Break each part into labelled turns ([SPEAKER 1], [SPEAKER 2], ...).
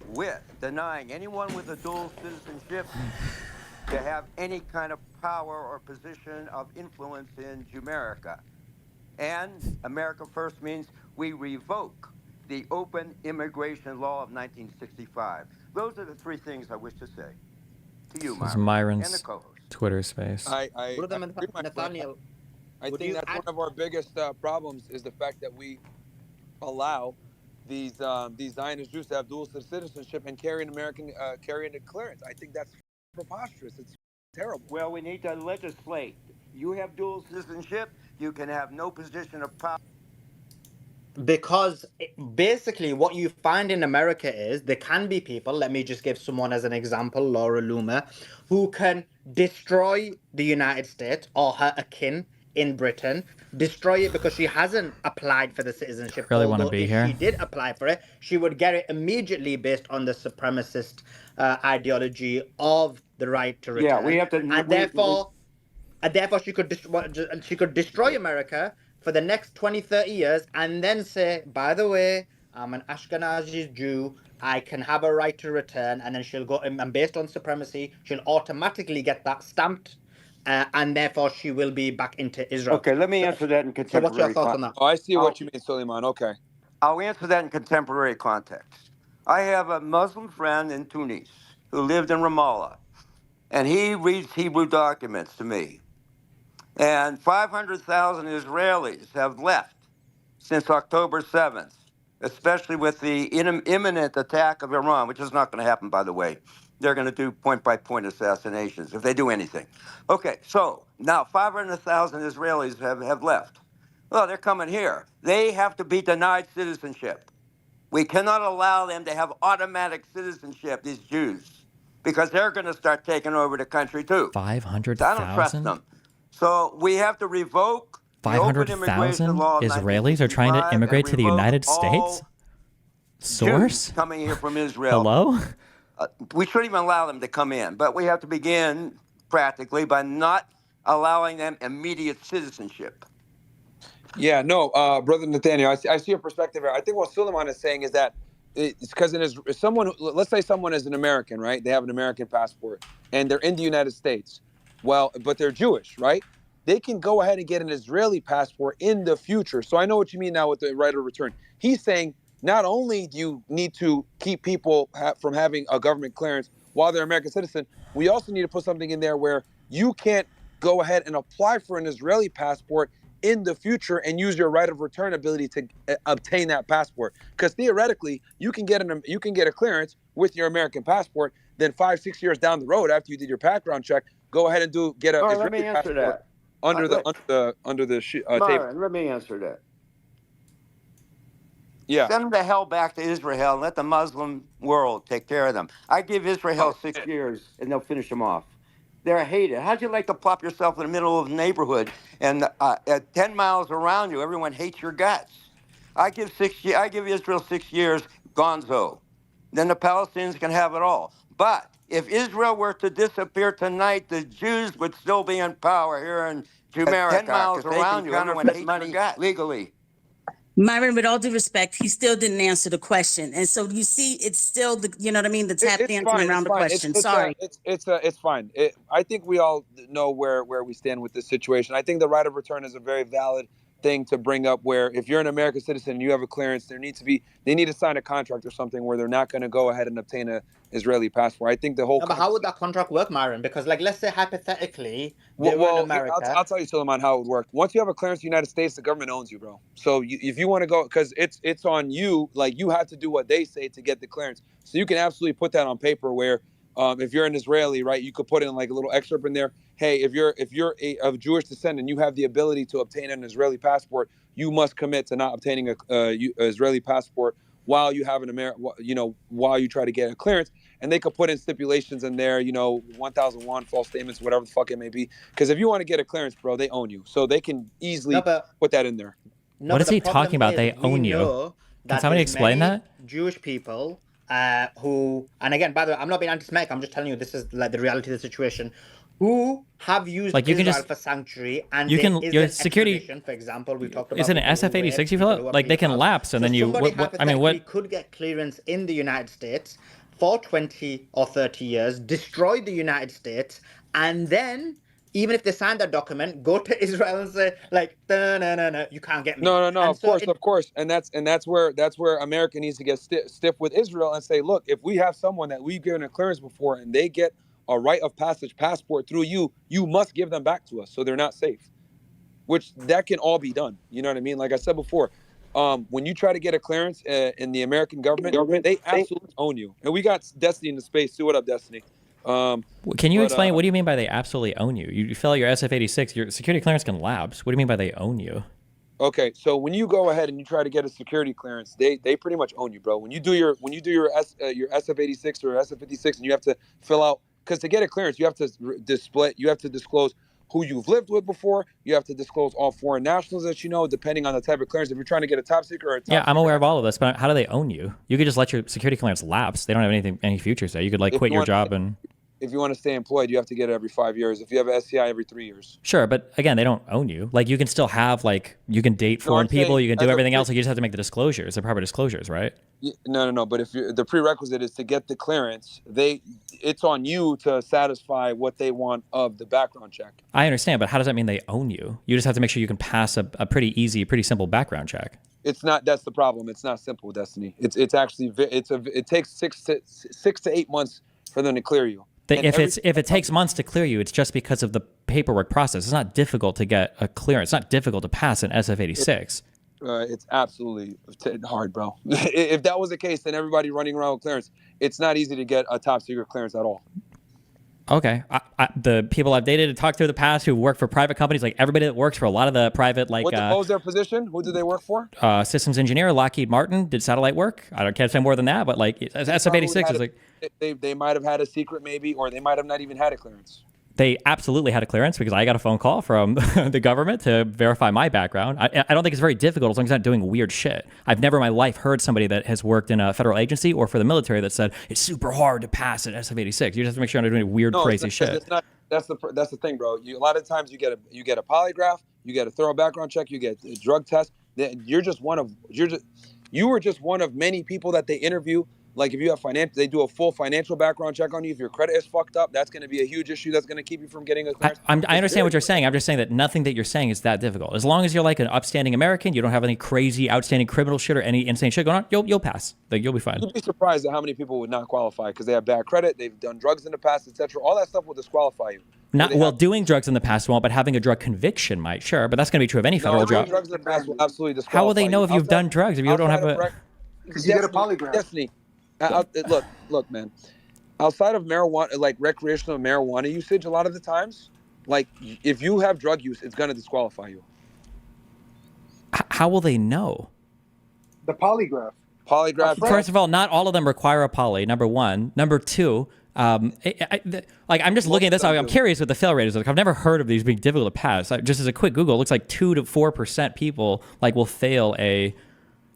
[SPEAKER 1] with denying anyone with a dual citizenship to have any kind of power or position of influence in Jamaica. And America First means we revoke the open immigration law of 1965. Those are the three things I wish to say to you,
[SPEAKER 2] This is
[SPEAKER 1] Myron, and the
[SPEAKER 2] Myron's
[SPEAKER 1] co-host.
[SPEAKER 2] Twitter space.
[SPEAKER 3] I
[SPEAKER 4] Brother
[SPEAKER 3] agree, my friend.
[SPEAKER 4] Nathaniel,
[SPEAKER 3] I
[SPEAKER 4] would
[SPEAKER 3] think
[SPEAKER 4] you
[SPEAKER 3] that's one
[SPEAKER 4] add?
[SPEAKER 3] of our biggest problems is the fact that we allow these Zionist Jews to have dual citizenship and carrying a clearance. I think that's preposterous. It's terrible.
[SPEAKER 1] Well, we need to legislate. You have dual citizenship, you can have no position of power.
[SPEAKER 4] Because basically what you find in America is there can be people, let me just give someone as an example, Laura Loomer, who can destroy the United States or her akin in Britain, destroy it because she hasn't applied for the citizenship,
[SPEAKER 2] Really want to
[SPEAKER 4] although
[SPEAKER 2] be
[SPEAKER 4] if she
[SPEAKER 2] here.
[SPEAKER 4] did apply for it, she would get it immediately based on the supremacist ideology of the right to
[SPEAKER 1] Yeah, we
[SPEAKER 4] return.
[SPEAKER 1] have to.
[SPEAKER 4] And therefore she could destroy America for the next 20, 30 years and then say, by the way, I'm an Ashkenazi Jew, I can have a right to return, and then she'll go, and based on supremacy, she'll automatically get that stamped, and therefore she will be back into Israel.
[SPEAKER 1] Okay, let me
[SPEAKER 4] So,
[SPEAKER 1] answer that in
[SPEAKER 4] so what's your
[SPEAKER 1] contemporary
[SPEAKER 4] thoughts on
[SPEAKER 1] context.
[SPEAKER 4] that?
[SPEAKER 3] Oh, I see
[SPEAKER 1] I'll,
[SPEAKER 3] what you mean, Suleiman. Okay.
[SPEAKER 1] I'll answer that in contemporary context. I have a Muslim friend in Tunis who lived in Ramallah, and he reads Hebrew documents to me. And 500,000 Israelis have left since October 7th, especially with the imminent attack of Iran, which is not going to happen, by the way. They're going to do point by point assassinations if they do anything. Okay, so now 500,000 Israelis have left. Well, they're coming here. They have to be denied citizenship. We cannot allow them to have automatic citizenship, these Jews, because they're going to start taking over the country too. So I don't trust
[SPEAKER 2] 500,000?
[SPEAKER 1] them. So we have to revoke the open immigration
[SPEAKER 2] 500,000
[SPEAKER 1] law of
[SPEAKER 2] Israelis are trying to
[SPEAKER 1] 1965 and
[SPEAKER 2] immigrate to the
[SPEAKER 1] revoke
[SPEAKER 2] United States?
[SPEAKER 1] all Jews
[SPEAKER 2] Source?
[SPEAKER 1] coming here from Israel.
[SPEAKER 2] Hello?
[SPEAKER 1] We shouldn't even allow them to come in, but we have to begin practically by not allowing them immediate citizenship.
[SPEAKER 3] Yeah, no, brother Nathaniel, I see your perspective here. I think what Suleiman is saying is that it's because someone, let's say someone is an American, right? They have an American passport and they're in the United States. Well, but they're Jewish, right? They can go ahead and get an Israeli passport in the future. So I know what you mean now with the right of return. He's saying not only do you need to keep people from having a government clearance while they're American citizen, we also need to put something in there where you can't go ahead and apply for an Israeli passport in the future and use your right of return ability to obtain that passport. Because theoretically, you can get a clearance with your American passport. Then 5-6 years down the road, after you did your background check, go ahead and get a
[SPEAKER 1] All right, let
[SPEAKER 3] Israeli
[SPEAKER 1] me answer
[SPEAKER 3] passport
[SPEAKER 1] that.
[SPEAKER 3] under the table.
[SPEAKER 1] Myron, let me answer that.
[SPEAKER 3] Yeah.
[SPEAKER 1] Send them the hell back to Israel and let the Muslim world take care of them. I give Israel
[SPEAKER 3] Oh,
[SPEAKER 1] 6 years and they'll finish them off. They're hated. How'd you like to plop yourself in the middle of a neighborhood and at 10 miles around you, everyone hates your guts? I give Israel 6 years, gonzo. Then the Palestinians can have it all. But if Israel were to disappear tonight, the Jews would still be in power here in Jamaica. 10 miles around you, everyone hates money legally.
[SPEAKER 5] Myron, with all due respect, he still didn't answer the question. And so you see, it's still the, you know what I mean, the tap
[SPEAKER 3] it's
[SPEAKER 5] dancing
[SPEAKER 3] fine.
[SPEAKER 5] around
[SPEAKER 3] It's
[SPEAKER 5] the
[SPEAKER 3] fine.
[SPEAKER 5] question. Sorry.
[SPEAKER 3] It's fine. I think we all know where we stand with this situation. I think the right of return is a very valid thing to bring up. Where if you're an American citizen and you have a clearance, they need to sign a contract or something where they're not going to go ahead and obtain a Israeli passport. I think the whole.
[SPEAKER 4] No, but how would that contract work, Myron? Because, like, let's say hypothetically, they were in
[SPEAKER 3] Well,
[SPEAKER 4] America.
[SPEAKER 3] I'll tell you, Suleiman, how it would work. Once you have a clearance in the United States, the government owns you, bro. So if you want to go, because it's on you, like you have to do what they say to get the clearance. So you can absolutely put that on paper where if you're an Israeli, right, you could put in like a little excerpt in there. Hey, if you're of Jewish descent and you have the ability to obtain an Israeli passport, you must commit to not obtaining a Israeli passport while you have while you try to get a clearance. And they could put in stipulations in there, 1,001 false statements, whatever the fuck it may be. Because if you want to get a clearance, bro, they own you, so they can easily put that in there.
[SPEAKER 2] What is he talking about? They own you. Can somebody explain that?
[SPEAKER 4] Jewish people who, and again, by the way, I'm not being anti-Semitic. I'm just telling you this is like the reality of the situation. who have used
[SPEAKER 2] Like, you can
[SPEAKER 4] Israel
[SPEAKER 2] just,
[SPEAKER 4] for sanctuary, and
[SPEAKER 2] you
[SPEAKER 4] there
[SPEAKER 2] can,
[SPEAKER 4] is
[SPEAKER 2] your
[SPEAKER 4] an
[SPEAKER 2] security,
[SPEAKER 4] extradition, for example, we talked
[SPEAKER 2] is
[SPEAKER 4] about
[SPEAKER 2] it an
[SPEAKER 4] people who rape,
[SPEAKER 2] SF-86 you fill
[SPEAKER 4] people who
[SPEAKER 2] out?
[SPEAKER 4] are
[SPEAKER 2] Like, they can
[SPEAKER 4] pedophiles.
[SPEAKER 2] lapse, and
[SPEAKER 4] So
[SPEAKER 2] then you,
[SPEAKER 4] somebody
[SPEAKER 2] I mean,
[SPEAKER 4] hypothetically could get clearance in the United States for 20 or 30 years, destroy the United States, and then even if they sign that document, go to Israel and say, like, no, no, no, no, you can't get me.
[SPEAKER 3] No,
[SPEAKER 4] And so
[SPEAKER 3] of course, and that's where America needs to get stiff with Israel and say, look, if we have someone that we've given a clearance before and they get a right of passage passport through you, you must give them back to us so they're not safe. Which that can all be done. You know what I mean? Like I said before, when you try to get a clearance in the American government, they absolutely own you. And we got Destiny in the space too. What up, Destiny?
[SPEAKER 2] can you explain, what do you mean by they absolutely own you? You fill out your SF-86, your security clearance can lapse. What do you mean by they own you?
[SPEAKER 3] Okay, so when you go ahead and you try to get a security clearance, they pretty much own you, bro. When you do your your SF-86 or SF-56, and you have to fill out, because to get a clearance, you have to disclose who you've lived with before. You have to disclose all foreign nationals that you know, depending on the type of clearance. If you're trying to get a top secret or a top
[SPEAKER 2] Yeah, I'm
[SPEAKER 3] secret,
[SPEAKER 2] aware of all of this, but how do they own you? You could just let your security clearance lapse. They don't have any futures there. You could, like,
[SPEAKER 3] if
[SPEAKER 2] quit
[SPEAKER 3] you
[SPEAKER 2] your
[SPEAKER 3] want
[SPEAKER 2] job and...
[SPEAKER 3] if you want to stay employed, you have to get it every 5 years. If you have an SCI, every 3 years.
[SPEAKER 2] Sure, but again, they don't own you. Like, you can still have, like, you can date
[SPEAKER 3] No,
[SPEAKER 2] foreign
[SPEAKER 3] I'm saying
[SPEAKER 2] people, you can do
[SPEAKER 3] as a
[SPEAKER 2] everything else. Like, you just have to make the disclosures, the proper disclosures, right?
[SPEAKER 3] No. But if the prerequisite is to get the clearance, it's on you to satisfy what they want of the background check.
[SPEAKER 2] I understand, but how does that mean they own you? You just have to make sure you can pass a pretty easy, pretty simple background check.
[SPEAKER 3] It's not. That's the problem. It's not simple, Destiny. It's actually it takes 6 to 8 months for them to clear you.
[SPEAKER 2] If it takes months to clear you, it's just because of the paperwork process. It's not difficult to get a clearance. It's not difficult to pass an SF-86.
[SPEAKER 3] It's absolutely hard, bro. If that was the case, then everybody running around with clearance, it's not easy to get a top secret clearance at all.
[SPEAKER 2] Okay. The people I've dated and talked to in the past who work for private companies, like everybody that works for a lot of the private, like...
[SPEAKER 3] What was their position? Who did they work for?
[SPEAKER 2] Systems engineer, Lockheed Martin, did satellite work. Can't say more than that, but like SF-86 is like...
[SPEAKER 3] They might have had a secret maybe, or they might have not even had a clearance.
[SPEAKER 2] They absolutely had a clearance because I got a phone call from the government to verify my background. I don't think it's very difficult as long as I'm not doing weird shit. I've never in my life heard somebody that has worked in a federal agency or for the military that said it's super hard to pass an SF-86. You just have to make sure I'm not doing weird, crazy shit.
[SPEAKER 3] It's not. That's the thing, bro. A lot of times you get a polygraph, you get a thorough background check, you get a drug test. You were just one of many people that they interview. Like if you have they do a full financial background check on you. If your credit is fucked up, that's going to be a huge issue. That's going to keep you from getting a clearance.
[SPEAKER 2] I understand what you're saying. I'm just saying that nothing that you're saying is that difficult. As long as you're like an upstanding American, you don't have any crazy outstanding criminal shit or any insane shit going on, you'll pass. Like you'll be fine.
[SPEAKER 3] You'd be surprised at how many people would not qualify because they have bad credit, they've done drugs in the past, etc. All that stuff will disqualify you.
[SPEAKER 2] Doing drugs in the past won't, but having a drug conviction might, sure. But that's going to be true of any federal job.
[SPEAKER 3] Drugs in the past will absolutely disqualify.
[SPEAKER 2] How will they know if you've done drugs if you don't have a?
[SPEAKER 6] Because you get a polygraph.
[SPEAKER 3] Destiny. Look, man. Outside of marijuana, like recreational marijuana usage, a lot of the times, like if you have drug use, it's gonna disqualify you.
[SPEAKER 2] How will they know?
[SPEAKER 6] The polygraph.
[SPEAKER 2] First of all, not all of them require a poly. Number one. Number two. I'm just looking at this. I'm curious what the fail rate is. Like, I've never heard of these being difficult to pass. Just as a quick Google, it looks like 2 to 4% people will fail a.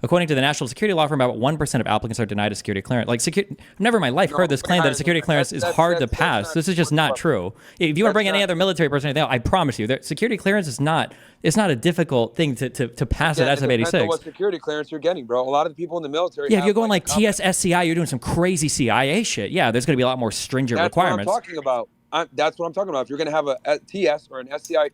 [SPEAKER 2] According to the national security law firm, about 1% of applicants are denied a security clearance. I've never in my life heard this claim that a security clearance is hard to pass. This is just not true. If you want to bring any other military person, or anything else, I promise you, that security clearance is not. It's not a difficult thing to pass at SF-86.
[SPEAKER 3] Depends on what security clearance you're getting, bro. A lot of the people in the military.
[SPEAKER 2] Yeah, if you're going like TS-SCI, you're doing some crazy CIA shit. Yeah, there's going to be a lot more stringent requirements.
[SPEAKER 3] That's what I'm talking about. That's what I'm talking about. If you're going to have a TS or an SCI,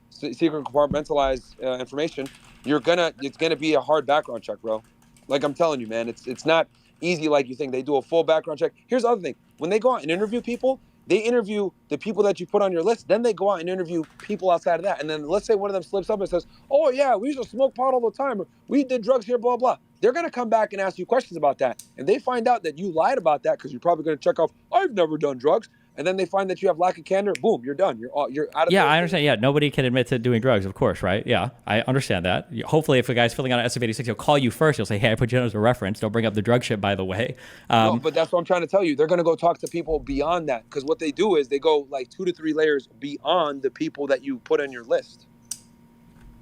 [SPEAKER 3] secret compartmentalized information, it's gonna be a hard background check, bro. Like I'm telling you, man, it's not easy like you think. They do a full background check. Here's the other thing: when they go out and interview people, they interview the people that you put on your list. Then they go out and interview people outside of that. And then let's say one of them slips up and says, "Oh yeah, we used to smoke pot all the time. Or we did drugs here, blah blah." They're gonna come back and ask you questions about that. And they find out that you lied about that because you're probably gonna check off, "I've never done drugs." And then they find that you have lack of candor. Boom, you're done. You're out of.
[SPEAKER 2] Yeah, I understand. Yeah, nobody can admit to doing drugs, of course, right? Yeah, I understand that. Hopefully, if a guy's filling out an SF-86, he'll call you first. He'll say, "Hey, I put you as a reference. Don't bring up the drug shit, by the way."
[SPEAKER 3] No, but that's what I'm trying to tell you. They're gonna go talk to people beyond that because what they do is they go like 2 to 3 layers beyond the people that you put on your list.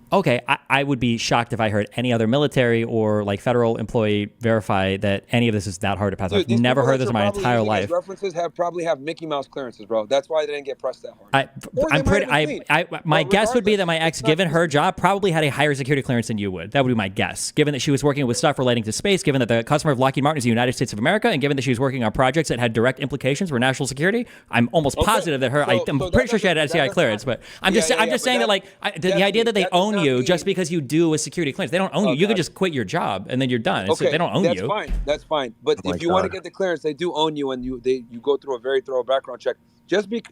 [SPEAKER 2] Okay, I would be shocked if I heard any other military or like federal employee verify that any of this is that hard to pass.
[SPEAKER 3] Dude,
[SPEAKER 2] I've
[SPEAKER 3] these
[SPEAKER 2] never
[SPEAKER 3] people
[SPEAKER 2] heard
[SPEAKER 3] that
[SPEAKER 2] this
[SPEAKER 3] you're
[SPEAKER 2] in my
[SPEAKER 3] probably
[SPEAKER 2] entire
[SPEAKER 3] using as
[SPEAKER 2] life.
[SPEAKER 3] references probably have Mickey Mouse clearances, bro. That's why they didn't get pressed that hard.
[SPEAKER 2] I'm pretty. My
[SPEAKER 3] But
[SPEAKER 2] guess would be that my
[SPEAKER 3] regardless,
[SPEAKER 2] ex,
[SPEAKER 3] it's not
[SPEAKER 2] given her
[SPEAKER 3] easy.
[SPEAKER 2] job, probably had a higher security clearance than you would. That would be my guess. Given that she was working with stuff relating to space, given that the customer of Lockheed Martin is the United States of America, and given that she was working on projects that had direct implications for national security, I'm almost positive that I'm
[SPEAKER 3] So
[SPEAKER 2] pretty sure she had
[SPEAKER 3] that
[SPEAKER 2] SCI
[SPEAKER 3] does
[SPEAKER 2] clearance.
[SPEAKER 3] not-
[SPEAKER 2] But I'm just
[SPEAKER 3] but
[SPEAKER 2] saying that like the idea that they
[SPEAKER 3] that does
[SPEAKER 2] own
[SPEAKER 3] not
[SPEAKER 2] you
[SPEAKER 3] mean-
[SPEAKER 2] just because you do a security clearance, they don't own you. You
[SPEAKER 3] God.
[SPEAKER 2] could just quit your job and then you're done.
[SPEAKER 3] Okay,
[SPEAKER 2] They don't own
[SPEAKER 3] that's
[SPEAKER 2] you.
[SPEAKER 3] fine. That's fine. But
[SPEAKER 7] Oh my
[SPEAKER 3] if you want to
[SPEAKER 7] God.
[SPEAKER 3] get the clearance, they do own you, and you go through a very thorough background check.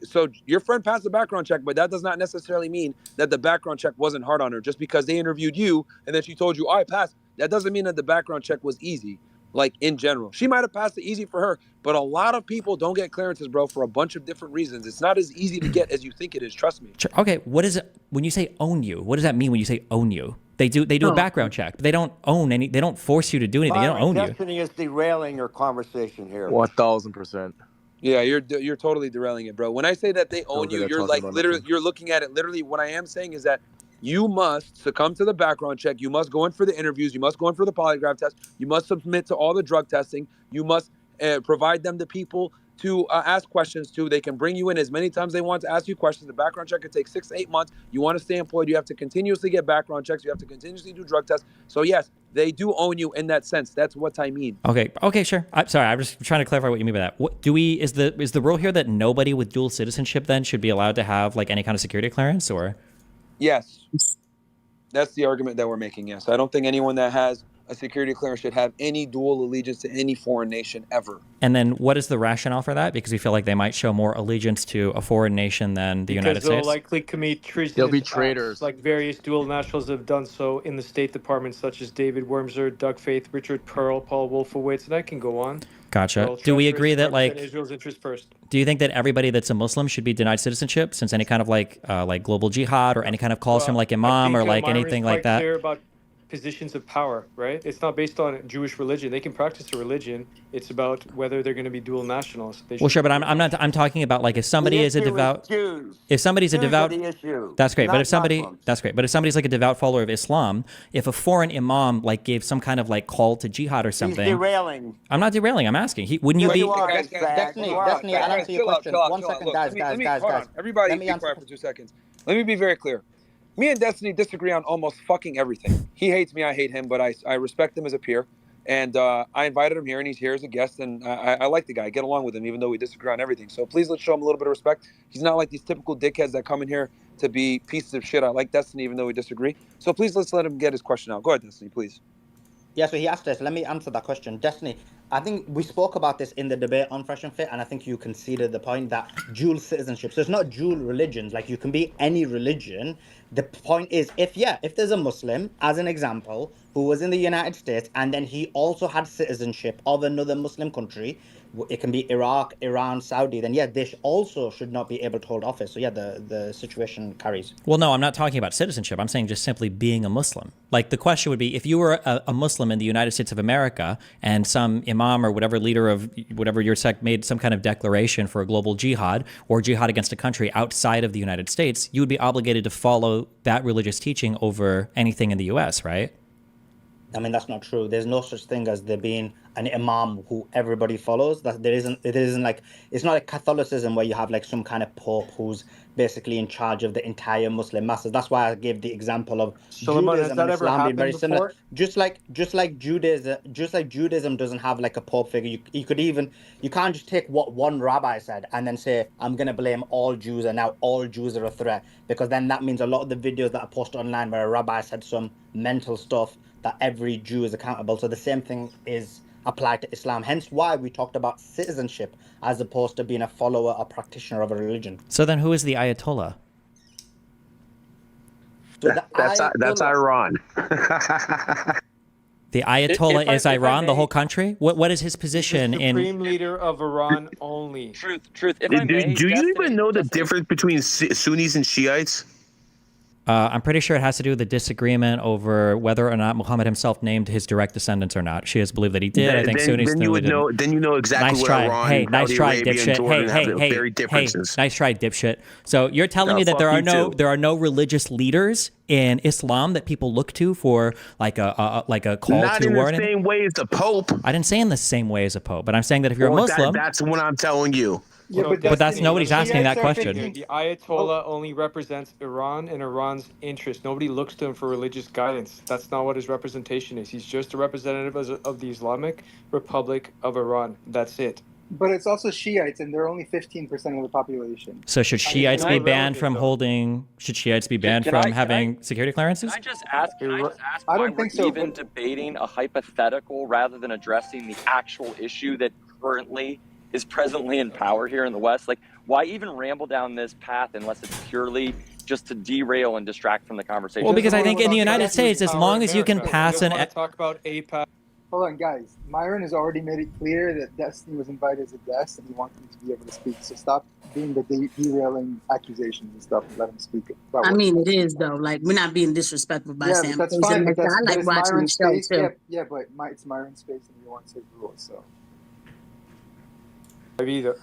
[SPEAKER 3] So your friend passed the background check, but that does not necessarily mean that the background check wasn't hard on her. Just because they interviewed you and then she told you, "I passed," that doesn't mean that the background check was easy. Like in general, she might have passed it easy for her, but a lot of people don't get clearances, bro, for a bunch of different reasons. It's not as easy to get as you think it is. Trust me.
[SPEAKER 2] Sure. Okay, what is it when you say own you? What does that mean when you say own you? They do a background check. But they don't own any. They don't force you to do anything. They don't own you.
[SPEAKER 1] Destiny is derailing your conversation here.
[SPEAKER 7] 1000%.
[SPEAKER 3] Yeah, you're totally derailing it, bro. When I say that they own you,
[SPEAKER 7] good at
[SPEAKER 3] you're
[SPEAKER 7] talking
[SPEAKER 3] like
[SPEAKER 7] about
[SPEAKER 3] literally
[SPEAKER 7] nothing.
[SPEAKER 3] you're looking at it literally. What I am saying is that you must succumb to the background check. You must go in for the interviews. You must go in for the polygraph test. You must submit to all the drug testing. You must provide them the people to ask questions to. They can bring you in as many times they want to ask you questions. The background check could take 6 to 8 months. You want to stay employed, you have to continuously get background checks. You have to continuously do drug tests. So yes, they do own you in that sense. That's what I mean.
[SPEAKER 2] Okay, sure. I'm sorry. I'm just trying to clarify what you mean by that. What is the rule here that nobody with dual citizenship then should be allowed to have like any kind of security clearance or?
[SPEAKER 3] Yes. That's the argument that we're making, yes. I don't think anyone that has a security clearance should have any dual allegiance to any foreign nation ever.
[SPEAKER 2] And then what is the rationale for that? Because we feel like they might show more allegiance to a foreign nation than the United
[SPEAKER 8] Because they'll
[SPEAKER 2] States.
[SPEAKER 8] likely commit treasonous
[SPEAKER 7] They'll be
[SPEAKER 8] acts,
[SPEAKER 7] traitors.
[SPEAKER 8] like various dual nationals have done so in the State Department, such as David Wormser, Doug Faith, Richard Pearl, Paul Wolfowitz, and I can go on.
[SPEAKER 2] Gotcha.
[SPEAKER 8] They'll
[SPEAKER 2] Do we
[SPEAKER 8] transfer
[SPEAKER 2] agree that
[SPEAKER 8] represent
[SPEAKER 2] like?
[SPEAKER 8] Israel's interest first?
[SPEAKER 2] Do you think that everybody that's a Muslim should be denied citizenship since any kind of like global jihad or any kind of calls from like
[SPEAKER 8] I
[SPEAKER 2] imam
[SPEAKER 8] think,
[SPEAKER 2] or like
[SPEAKER 8] Myron's
[SPEAKER 2] anything
[SPEAKER 8] quite
[SPEAKER 2] like that?
[SPEAKER 8] clear about positions of power, right? It's not based on Jewish religion. They can practice a religion. It's about whether they're going to be dual nationals.
[SPEAKER 2] Well, sure, but I'm talking about like if somebody is a devout, if somebody's a devout, that's great. But if somebody, that's great. But if somebody's like a devout follower of Islam, if a foreign imam like gave some kind of like call to jihad or something,
[SPEAKER 1] derailing.
[SPEAKER 2] I'm not derailing. I'm asking. Wouldn't you be?
[SPEAKER 4] Destiny, I'll answer your question. 1 second, guys.
[SPEAKER 3] Everybody
[SPEAKER 4] Let me
[SPEAKER 3] be
[SPEAKER 4] answer.
[SPEAKER 3] quiet for 2 seconds. Let me be very clear. Me and Destiny disagree on almost fucking everything. He hates me, I hate him, but I respect him as a peer. And I invited him here, and he's here as a guest. And I like the guy. I get along with him, even though we disagree on everything. So please let's show him a little bit of respect. He's not like these typical dickheads that come in here to be pieces of shit. I like Destiny, even though we disagree. So please let's let him get his question out. Go ahead, Destiny, please.
[SPEAKER 4] Yeah, so he asked us. Let me answer that question. Destiny, I think we spoke about this in the debate on Fresh and Fit, and I think you conceded the point that dual citizenship. So it's not dual religions. Like you can be any religion. The point is, if there's a Muslim, as an example, who was in the United States, and then he also had citizenship of another Muslim country, it can be Iraq, Iran, Saudi, then yeah, they also should not be able to hold office. So yeah, the situation carries.
[SPEAKER 2] Well, no, I'm not talking about citizenship. I'm saying just simply being a Muslim. Like the question would be, if you were a Muslim in the United States of America and some imam or whatever leader of whatever your sect made some kind of declaration for a global jihad or jihad against a country outside of the United States, you would be obligated to follow that religious teaching over anything in the U.S., right?
[SPEAKER 4] I mean, that's not true. There's no such thing as there being an imam who everybody follows. That there isn't. It isn't like, it's not like Catholicism where you have like some kind of pope who's basically in charge of the entire Muslim masses. That's why I gave the example of
[SPEAKER 8] Suleiman, has
[SPEAKER 4] Judaism
[SPEAKER 8] that
[SPEAKER 4] and
[SPEAKER 8] ever
[SPEAKER 4] Islam being
[SPEAKER 8] happened
[SPEAKER 4] very similar.
[SPEAKER 8] before?
[SPEAKER 4] Just like Judaism doesn't have like a pope figure. You can't just take what one rabbi said and then say, I'm gonna blame all Jews and now all Jews are a threat, because then that means a lot of the videos that are posted online where a rabbi said some mental stuff, that every Jew is accountable. So the same thing is applied to Islam. Hence why we talked about citizenship as opposed to being a follower or practitioner of a religion.
[SPEAKER 2] So then who is the Ayatollah?
[SPEAKER 4] So the
[SPEAKER 7] That's
[SPEAKER 4] Ayatollah-
[SPEAKER 7] Iran.
[SPEAKER 2] The Ayatollah
[SPEAKER 8] If I-
[SPEAKER 2] is
[SPEAKER 8] if I
[SPEAKER 2] Iran, the
[SPEAKER 8] may-
[SPEAKER 2] whole country? What is his
[SPEAKER 8] The
[SPEAKER 2] position
[SPEAKER 8] supreme
[SPEAKER 2] in...
[SPEAKER 8] leader of Iran only.
[SPEAKER 9] Truth. If
[SPEAKER 7] Do
[SPEAKER 9] I may,
[SPEAKER 7] you
[SPEAKER 9] Destiny-
[SPEAKER 7] even know the
[SPEAKER 9] Destiny-
[SPEAKER 7] difference between Sunnis and Shiites?
[SPEAKER 2] I'm pretty sure it has to do with the disagreement over whether or not Muhammad himself named his direct descendants or not. Shias believe that he did. I think Sunnis
[SPEAKER 7] then
[SPEAKER 2] knew
[SPEAKER 7] you
[SPEAKER 2] he
[SPEAKER 7] would
[SPEAKER 2] didn't.
[SPEAKER 7] know. Then you know exactly
[SPEAKER 2] Nice
[SPEAKER 7] what
[SPEAKER 2] try.
[SPEAKER 7] Iran,
[SPEAKER 2] Hey, nice
[SPEAKER 7] Saudi
[SPEAKER 2] try,
[SPEAKER 7] Arabia, and
[SPEAKER 2] dipshit.
[SPEAKER 7] Jordan have very
[SPEAKER 2] Hey,
[SPEAKER 7] differences.
[SPEAKER 2] nice try, dipshit. So you're telling me that
[SPEAKER 7] fuck you too.
[SPEAKER 2] there are no religious leaders in Islam that people look to for like a call
[SPEAKER 7] Not
[SPEAKER 2] to
[SPEAKER 7] in
[SPEAKER 2] war?
[SPEAKER 7] the same way as the Pope.
[SPEAKER 2] I didn't say in the same way as a pope, but I'm saying that if you're a
[SPEAKER 7] Well,
[SPEAKER 2] Muslim,
[SPEAKER 7] that's what I'm telling you.
[SPEAKER 6] Yeah,
[SPEAKER 8] No,
[SPEAKER 6] but
[SPEAKER 2] but that's
[SPEAKER 8] Destiny,
[SPEAKER 2] nobody's
[SPEAKER 8] let me
[SPEAKER 2] asking that
[SPEAKER 8] say something
[SPEAKER 2] question.
[SPEAKER 8] here. The Ayatollah only represents Iran and Iran's interest. Nobody looks to him for religious guidance. That's not what his representation is. He's just a representative of the Islamic Republic of Iran. That's it.
[SPEAKER 6] but it's also Shiites, and they're only 15% of the population.
[SPEAKER 2] So should Shiites
[SPEAKER 8] not
[SPEAKER 2] be banned
[SPEAKER 8] relevant,
[SPEAKER 2] from
[SPEAKER 8] though.
[SPEAKER 2] holding? Should Shiites be banned
[SPEAKER 9] Can
[SPEAKER 2] from
[SPEAKER 9] I- can
[SPEAKER 2] having security clearances?
[SPEAKER 9] Can I just ask
[SPEAKER 6] I
[SPEAKER 9] why
[SPEAKER 6] don't think
[SPEAKER 9] we're
[SPEAKER 6] so,
[SPEAKER 9] even
[SPEAKER 6] but-
[SPEAKER 9] debating a hypothetical rather than addressing the actual issue that currently is presently in power here in the West? Like, why even ramble down this path unless it's purely just to derail and distract from the conversation?
[SPEAKER 2] Well, because I think in the
[SPEAKER 8] We're
[SPEAKER 2] United
[SPEAKER 8] talking about
[SPEAKER 2] States, as
[SPEAKER 8] power
[SPEAKER 2] long
[SPEAKER 8] in
[SPEAKER 2] as you can
[SPEAKER 8] America.
[SPEAKER 2] pass
[SPEAKER 8] We
[SPEAKER 2] an
[SPEAKER 8] don't want to talk about APAC.
[SPEAKER 6] Hold on, guys. Myron has already made it clear that Destiny was invited as a guest, and he wants him to be able to speak. So stop doing the derailing accusations and stuff, and let him speak.
[SPEAKER 5] I mean, it is though. Like, we're not being disrespectful by
[SPEAKER 6] Yeah,
[SPEAKER 5] saying
[SPEAKER 6] but that's
[SPEAKER 5] praise
[SPEAKER 6] fine.
[SPEAKER 5] America.
[SPEAKER 6] But that's
[SPEAKER 5] I like
[SPEAKER 6] it's
[SPEAKER 5] watching the
[SPEAKER 6] Myron's
[SPEAKER 5] show
[SPEAKER 6] space.
[SPEAKER 5] too.
[SPEAKER 6] Yeah, but it's Myron's space, and he wants his rules. So
[SPEAKER 8] Either.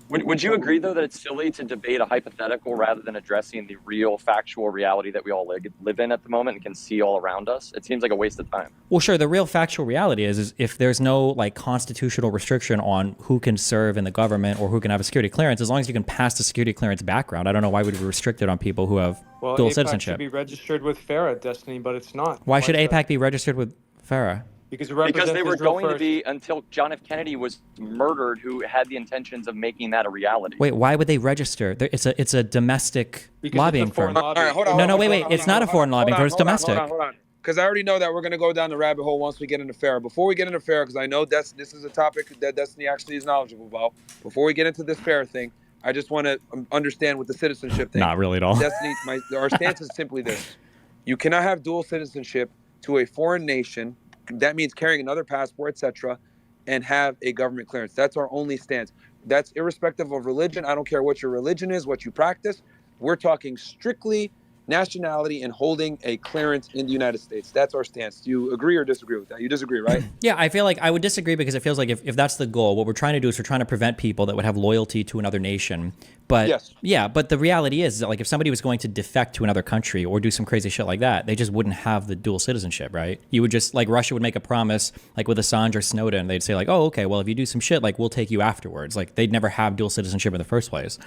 [SPEAKER 9] Would you agree, though, that it's silly to debate a hypothetical rather than addressing the real factual reality that we all live in at the moment and can see all around us? It seems like a waste of time.
[SPEAKER 2] Well, sure. The real factual reality is if there's no like constitutional restriction on who can serve in the government or who can have a security clearance, as long as you can pass the security clearance background, I don't know why would we restrict it on people who have
[SPEAKER 8] Well,
[SPEAKER 2] dual
[SPEAKER 8] APAC
[SPEAKER 2] citizenship.
[SPEAKER 8] should be registered with FARA, Destiny, but it's not.
[SPEAKER 2] Why should
[SPEAKER 8] is that?
[SPEAKER 2] APAC be registered with FARA?
[SPEAKER 8] Because it represents
[SPEAKER 9] Because they were
[SPEAKER 8] Israel
[SPEAKER 9] going to
[SPEAKER 8] first.
[SPEAKER 9] be until John F. Kennedy was murdered, who had the intentions of making that a reality.
[SPEAKER 2] Wait, why would they register? It's a domestic
[SPEAKER 8] Because
[SPEAKER 2] lobbying
[SPEAKER 8] it's a foreign
[SPEAKER 2] firm.
[SPEAKER 8] lobby.
[SPEAKER 3] All right, hold on.
[SPEAKER 2] No, wait. It's not a foreign lobbying firm. It's domestic.
[SPEAKER 3] Hold on. Because I already know that we're going to go down the rabbit hole once we get into FARA. Before we get into FARA, because I know this is a topic that Destiny actually is knowledgeable about. Before we get into this FARA thing, I just want to understand with the citizenship thing.
[SPEAKER 2] Not really at all.
[SPEAKER 3] Destiny, our stance is simply this: you cannot have dual citizenship to a foreign nation. That means carrying another passport, etc., and have a government clearance. That's our only stance. That's irrespective of religion. I don't care what your religion is, what you practice. We're talking strictly nationality and holding a clearance in the United States. That's our stance. Do you agree or disagree with that? You disagree, right?
[SPEAKER 2] Yeah, I feel like I would disagree because it feels like if that's the goal, what we're trying to do is we're trying to prevent people that would have loyalty to another nation. But
[SPEAKER 3] Yes.
[SPEAKER 2] yeah, but the reality is that like if somebody was going to defect to another country or do some crazy shit like that, they just wouldn't have the dual citizenship, right? You would just like Russia would make a promise like with Assange or Snowden, they'd say like, oh, okay, well if you do some shit, like we'll take you afterwards. Like they'd never have dual citizenship in the first place.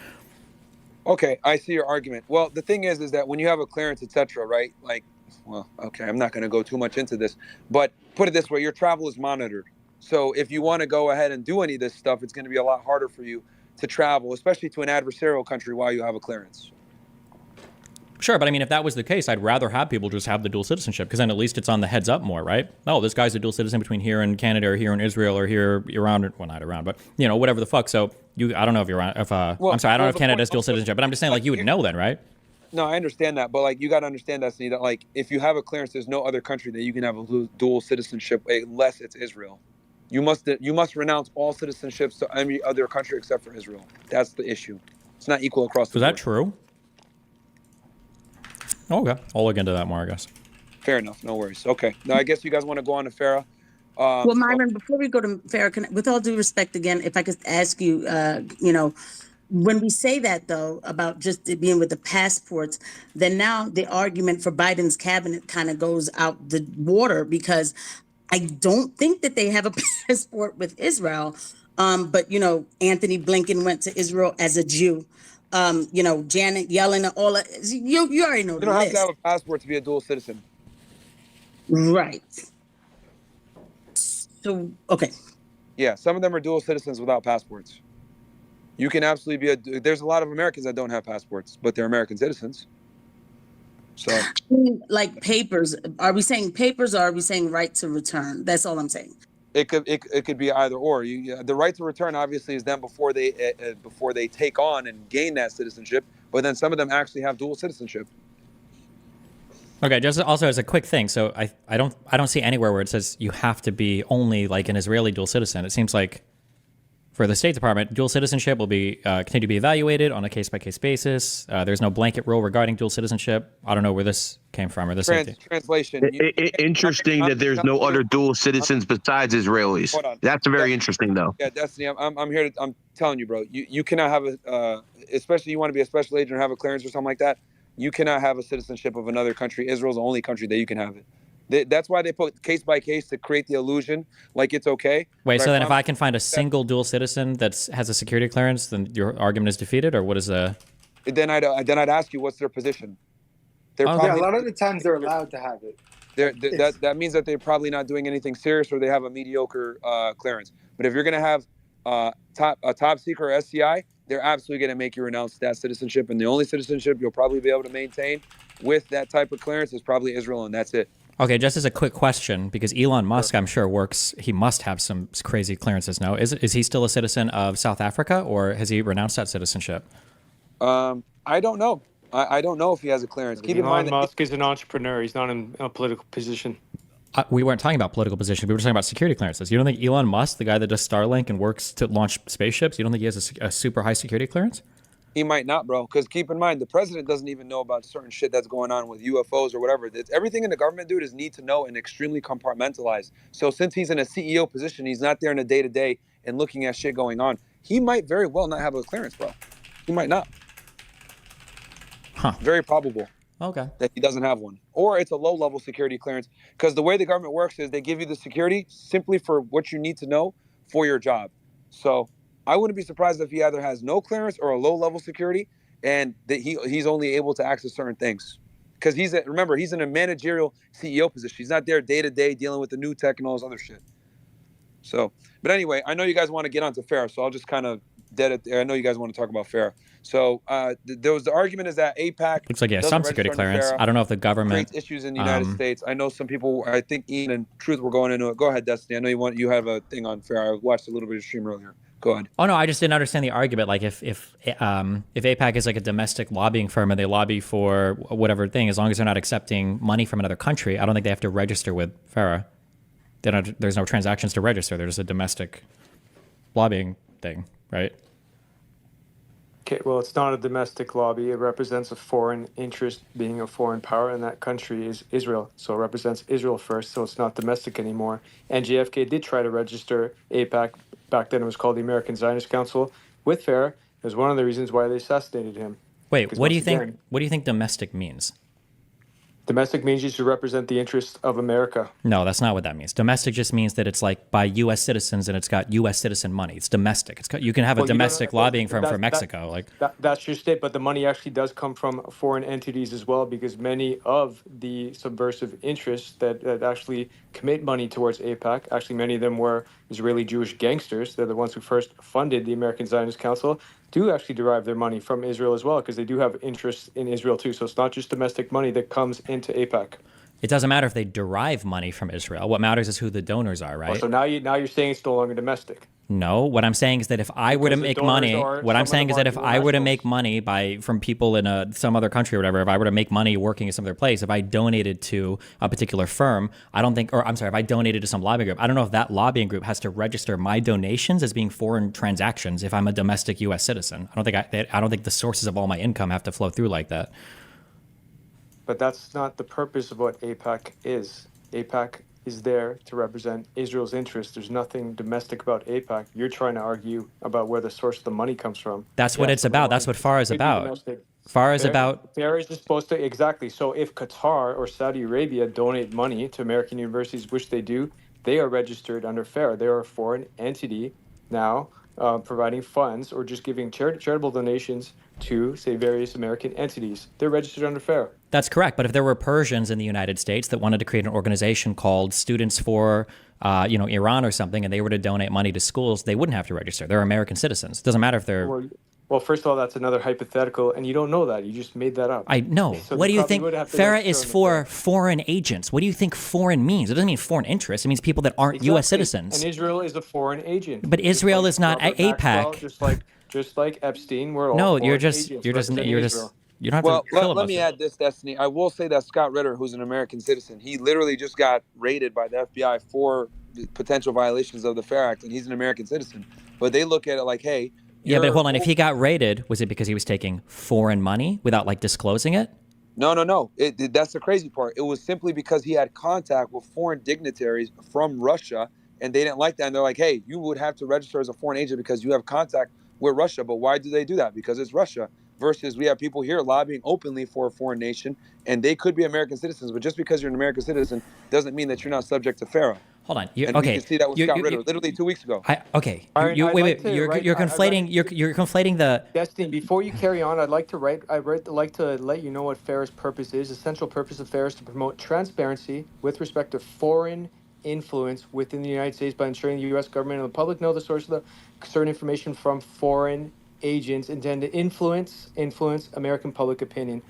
[SPEAKER 3] Okay, I see your argument. Well, the thing is that when you have a clearance, etc., right? Like, well, okay, I'm not going to go too much into this, but put it this way: your travel is monitored. So if you want to go ahead and do any of this stuff, it's going to be a lot harder for you to travel, especially to an adversarial country while you have a clearance.
[SPEAKER 2] Sure, but I mean, if that was the case, I'd rather have people just have the dual citizenship because then at least it's on the heads up more, right? Oh, this guy's a dual citizen between here and Canada or here in Israel or here Iran, or, well, not Iran, but you know, whatever the fuck. So I don't know if you're I'm sorry, I don't know if Canada has dual citizenship, but I'm just saying like you would know then, right?
[SPEAKER 3] No, I understand that, but like you got to understand, Destiny, that like if you have a clearance, there's no other country that you can have a dual citizenship unless it's Israel. You must renounce all citizenships to any other country except for Israel. That's the issue. It's not equal across the
[SPEAKER 2] Is
[SPEAKER 3] board.
[SPEAKER 2] that true? Okay, I'll look into that more, I guess.
[SPEAKER 3] Fair enough. No worries. Okay. Now I guess you guys want to go on to FARA.
[SPEAKER 5] Well, Myron, before we go to FARA, with all due respect, again, if I could ask you, when we say that, though, about just it being with the passports, then now the argument for Biden's cabinet kind of goes out the water because I don't think that they have a passport with Israel. But, Anthony Blinken went to Israel as a Jew. Janet Yellen, all that. You already know
[SPEAKER 3] You
[SPEAKER 5] the
[SPEAKER 3] don't have
[SPEAKER 5] list.
[SPEAKER 3] to have a passport to be a dual citizen.
[SPEAKER 5] Right. So, okay.
[SPEAKER 3] Yeah, some of them are dual citizens without passports. You can absolutely be there's a lot of Americans that don't have passports, but they're American citizens. So
[SPEAKER 5] Like papers, are we saying papers or are we saying right to return? That's all I'm saying.
[SPEAKER 3] it could be either or. The right to return obviously is done before they take on and gain that citizenship, but then some of them actually have dual citizenship.
[SPEAKER 2] Okay, just also as a quick thing, so I don't see anywhere where it says you have to be only like an Israeli dual citizen. It seems like for the State Department, dual citizenship will be continue to be evaluated on a case-by-case basis. There's no blanket rule regarding dual citizenship. I don't know where this came from or this.
[SPEAKER 3] Translation.
[SPEAKER 7] Interesting that there's no other dual citizens besides Israelis.
[SPEAKER 3] Hold on.
[SPEAKER 7] That's very interesting, though.
[SPEAKER 3] Yeah, Destiny, I'm here I'm telling you, bro. You cannot have especially you want to be a special agent or have a clearance or something like that. you cannot have a citizenship of another country. Israel's the only country that you can have it. That's why they put case by case to create the illusion like it's okay.
[SPEAKER 2] Wait,
[SPEAKER 3] But
[SPEAKER 2] so then if
[SPEAKER 3] promise
[SPEAKER 2] I can find a single dual citizen that has a security clearance, then your argument is defeated, or what is the?
[SPEAKER 3] then I'd ask you what's their position. They're
[SPEAKER 2] Okay.
[SPEAKER 6] Yeah, a
[SPEAKER 3] probably
[SPEAKER 6] lot of the times they're allowed to have it. It's-
[SPEAKER 3] that means that they're probably not doing anything serious, or they have a mediocre clearance. But if you're gonna have a top secret or SCI, they're absolutely gonna make you renounce that citizenship, and the only citizenship you'll probably be able to maintain with that type of clearance is probably Israel, and that's it.
[SPEAKER 2] Okay, just as a quick question, because Elon Musk, I'm sure, works. He must have some crazy clearances now. Is he still a citizen of South Africa, or has he renounced that citizenship?
[SPEAKER 3] I don't know. I don't know if he has a clearance. Keep in mind
[SPEAKER 8] Elon
[SPEAKER 3] that
[SPEAKER 8] Musk is an entrepreneur. He's not in a political position.
[SPEAKER 2] We weren't talking about political position. We were talking about security clearances. You don't think Elon Musk, the guy that does Starlink and works to launch spaceships, you don't think he has a super high security clearance?
[SPEAKER 3] he might not, bro. Because keep in mind, the president doesn't even know about certain shit that's going on with UFOs or whatever. Everything in the government, dude, is need to know and extremely compartmentalized. So since he's in a CEO position, he's not there in a day to day and looking at shit going on. He might very well not have a clearance, bro. He might not.
[SPEAKER 2] Huh.
[SPEAKER 3] Very probable
[SPEAKER 2] Okay.
[SPEAKER 3] that he doesn't have one, or it's a low-level security clearance. Because the way the government works is they give you the security simply for what you need to know for your job. So I wouldn't be surprised if he either has no clearance or a low-level security, and that he's only able to access certain things. Because remember, he's in a managerial CEO position. He's not there day to day dealing with the new tech and all this other shit. So, but anyway, I know you guys want to get onto FARA, so I'll just kind of dead it there. I know you guys want to talk about FARA. So there was the argument is that APAC
[SPEAKER 2] Looks like he has
[SPEAKER 3] doesn't
[SPEAKER 2] some security
[SPEAKER 3] register under
[SPEAKER 2] clearance.
[SPEAKER 3] FARA,
[SPEAKER 2] I don't know if the government.
[SPEAKER 3] creates issues in the United States. I know some people. I think Ian and Truth were going into it. Go ahead, Destiny. I know you have a thing on FARA. I watched a little bit of stream earlier. Go ahead.
[SPEAKER 2] Oh no, I just didn't understand the argument. Like if APAC is like a domestic lobbying firm and they lobby for whatever thing, as long as they're not accepting money from another country, I don't think they have to register with FARA. There's no transactions to register. There's a domestic lobbying thing, right?
[SPEAKER 8] Okay, well, it's not a domestic lobby. It represents a foreign interest, being a foreign power, and that country is Israel. So it represents Israel first, so it's not domestic anymore. And JFK did try to register APAC. Back then it was called the American Zionist Council with FARA. It was one of the reasons why they assassinated him.
[SPEAKER 2] Wait, what do you think? What do you think domestic means?
[SPEAKER 8] Domestic means you should represent the interests of America.
[SPEAKER 2] No, that's not what that means. Domestic just means that it's like by U.S. citizens and it's got U.S. citizen money. It's domestic. You can have a domestic lobbying firm for Mexico.
[SPEAKER 8] That's just it. But the money actually does come from foreign entities as well, because many of the subversive interests that actually commit money towards AIPAC, actually many of them were Israeli Jewish gangsters. They're the ones who first funded the American Zionist Council, do actually derive their money from Israel as well, because they do have interests in Israel too. So it's not just domestic money that comes into AIPAC.
[SPEAKER 2] It doesn't matter if they derive money from Israel. What matters is who the donors are, right?
[SPEAKER 8] Oh, so now you're saying it's no longer domestic.
[SPEAKER 2] No, what I'm saying is that if I were to make money, from people in some other country or whatever, if I were to make money working at some other place, if I donated to a particular firm, if I donated to some lobbying group, I don't know if that lobbying group has to register my donations as being foreign transactions if I'm a domestic U.S. citizen. I don't think the sources of all my income have to flow through like that.
[SPEAKER 8] But that's not the purpose of what AIPAC is. AIPAC is there to represent Israel's interests. There's nothing domestic about AIPAC. You're trying to argue about where the source of the money comes from.
[SPEAKER 2] That's what it's about. That's what FARA is about. FARA is about...
[SPEAKER 8] FARA is supposed to... Exactly. So if Qatar or Saudi Arabia donate money to American universities, which they do, they are registered under FARA. They are a foreign entity now, providing funds or just giving charitable donations to, say, various American entities. They're registered under FARA.
[SPEAKER 2] That's correct. But if there were Persians in the United States that wanted to create an organization called Students for, Iran or something, and they were to donate money to schools, they wouldn't have to register. They're American citizens. It doesn't matter if they're...
[SPEAKER 8] Well, first of all, that's another hypothetical, and you don't know that. You just made that up.
[SPEAKER 2] I know.
[SPEAKER 8] So
[SPEAKER 2] what do you think? FARA is for foreign agents. What do you think foreign means? It doesn't mean foreign interests. It means people that aren't U.S. citizens.
[SPEAKER 8] And Israel is a foreign agent.
[SPEAKER 2] But Israel is not AIPAC.
[SPEAKER 8] Just like Epstein, we're all
[SPEAKER 2] no,
[SPEAKER 8] you're not.
[SPEAKER 3] Let me add this, Destiny. I will say that Scott Ritter, who's an American citizen, he literally just got raided by the FBI for potential violations of the FARA Act, and he's an American citizen. But they look at it like, hey.
[SPEAKER 2] Yeah, but hold on. If he got raided, was it because he was taking foreign money without disclosing it?
[SPEAKER 3] No. That's the crazy part. It was simply because he had contact with foreign dignitaries from Russia, and they didn't like that. And they're like, hey, you would have to register as a foreign agent because you have contact with Russia. But why do they do that? Because it's Russia. versus we have people here lobbying openly for a foreign nation, and they could be American citizens, but just because you're an American citizen doesn't mean that you're not subject to FARA.
[SPEAKER 2] Hold on.
[SPEAKER 3] And we
[SPEAKER 2] Okay.
[SPEAKER 3] can see that with Scott Ritter, literally 2 weeks ago.
[SPEAKER 2] Okay.
[SPEAKER 8] Myron, I'd
[SPEAKER 2] Wait,
[SPEAKER 8] like
[SPEAKER 2] wait.
[SPEAKER 8] to
[SPEAKER 2] You're
[SPEAKER 8] write-
[SPEAKER 2] conflating. You're conflating the.
[SPEAKER 8] Destiny, before you carry on, I'd like to let you know what FARA's purpose is. Essential purpose of FARA is to promote transparency with respect to foreign influence within the United States by ensuring the U.S. government and the public know the source of the certain information from foreign agents intended to influence American public opinion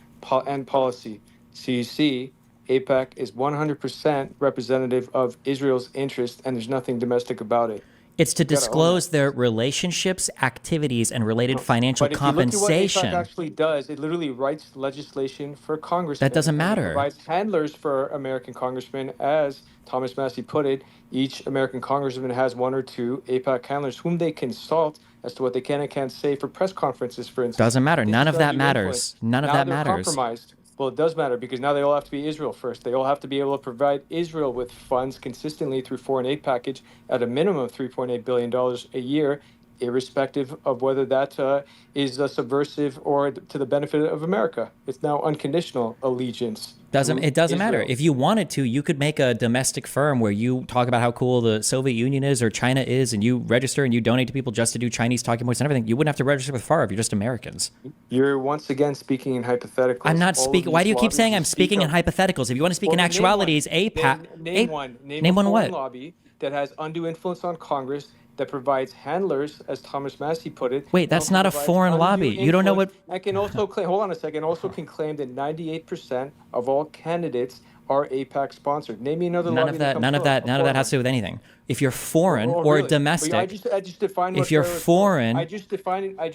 [SPEAKER 8] and policy. So you see, AIPAC is 100% representative of Israel's interest, and there's nothing domestic about it.
[SPEAKER 2] It's to disclose their relationships, activities, and related financial
[SPEAKER 8] But if you look at what
[SPEAKER 2] compensation.
[SPEAKER 8] AIPAC actually does, it literally writes legislation for congressmen.
[SPEAKER 2] That doesn't
[SPEAKER 8] and it
[SPEAKER 2] matter.
[SPEAKER 8] provides handlers for American congressmen, as Thomas Massey put it. Each American congressman has 1 or 2 AIPAC handlers whom they consult as to what they can and can't say for press conferences, for instance.
[SPEAKER 2] Doesn't matter.
[SPEAKER 8] This
[SPEAKER 2] None
[SPEAKER 8] is
[SPEAKER 2] of that
[SPEAKER 8] undue
[SPEAKER 2] matters.
[SPEAKER 8] influence.
[SPEAKER 2] None of
[SPEAKER 8] Now
[SPEAKER 2] that
[SPEAKER 8] they're
[SPEAKER 2] matters.
[SPEAKER 8] compromised. Well, it does matter because now they all have to be Israel first. They all have to be able to provide Israel with funds consistently through foreign aid package at a minimum of $3.8 billion a year, irrespective of whether that is subversive or to the benefit of America. It's now unconditional allegiance.
[SPEAKER 2] It doesn't matter.
[SPEAKER 8] Israel.
[SPEAKER 2] If you wanted to, you could make a domestic firm where you talk about how cool the Soviet Union is or China is, and you register and you donate to people just to do Chinese talking points and everything. You wouldn't have to register with FARA if you're just Americans.
[SPEAKER 8] You're once again speaking in hypotheticals.
[SPEAKER 2] I'm not
[SPEAKER 8] All of
[SPEAKER 2] speaking.
[SPEAKER 8] these
[SPEAKER 2] Why do you keep
[SPEAKER 8] lobbies
[SPEAKER 2] saying
[SPEAKER 8] you
[SPEAKER 2] I'm
[SPEAKER 8] speak
[SPEAKER 2] speaking in
[SPEAKER 8] of-
[SPEAKER 2] hypotheticals? If you want to speak
[SPEAKER 8] Well,
[SPEAKER 2] in
[SPEAKER 8] then
[SPEAKER 2] actualities,
[SPEAKER 8] Name one. Name
[SPEAKER 2] one
[SPEAKER 8] a
[SPEAKER 2] what?
[SPEAKER 8] foreign lobby that has undue influence on Congress that provides handlers, as Thomas Massey put it.
[SPEAKER 2] Wait,
[SPEAKER 8] and
[SPEAKER 2] that's
[SPEAKER 8] also
[SPEAKER 2] not a
[SPEAKER 8] provides
[SPEAKER 2] foreign
[SPEAKER 8] undue
[SPEAKER 2] lobby. You don't know what-
[SPEAKER 8] influence. I can also claim. Hold on a second. Also can claim that 98% of all candidates are AIPAC sponsored. Name me another
[SPEAKER 2] None
[SPEAKER 8] lobby
[SPEAKER 2] of that.
[SPEAKER 8] comes
[SPEAKER 2] None of
[SPEAKER 8] close,
[SPEAKER 2] that.
[SPEAKER 8] a
[SPEAKER 2] None of that
[SPEAKER 8] foreign
[SPEAKER 2] has to do with anything. If you're foreign
[SPEAKER 8] one. Oh,
[SPEAKER 2] or
[SPEAKER 8] really?
[SPEAKER 2] domestic,
[SPEAKER 8] I just defined what
[SPEAKER 2] if you're
[SPEAKER 8] FARA is for.
[SPEAKER 2] foreign-
[SPEAKER 8] I just defined what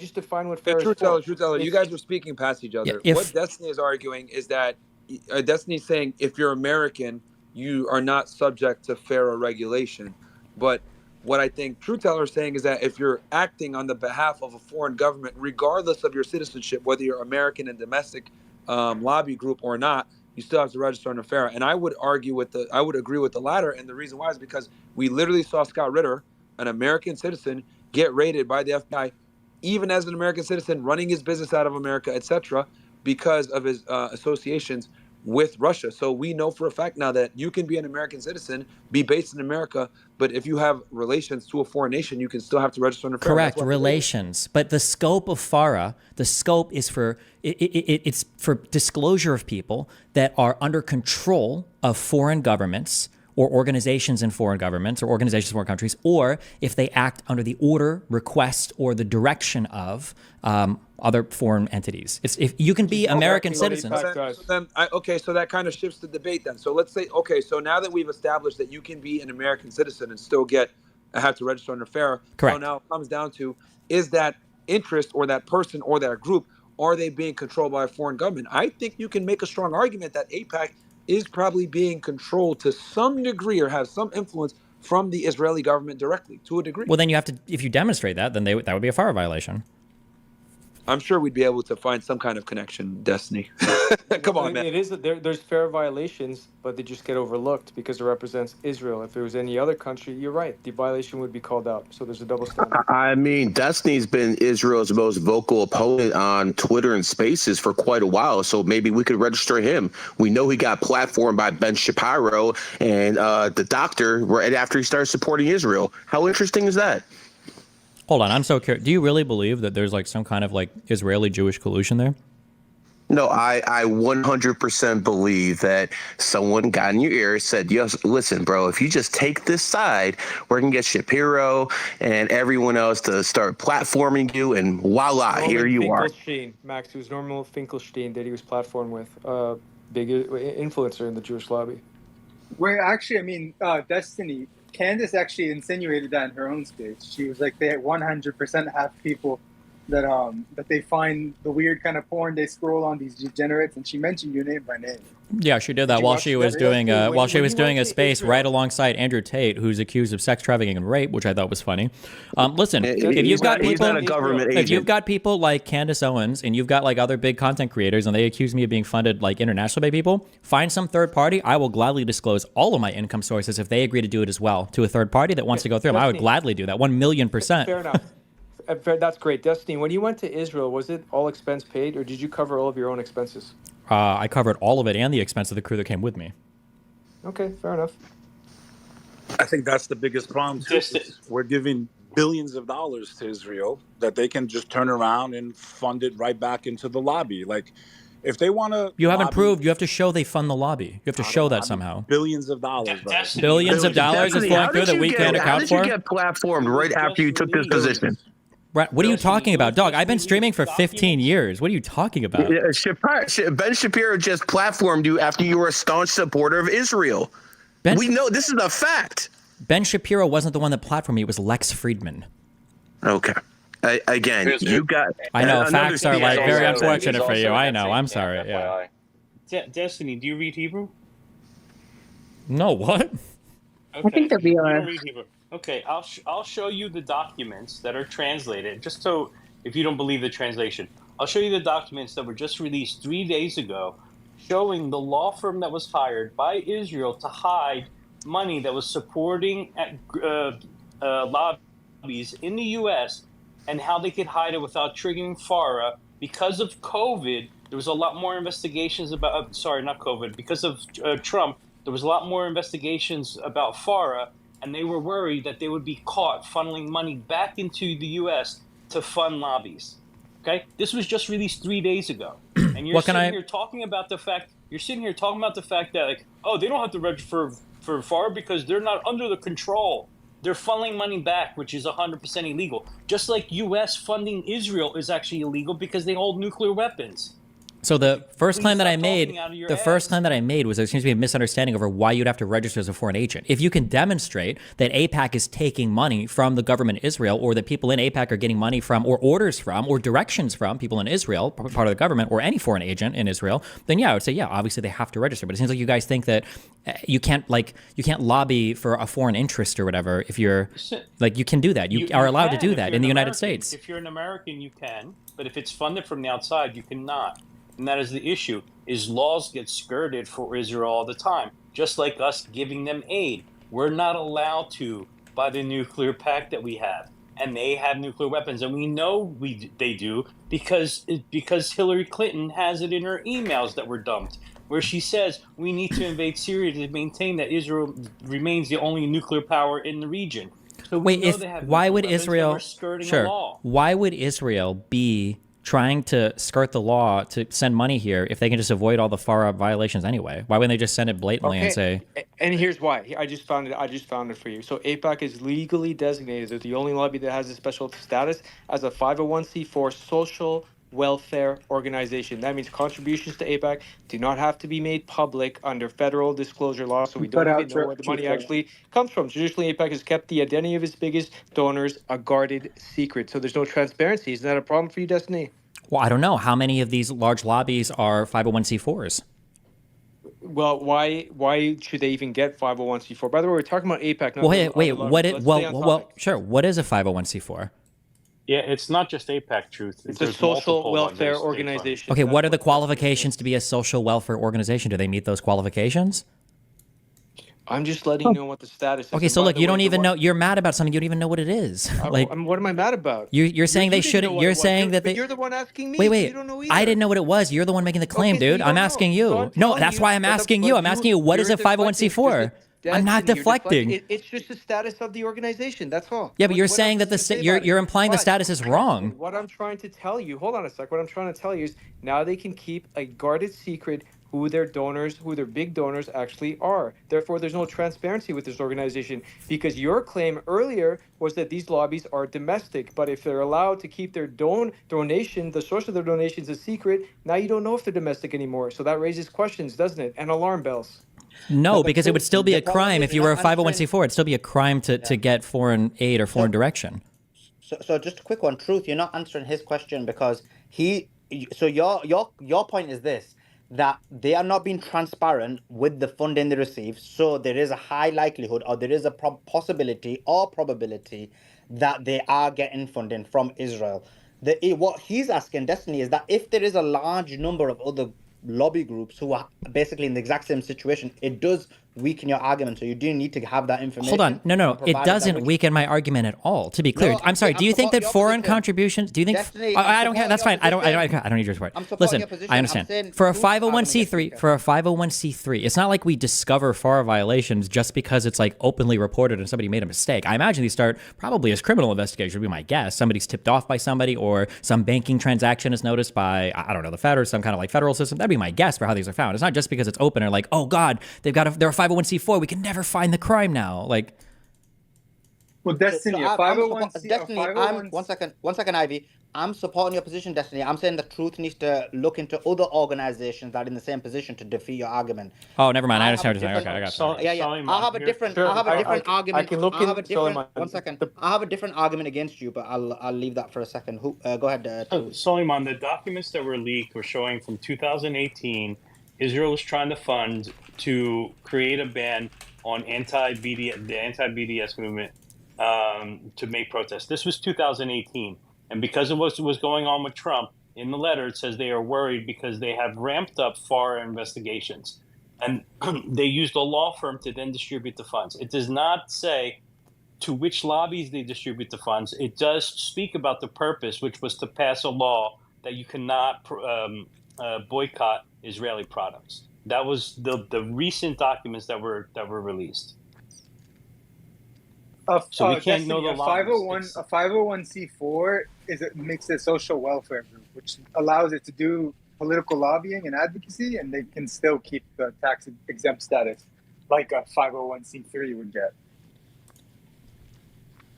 [SPEAKER 3] Yeah,
[SPEAKER 8] FARA
[SPEAKER 3] truth
[SPEAKER 8] is for.
[SPEAKER 3] teller, truth teller. You
[SPEAKER 8] It's-
[SPEAKER 3] guys are speaking past each other.
[SPEAKER 2] Yeah,
[SPEAKER 3] What Destiny is arguing is that Destiny's saying if you're American, you are not subject to FARA regulation. But what I think Truth Teller is saying is that if you're acting on the behalf of a foreign government, regardless of your citizenship, whether you're American and domestic lobby group or not, you still have to register under FARA. And I would agree with the latter. And the reason why is because we literally saw Scott Ritter, an American citizen, get raided by the FBI, even as an American citizen, running his business out of America, etc., because of his associations with Russia. So we know for a fact now that you can be an American citizen, be based in America, but if you have relations to a foreign nation, you can still have to register under FARA.
[SPEAKER 2] correct relations. But the scope of FARA, the scope is for it's for disclosure of people that are under control of foreign governments or organizations in foreign governments or organizations in foreign countries, or if they act under the order, request, or the direction of other foreign entities. It's if you can be American citizens.
[SPEAKER 3] So that kind of shifts the debate then. So let's say, so now that we've established that you can be an American citizen and still have to register under FARA.
[SPEAKER 2] Correct.
[SPEAKER 3] So now it comes down to, is that interest or that person or that group, are they being controlled by a foreign government? I think you can make a strong argument that AIPAC is probably being controlled to some degree or has some influence from the Israeli government directly, to a degree.
[SPEAKER 2] Well, then you have to, if you demonstrate that, then that would be a FARA violation.
[SPEAKER 3] I'm sure we'd be able to find some kind of connection, Destiny. Come on, man.
[SPEAKER 8] It is there's FARA violations, but they just get overlooked because it represents Israel. If it was any other country, you're right, the violation would be called out. So there's a double standard.
[SPEAKER 7] I mean, Destiny's been Israel's most vocal opponent on Twitter and Spaces for quite a while, so maybe we could register him. We know he got platformed by Ben Shapiro and the doctor right after he started supporting Israel. How interesting is that?
[SPEAKER 2] Hold on, I'm so curious. Do you really believe that there's like some kind of like Israeli-Jewish collusion there?
[SPEAKER 7] No, I 100% believe that someone got in your ear, said, yes, listen, bro, if you just take this side, we're going to get Shapiro and everyone else to start platforming you, and voila, here you are.
[SPEAKER 8] Max, it was Norman Finkelstein that he was platformed with, big influencer in the Jewish lobby.
[SPEAKER 6] Wait, actually, I mean, Destiny, Candace actually insinuated that in her own speech. She was like, they 100% have people that they find the weird kind of porn they scroll on, these degenerates, and she mentioned you name by name.
[SPEAKER 2] Yeah, she did that while she was doing a space right alongside Andrew Tate, who's accused of sex trafficking and rape, which I thought was funny. Listen, if you've got people like Candace Owens and you've got like other big content creators and they accuse me of being funded like internationally by people, find some third party. I will gladly disclose all of my income sources if they agree to do it as well to a third party that wants to go through them. I would gladly do that, 1,000,000%.
[SPEAKER 8] Fair enough. That's great. Destiny, when you went to Israel, was it all expense paid, or did you cover all of your own expenses?
[SPEAKER 2] I covered all of it and the expense of the crew that came with me.
[SPEAKER 8] Okay, fair enough.
[SPEAKER 10] I think that's the biggest problem too. We're giving billions of dollars to Israel that they can just turn around and fund it right back into the lobby. Like, if they want to,
[SPEAKER 2] you haven't proved. You have to show they fund the lobby. You have to show that somehow.
[SPEAKER 10] Billions of dollars, bro.
[SPEAKER 2] Billions of dollars is flowing through that we can't account for.
[SPEAKER 7] How did you get platformed right after you took this position?
[SPEAKER 2] Brett, what are you talking about? Dog, I've been streaming for 15 years. What are you talking about?
[SPEAKER 7] Ben Shapiro just platformed you after you were a staunch supporter of Israel. We know this is a fact.
[SPEAKER 2] Ben Shapiro wasn't the one that platformed me. It was Lex Friedman.
[SPEAKER 7] Okay. Again, you got...
[SPEAKER 2] I know, facts are like very unfortunate for you. I know, I'm sorry. Yeah.
[SPEAKER 11] Destiny, do you read Hebrew?
[SPEAKER 2] No, what?
[SPEAKER 11] Okay.
[SPEAKER 5] I think that we are.
[SPEAKER 11] Read Hebrew. Okay, I'll show you the documents that are translated, just so if you don't believe the translation. I'll show you the documents that were just released 3 days ago showing the law firm that was hired by Israel to hide money that was supporting lobbies in the U.S. and how they could hide it without triggering FARA. Because of COVID, there was a lot more investigations about, sorry, not COVID, because of Trump, there was a lot more investigations about FARA, and they were worried that they would be caught funneling money back into the U.S. to fund lobbies. Okay? This was just released 3 days ago. And you're sitting here talking about the fact, that, like, oh, they don't have to register for FARA because they're not under the control. They're funneling money back, which is 100% illegal. Just like U.S. funding Israel is actually illegal because they hold nuclear weapons.
[SPEAKER 2] So the first claim that I made, was there seems to be a misunderstanding over why you'd have to register as a foreign agent. If you can demonstrate that AIPAC is taking money from the government of Israel, or that people in AIPAC are getting money from, or orders from, or directions from people in Israel, part of the government, or any foreign agent in Israel, then yeah, I would say, yeah, obviously they have to register. But it seems like you guys think that you can't lobby for a foreign interest or whatever. If you're like, you can do that. You are allowed to do that in the United States.
[SPEAKER 11] If you're an American, you can. But if it's funded from the outside, you cannot. And that is the issue, is laws get skirted for Israel all the time, just like us giving them aid. We're not allowed to by the nuclear pact that we have. And they have nuclear weapons. And we know they do because Hillary Clinton has it in her emails that were dumped, where she says we need to invade Syria to maintain that Israel remains the only nuclear power in the region. So
[SPEAKER 2] why would Israel be trying to skirt the law to send money here if they can just avoid all the FARA violations anyway? Why wouldn't they just send it blatantly and say?
[SPEAKER 8] And here's why. I just found it for you. So AIPAC is legally designated as the only lobby that has a special status as a 501c4 social welfare organization. That means contributions to AIPAC do not have to be made public under federal disclosure law, so we don't even know where the money actually comes from. Traditionally, AIPAC has kept the identity of its biggest donors a guarded secret, so there's no transparency. Isn't that a problem for you, Destiny?
[SPEAKER 2] Well, I don't know. How many of these large lobbies are 501c4s?
[SPEAKER 8] Well, why should they even get 501c4? By the way, we're talking about AIPAC.
[SPEAKER 2] What is a 501c4?
[SPEAKER 11] Yeah, it's not just AIPAC, Truth.
[SPEAKER 8] It's a social welfare organization.
[SPEAKER 2] Okay, what are the qualifications to be a social welfare organization? Do they meet those qualifications?
[SPEAKER 8] I'm just letting you know what the status is.
[SPEAKER 2] Okay, so look, you don't even know. You're mad about something. You don't even know what it is. Like,
[SPEAKER 8] what am I mad about?
[SPEAKER 2] You're saying they shouldn't. You're saying that they.
[SPEAKER 8] You're the one asking me.
[SPEAKER 2] Wait.
[SPEAKER 8] You don't know either.
[SPEAKER 2] I didn't know what it was. You're the one making the claim, dude. I'm asking you. No, that's why I'm asking you. I'm asking you, what is a 501c4? I'm not deflecting.
[SPEAKER 8] It's just the status of the organization. That's all.
[SPEAKER 2] Yeah, but you're saying that you're implying the status is wrong.
[SPEAKER 8] What I'm trying to tell you, hold on a sec. What I'm trying to tell you is now they can keep a guarded secret who their donors, who their big donors actually are. Therefore, there's no transparency with this organization, because your claim earlier was that these lobbies are domestic. But if they're allowed to keep their donation, the source of their donations a secret, now you don't know if they're domestic anymore. So that raises questions, doesn't it? And alarm bells.
[SPEAKER 2] No, because it would still be a crime if you were a 501c4. It'd still be a crime to get foreign aid or foreign direction.
[SPEAKER 4] So just a quick one, Truth. You're not answering his question because your point is this, that they are not being transparent with the funding they receive. So there is a high likelihood, or there is a possibility or probability that they are getting funding from Israel. What he's asking, Destiny, is that if there is a large number of other lobby groups who are basically in the exact same situation, it does weaken your argument. So you do need to have that information.
[SPEAKER 2] Hold on. No.
[SPEAKER 4] and
[SPEAKER 2] It
[SPEAKER 4] provide that
[SPEAKER 2] doesn't
[SPEAKER 4] with-
[SPEAKER 2] weaken my argument at all. To be clear,
[SPEAKER 4] No,
[SPEAKER 2] I'm sorry.
[SPEAKER 4] I'm
[SPEAKER 2] Do you think that
[SPEAKER 4] supporting your
[SPEAKER 2] foreign
[SPEAKER 4] position.
[SPEAKER 2] contributions? Do you think?
[SPEAKER 4] Destiny,
[SPEAKER 2] I
[SPEAKER 4] I'm
[SPEAKER 2] don't care. That's fine.
[SPEAKER 4] supporting your
[SPEAKER 2] I don't need your support.
[SPEAKER 4] I'm supporting
[SPEAKER 2] Listen,
[SPEAKER 4] your position.
[SPEAKER 2] I
[SPEAKER 4] I'm
[SPEAKER 2] understand.
[SPEAKER 4] saying
[SPEAKER 2] For a
[SPEAKER 4] truth argument
[SPEAKER 2] 501c3,
[SPEAKER 4] gets
[SPEAKER 2] for a 501c3, it's not like we discover FARA violations just because it's like openly reported and somebody made a mistake. I imagine these start probably as criminal investigations, would be my guess. Somebody's tipped off by somebody, or some banking transaction is noticed by, I don't know, the Fed or some kind of like federal system. That'd be my guess for how these are found. It's not just because it's open or like, oh God, they're a 501c4. We can never find the crime now. Like,
[SPEAKER 6] Well, Destiny, a 501c.
[SPEAKER 4] Destiny, one second, Ivy. I'm supporting your position, Destiny. I'm saying the truth needs to look into other organizations that are in the same position to defeat your argument.
[SPEAKER 2] oh, never mind. I
[SPEAKER 4] I
[SPEAKER 2] understand what
[SPEAKER 4] have a
[SPEAKER 2] you're saying. Okay, I got you.
[SPEAKER 4] Yeah.
[SPEAKER 11] Suleiman,
[SPEAKER 4] I have a
[SPEAKER 11] here-
[SPEAKER 4] different.
[SPEAKER 8] Sure,
[SPEAKER 4] I have a different argument.
[SPEAKER 8] I can look
[SPEAKER 4] I have a
[SPEAKER 8] in-
[SPEAKER 4] different.
[SPEAKER 8] Suleiman,
[SPEAKER 4] One second. I have a different argument against you, but I'll leave that for a second. Who? Go ahead.
[SPEAKER 11] So, Suleiman, the documents that were leaked were showing from 2018, Israel was trying to fund to create a ban on the anti-BDS movement to make protests. This was 2018, and because of what was going on with Trump, in the letter it says they are worried because they have ramped up FARA investigations, and they used a law firm to then distribute the funds. It does not say to which lobbies they distribute the funds. It does speak about the purpose, which was to pass a law that you cannot boycott Israeli products. That was the recent documents that were released. So we can't know the lobbies.
[SPEAKER 6] A 501c4 makes a social welfare group, which allows it to do political lobbying and advocacy, and they can still keep the tax exempt status, like a 501c3 would get.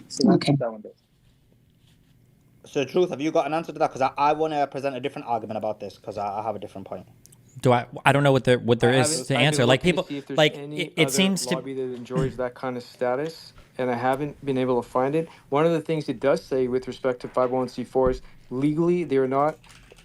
[SPEAKER 6] So that's what that one does.
[SPEAKER 4] So, Truth, have you got an answer to that? Because I want to present a different argument about this, because I have a different point.
[SPEAKER 2] Do I don't know what there is to answer. Like people,
[SPEAKER 8] see if there's
[SPEAKER 2] like
[SPEAKER 8] any
[SPEAKER 2] it
[SPEAKER 8] other
[SPEAKER 2] seems to.
[SPEAKER 8] lobby that enjoys that kind of status, and I haven't been able to find it. One of the things it does say with respect to 501c4s, legally they are not.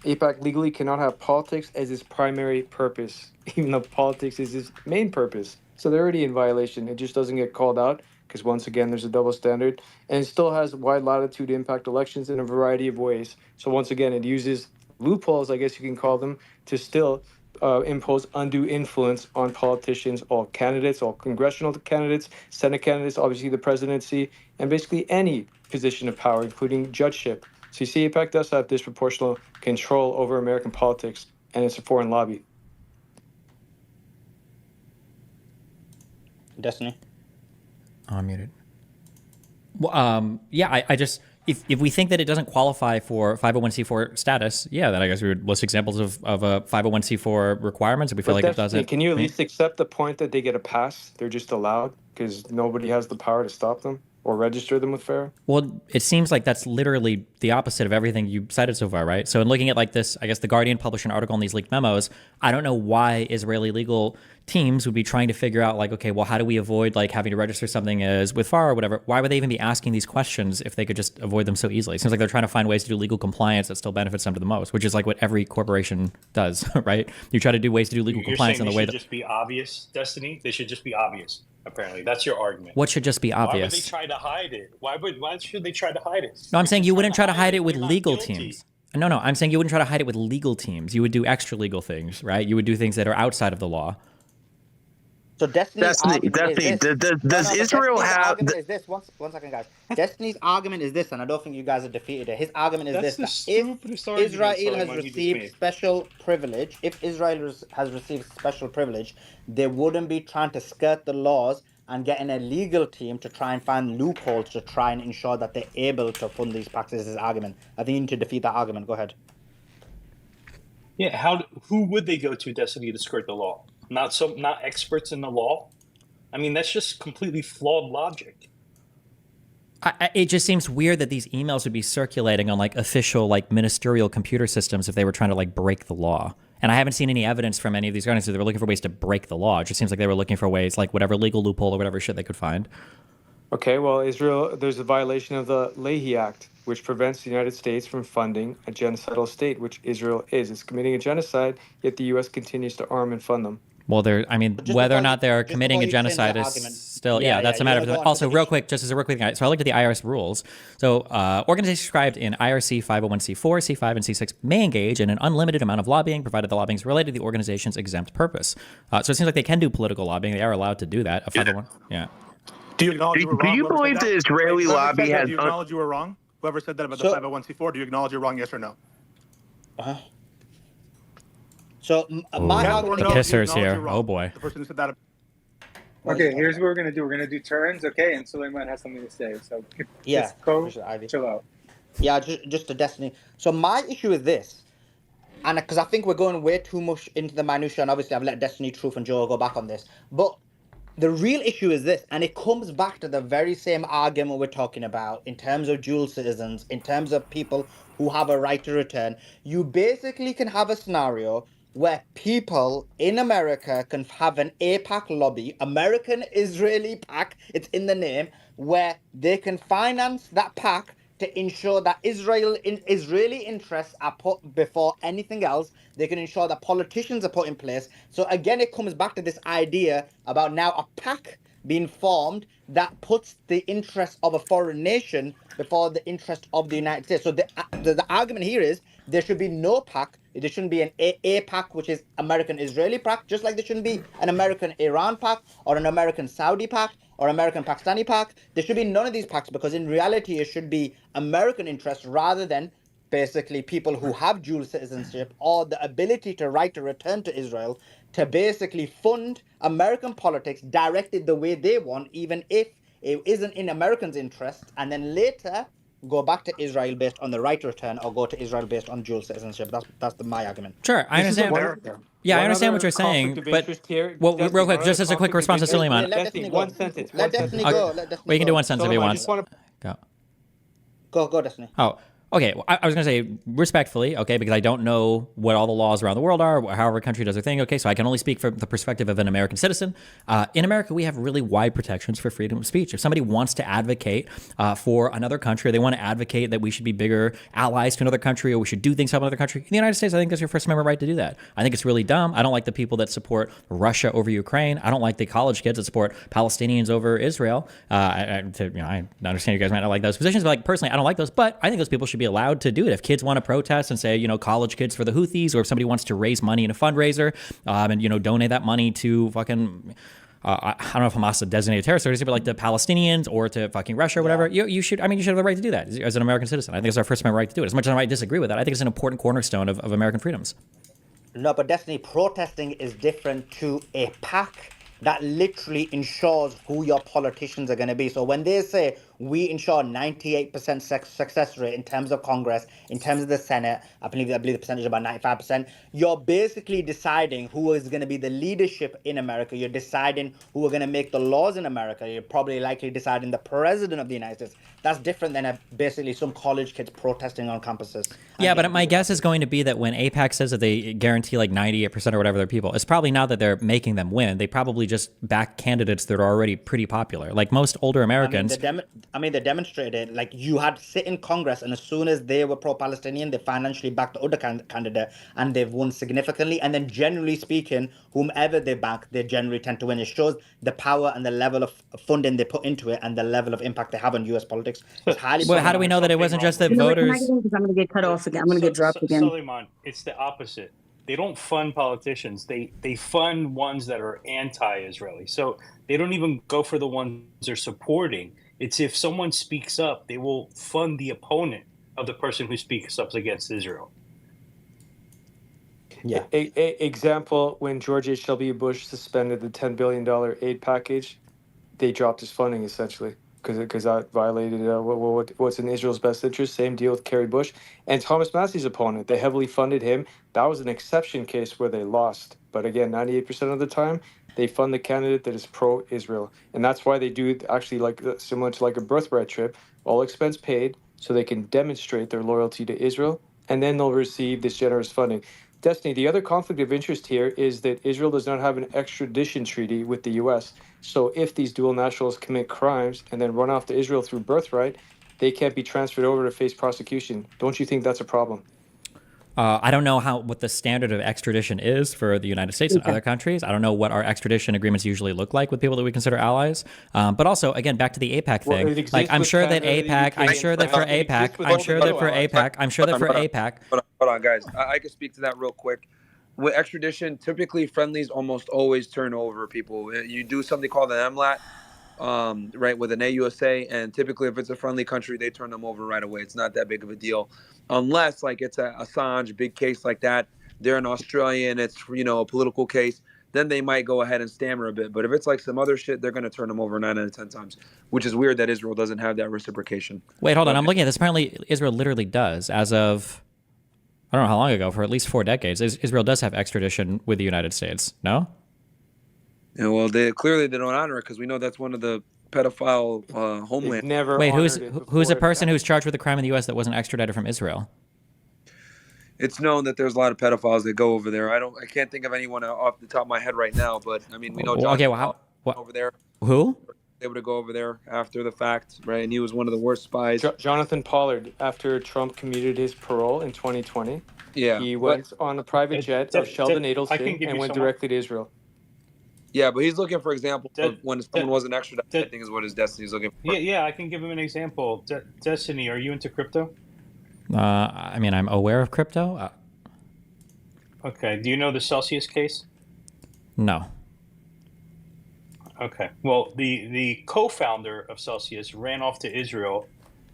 [SPEAKER 8] AIPAC legally cannot have politics as its primary purpose, even though politics is its main purpose. So they're already in violation. It just doesn't get called out because once again there's a double standard, and it still has wide latitude to impact elections in a variety of ways. So once again, it uses loopholes, I guess you can call them, to still impose undue influence on politicians, all candidates, all congressional candidates, Senate candidates, obviously the presidency, and basically any position of power, including judgeship. So you see, AIPAC does have disproportional control over American politics, and it's a foreign lobby.
[SPEAKER 4] Destiny?
[SPEAKER 2] Oh, I'm muted. Well, yeah, I just if we think that it doesn't qualify for 501c4 status, yeah, then I guess we would list examples of a 501c4 requirements if we feel like it doesn't.
[SPEAKER 8] Can you at least accept the point that they get a pass? They're just allowed because nobody has the power to stop them or register them with FARA?
[SPEAKER 2] Well, it seems like that's literally the opposite of everything you cited so far, right? So in looking at like this, I guess the Guardian published an article on these leaked memos. I don't know why Israeli legal teams would be trying to figure out like, okay, well, how do we avoid like having to register something as with FARA or whatever? Why would they even be asking these questions if they could just avoid them so easily? It seems like they're trying to find ways to do legal compliance that still benefits them to the most, which is like what every corporation does, right? You try to do ways to do legal compliance in the way that...
[SPEAKER 11] They should just be obvious, Destiny? They should just be obvious, apparently. That's your argument.
[SPEAKER 2] What should just be obvious?
[SPEAKER 11] Why would they try to hide it? Why should they try to hide it?
[SPEAKER 2] No, I'm saying you wouldn't try to hide it with legal teams. No, I'm saying you wouldn't try to hide it with legal teams. You would do extra legal things, right? You would do things that are outside of the law.
[SPEAKER 4] So Destiny's
[SPEAKER 7] does Israel have...
[SPEAKER 4] Is this, one second, guys. Destiny's argument is this, and I don't think you guys have defeated it. His argument is
[SPEAKER 11] That's
[SPEAKER 4] this. If Israel has received special privilege, they wouldn't be trying to skirt the laws and getting a legal team to try and find loopholes to try and ensure that they're able to fund these practices. His argument. I think you need to defeat that argument. Go ahead.
[SPEAKER 11] Yeah, who would they go to, Destiny, to skirt the law? Not experts in the law. I mean, that's just completely flawed logic.
[SPEAKER 2] It just seems weird that these emails would be circulating on like official like ministerial computer systems if they were trying to like break the law. And I haven't seen any evidence from any of these guardians that they were looking for ways to break the law. It just seems like they were looking for ways, like whatever legal loophole or whatever shit they could find.
[SPEAKER 8] Okay, well, Israel, there's a violation of the Leahy Act, which prevents the United States from funding a genocidal state, which Israel is. It's committing a genocide, yet the U.S. continues to arm and fund them.
[SPEAKER 2] Well, whether or not they're committing a genocide is still, that's a matter of. Also, real quick, just as a real quick thing, so I looked at the IRS rules. So organizations described in IRC 501c4, C5, and C6 may engage in an unlimited amount of lobbying, provided the lobbying is related to the organization's exempt purpose. So it seems like they can do political lobbying. They are allowed to do that. A 501, yeah.
[SPEAKER 12] Do you acknowledge you were wrong?
[SPEAKER 7] Do you believe the Israeli lobby has?
[SPEAKER 12] Do you acknowledge you were wrong? Whoever said that about the 501c4, do you acknowledge you're wrong? Yes or no?
[SPEAKER 4] So my argument,
[SPEAKER 2] the kissers here. Oh boy.
[SPEAKER 12] The person who said that.
[SPEAKER 6] Okay, here's what we're gonna do. We're gonna do turns, okay? And Suleiman has something to say. So just go, chill out.
[SPEAKER 4] Yeah, just the Destiny. So my issue is this, and because I think we're going way too much into the minutiae, and obviously I've let Destiny, Truth, and Joe go back on this, but the real issue is this, and it comes back to the very same argument we're talking about in terms of dual citizens, in terms of people who have a right to return. You basically can have a scenario where people in America can have an APAC lobby, American Israeli PAC, it's in the name, where they can finance that PAC to ensure that Israeli interests are put before anything else. They can ensure that politicians are put in place. So again, it comes back to this idea about now a PAC being formed that puts the interest of a foreign nation before the interest of the United States. So the argument here is there should be no PAC. There shouldn't be an APAC, which is American-Israeli PAC, just like there shouldn't be an American-Iran PAC or an American-Saudi PAC or American-Pakistani PAC. There should be none of these PACs because in reality, it should be American interests rather than basically people who have dual citizenship or the ability to right to return to Israel to basically fund American politics directed the way they want, even if it isn't in Americans' interest, and then later go back to Israel based on the right to return or go to Israel based on dual citizenship. That's my argument.
[SPEAKER 2] Sure, I understand. Yeah, I understand what you're saying, but real quick, just as a quick response to Suleiman.
[SPEAKER 8] One sentence.
[SPEAKER 4] Let Destiny go.
[SPEAKER 2] Well, you can do one sentence if you want.
[SPEAKER 4] Go, Destiny.
[SPEAKER 2] Oh, okay. Well, I was going to say respectfully, okay, because I don't know what all the laws around the world are, how every country does their thing, okay, so I can only speak from the perspective of an American citizen. In America, we have really wide protections for freedom of speech. If somebody wants to advocate for another country, or they want to advocate that we should be bigger allies to another country, or we should do things to another country, in the United States, I think that's your First Amendment right to do that. I think it's really dumb. I don't like the people that support Russia over Ukraine. I don't like the college kids that support Palestinians over Israel. I understand you guys might not like those positions, but like personally, I don't like those, but I think those people should be allowed to do it. If kids want to protest and say, college kids for the Houthis, or if somebody wants to raise money in a fundraiser and, donate that money to fucking, I don't know if Hamas is a designated terrorist organization, but like the Palestinians or to fucking Russia or whatever, you should have the right to do that as an American citizen. I think it's our First Amendment right to do it. As much as I might disagree with that, I think it's an important cornerstone of American freedoms.
[SPEAKER 4] No, but Destiny, protesting is different to a PAC that literally ensures who your politicians are going to be. So when they say we ensure 98% success rate in terms of Congress, in terms of the Senate, I believe the percentage is about 95%, you're basically deciding who is going to be the leadership in America. You're deciding who are going to make the laws in America. You're probably likely deciding the president of the United States. That's different than basically some college kids protesting on campuses.
[SPEAKER 2] Yeah, but my guess is going to be that when AIPAC says that they guarantee like 98% or whatever their people, it's probably not that they're making them win. They probably just back candidates that are already pretty popular. Like most older Americans.
[SPEAKER 4] They demonstrated, like, you had sit in Congress, and as soon as they were pro-Palestinian, they financially backed the other candidate, and they've won significantly. And then generally speaking, whomever they back, they generally tend to win. It shows the power and the level of funding they put into it and the level of impact they have on U.S. politics. It's highly.
[SPEAKER 2] Well, how do we know that it wasn't just that voters?
[SPEAKER 5] I'm going to get cut off again. I'm going to get dropped again.
[SPEAKER 11] Suleiman, it's the opposite. They don't fund politicians. They fund ones that are anti-Israeli. So they don't even go for the ones they're supporting. It's if someone speaks up, they will fund the opponent of the person who speaks up against Israel.
[SPEAKER 8] Yeah. Example, when George H.W. Bush suspended the $10 billion aid package, they dropped his funding essentially because that violated what's in Israel's best interest. Same deal with Kerry Bush. And Thomas Massey's opponent, they heavily funded him. That was an exception case where they lost. But again, 98% of the time, they fund the candidate that is pro-Israel. And that's why they do actually like similar to like a birthright trip, all expense paid, so they can demonstrate their loyalty to Israel, and then they'll receive this generous funding. Destiny, the other conflict of interest here is that Israel does not have an extradition treaty with the U.S. So if these dual nationals commit crimes and then run off to Israel through birthright, they can't be transferred over to face prosecution. Don't you think that's a problem?
[SPEAKER 2] I don't know what the standard of extradition is for the United States and other countries. I don't know what our extradition agreements usually look like with people that we consider allies. But also, again, back to the APAC thing.
[SPEAKER 8] It exists
[SPEAKER 2] Like, I'm
[SPEAKER 8] with
[SPEAKER 2] sure that
[SPEAKER 8] Canada, the
[SPEAKER 2] APAC.
[SPEAKER 8] UK,
[SPEAKER 2] I'm
[SPEAKER 8] and
[SPEAKER 2] sure that for
[SPEAKER 8] France. It
[SPEAKER 2] APAC.
[SPEAKER 8] exists with
[SPEAKER 2] I'm
[SPEAKER 8] all
[SPEAKER 2] sure
[SPEAKER 8] the
[SPEAKER 2] that for
[SPEAKER 8] NATO allies.
[SPEAKER 2] APAC. I'm sure that for APAC.
[SPEAKER 3] Hold on, guys. I can speak to that real quick. With extradition, typically friendlies almost always turn over people. You do something called an MLAT, right, with an AUSA, and typically if it's a friendly country, they turn them over right away. It's not that big of a deal, unless like it's a Assange big case like that. They're an Australian, it's a political case. Then they might go ahead and stammer a bit. But if it's like some other shit, they're going to turn them over 9 out of 10 times, which is weird that Israel doesn't have that reciprocation.
[SPEAKER 2] Wait, hold on. I'm looking at this. Apparently, Israel literally does, as of, I don't know how long ago, for at least 4 decades, Israel does have extradition with the United States. No?
[SPEAKER 3] Yeah, well, they don't honor it because we know that's one of the pedophile homelands.
[SPEAKER 8] Never.
[SPEAKER 2] Wait, who's
[SPEAKER 8] honored
[SPEAKER 2] a person who's charged with a crime in the U.S. that wasn't extradited from Israel?
[SPEAKER 3] It's known that there's a lot of pedophiles that go over there. I can't think of anyone off the top of my head right now, but I mean, we know John over there.
[SPEAKER 2] Who?
[SPEAKER 3] Able to go over there after the fact, right? And he was one of the worst spies.
[SPEAKER 8] Jonathan Pollard, after Trump commuted his parole in 2020, he went on a private jet of Sheldon Adelson and went directly to Israel.
[SPEAKER 3] Yeah, but he's looking for example of when someone wasn't extradited. I think is what his Destiny's looking for.
[SPEAKER 11] Yeah, I can give him an example. Destiny, are you into crypto?
[SPEAKER 2] I mean, I'm aware of crypto.
[SPEAKER 11] Okay. Do you know the Celsius case?
[SPEAKER 2] No.
[SPEAKER 11] Okay. Well, the co-founder of Celsius ran off to Israel.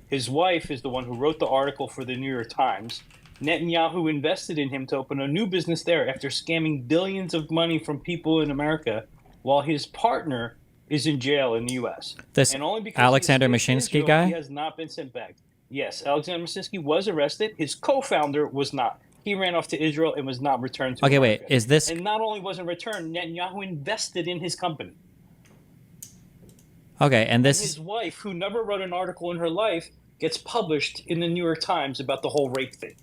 [SPEAKER 11] His wife is the one who wrote the article for the New York Times. Netanyahu invested in him to open a new business there after scamming billions of money from people in America, while his partner is in jail in the U.S.
[SPEAKER 2] This
[SPEAKER 11] and only because
[SPEAKER 2] Alexander Mashinsky guy?
[SPEAKER 11] He has not been sent back. Yes, Alexander Mashinsky was arrested. His co-founder was not. He ran off to Israel and was not returned to America.
[SPEAKER 2] Wait, is this...
[SPEAKER 11] And not only wasn't returned, Netanyahu invested in his company.
[SPEAKER 2] Okay, and this...
[SPEAKER 11] His wife, who never wrote an article in her life, gets published in the New York Times about the whole rape thing.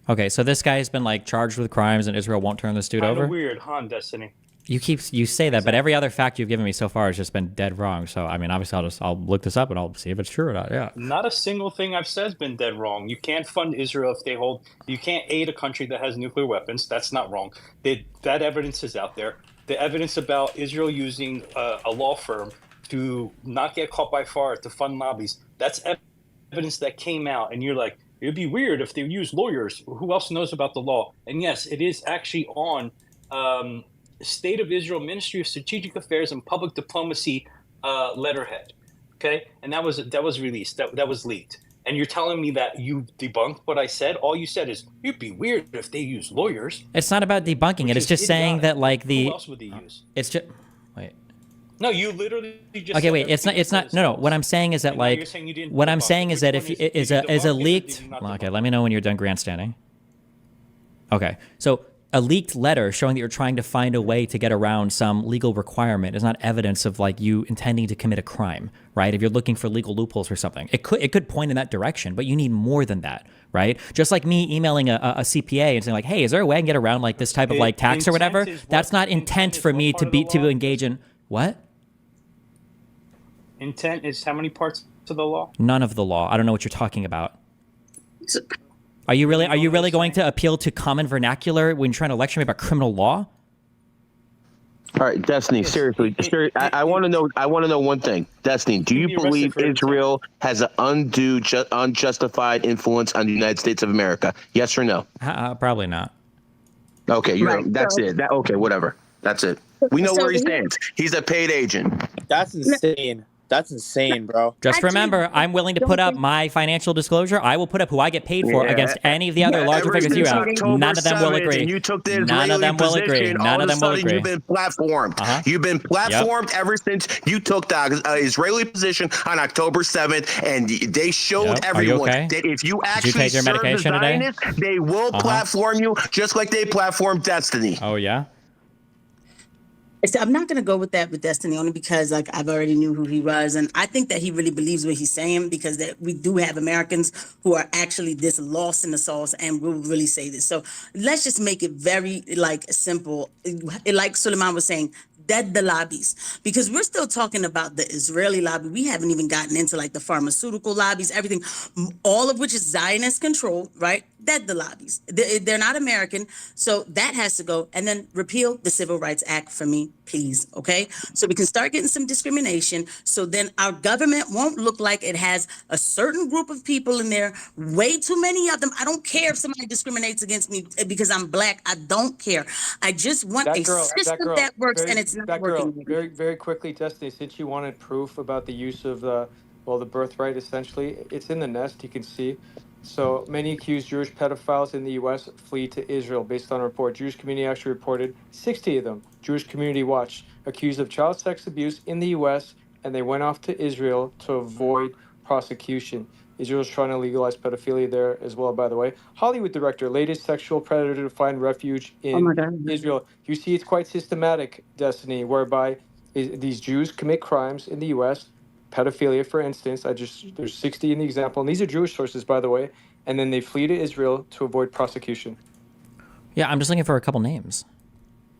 [SPEAKER 2] Okay, so this guy has been like charged with crimes and Israel won't turn this dude over?
[SPEAKER 11] Weird, huh, Destiny?
[SPEAKER 2] You say that, but every other fact you've given me so far has just been dead wrong. So I mean, obviously, I'll look this up and I'll see if it's true or not. Yeah.
[SPEAKER 11] Not a single thing I've said has been dead wrong. You can't fund Israel if they hold. You can't aid a country that has nuclear weapons. That's not wrong. That evidence is out there. The evidence about Israel using a law firm to not get caught by FARA to fund lobbies. That's evidence that came out, and you're like, it'd be weird if they use lawyers. Who else knows about the law? And yes, it is actually on. State of Israel Ministry of Strategic Affairs and Public Diplomacy letterhead, okay, and that was released. That was leaked. And you're telling me that you debunked what I said? All you said is it'd be weird if they use lawyers.
[SPEAKER 2] It's not about debunking it. It's just saying that like the.
[SPEAKER 11] Who else would they use?
[SPEAKER 2] It's just wait.
[SPEAKER 11] No, you literally just.
[SPEAKER 2] Okay, wait. It's not. No. What I'm saying is that like. What I'm saying is that if is a leaked. Okay, let me know when you're done grandstanding. Okay, so. A leaked letter showing that you're trying to find a way to get around some legal requirement is not evidence of like you intending to commit a crime, right? If you're looking for legal loopholes or something, it could point in that direction, but you need more than that, right? Just like me emailing a CPA and saying like, hey, is there a way I can get around like this type of like tax or whatever? That's not intent for me to engage in what?
[SPEAKER 11] Intent is how many parts to the law?
[SPEAKER 2] None of the law. I don't know what you're talking about. Are you really going to appeal to common vernacular when trying to lecture me about criminal law?
[SPEAKER 7] All right, Destiny. Seriously, I want to know. I want to know one thing, Destiny. Do you believe Israel has an unjustified influence on the United States of America? Yes or no?
[SPEAKER 2] Probably not.
[SPEAKER 7] Okay, that's it. Okay, whatever. That's it. We know where he stands. He's a paid agent.
[SPEAKER 13] That's insane. That's insane, bro.
[SPEAKER 2] Just remember, I'm willing to put up my financial disclosure. I will put up who I get paid for against any of the other larger figures you have. None of them will agree.
[SPEAKER 7] You took the
[SPEAKER 2] None of them will agree. None of them will agree.
[SPEAKER 7] You've been platformed. You've been platformed ever since you took the Israeli position on October 7th, and they showed everyone that if you actually serve the Zionists, they will platform you just like they platformed Destiny.
[SPEAKER 2] Oh, yeah?
[SPEAKER 5] I'm not going to go with that with Destiny only because like I've already knew who he was. And I think that he really believes what he's saying because that we do have Americans who are actually this lost in the sauce and will really say this. So let's just make it very like simple. Like Suleiman was saying, dead the lobbies, because we're still talking about the Israeli lobby. We haven't even gotten into like the pharmaceutical lobbies, everything, all of which is Zionist control, right? Dead the lobbies. They're not American. So that has to go. And then repeal the Civil Rights Act for me, please. Okay. So we can start getting some discrimination. So then our government won't look like it has a certain group of people in there, way too many of them. I don't care if somebody discriminates against me because I'm black. I don't care. I just want a system that works, and it's not working.
[SPEAKER 8] Very quickly, Destiny, since you wanted proof about the use of the birthright, essentially, it's in the nest, you can see. So many accused Jewish pedophiles in the U.S. flee to Israel based on a report. Jewish community actually reported 60 of them. Jewish Community Watch accused of child sex abuse in the U.S., and they went off to Israel to avoid prosecution. Israel's trying to legalize pedophilia there as well, by the way. Hollywood director, latest sexual predator to find refuge in Israel. You see, it's quite systematic, Destiny, whereby these Jews commit crimes in the U.S., pedophilia, for instance. There's 60 in the example, and these are Jewish sources, by the way, and then they flee to Israel to avoid prosecution.
[SPEAKER 2] Yeah, I'm just looking for a couple names.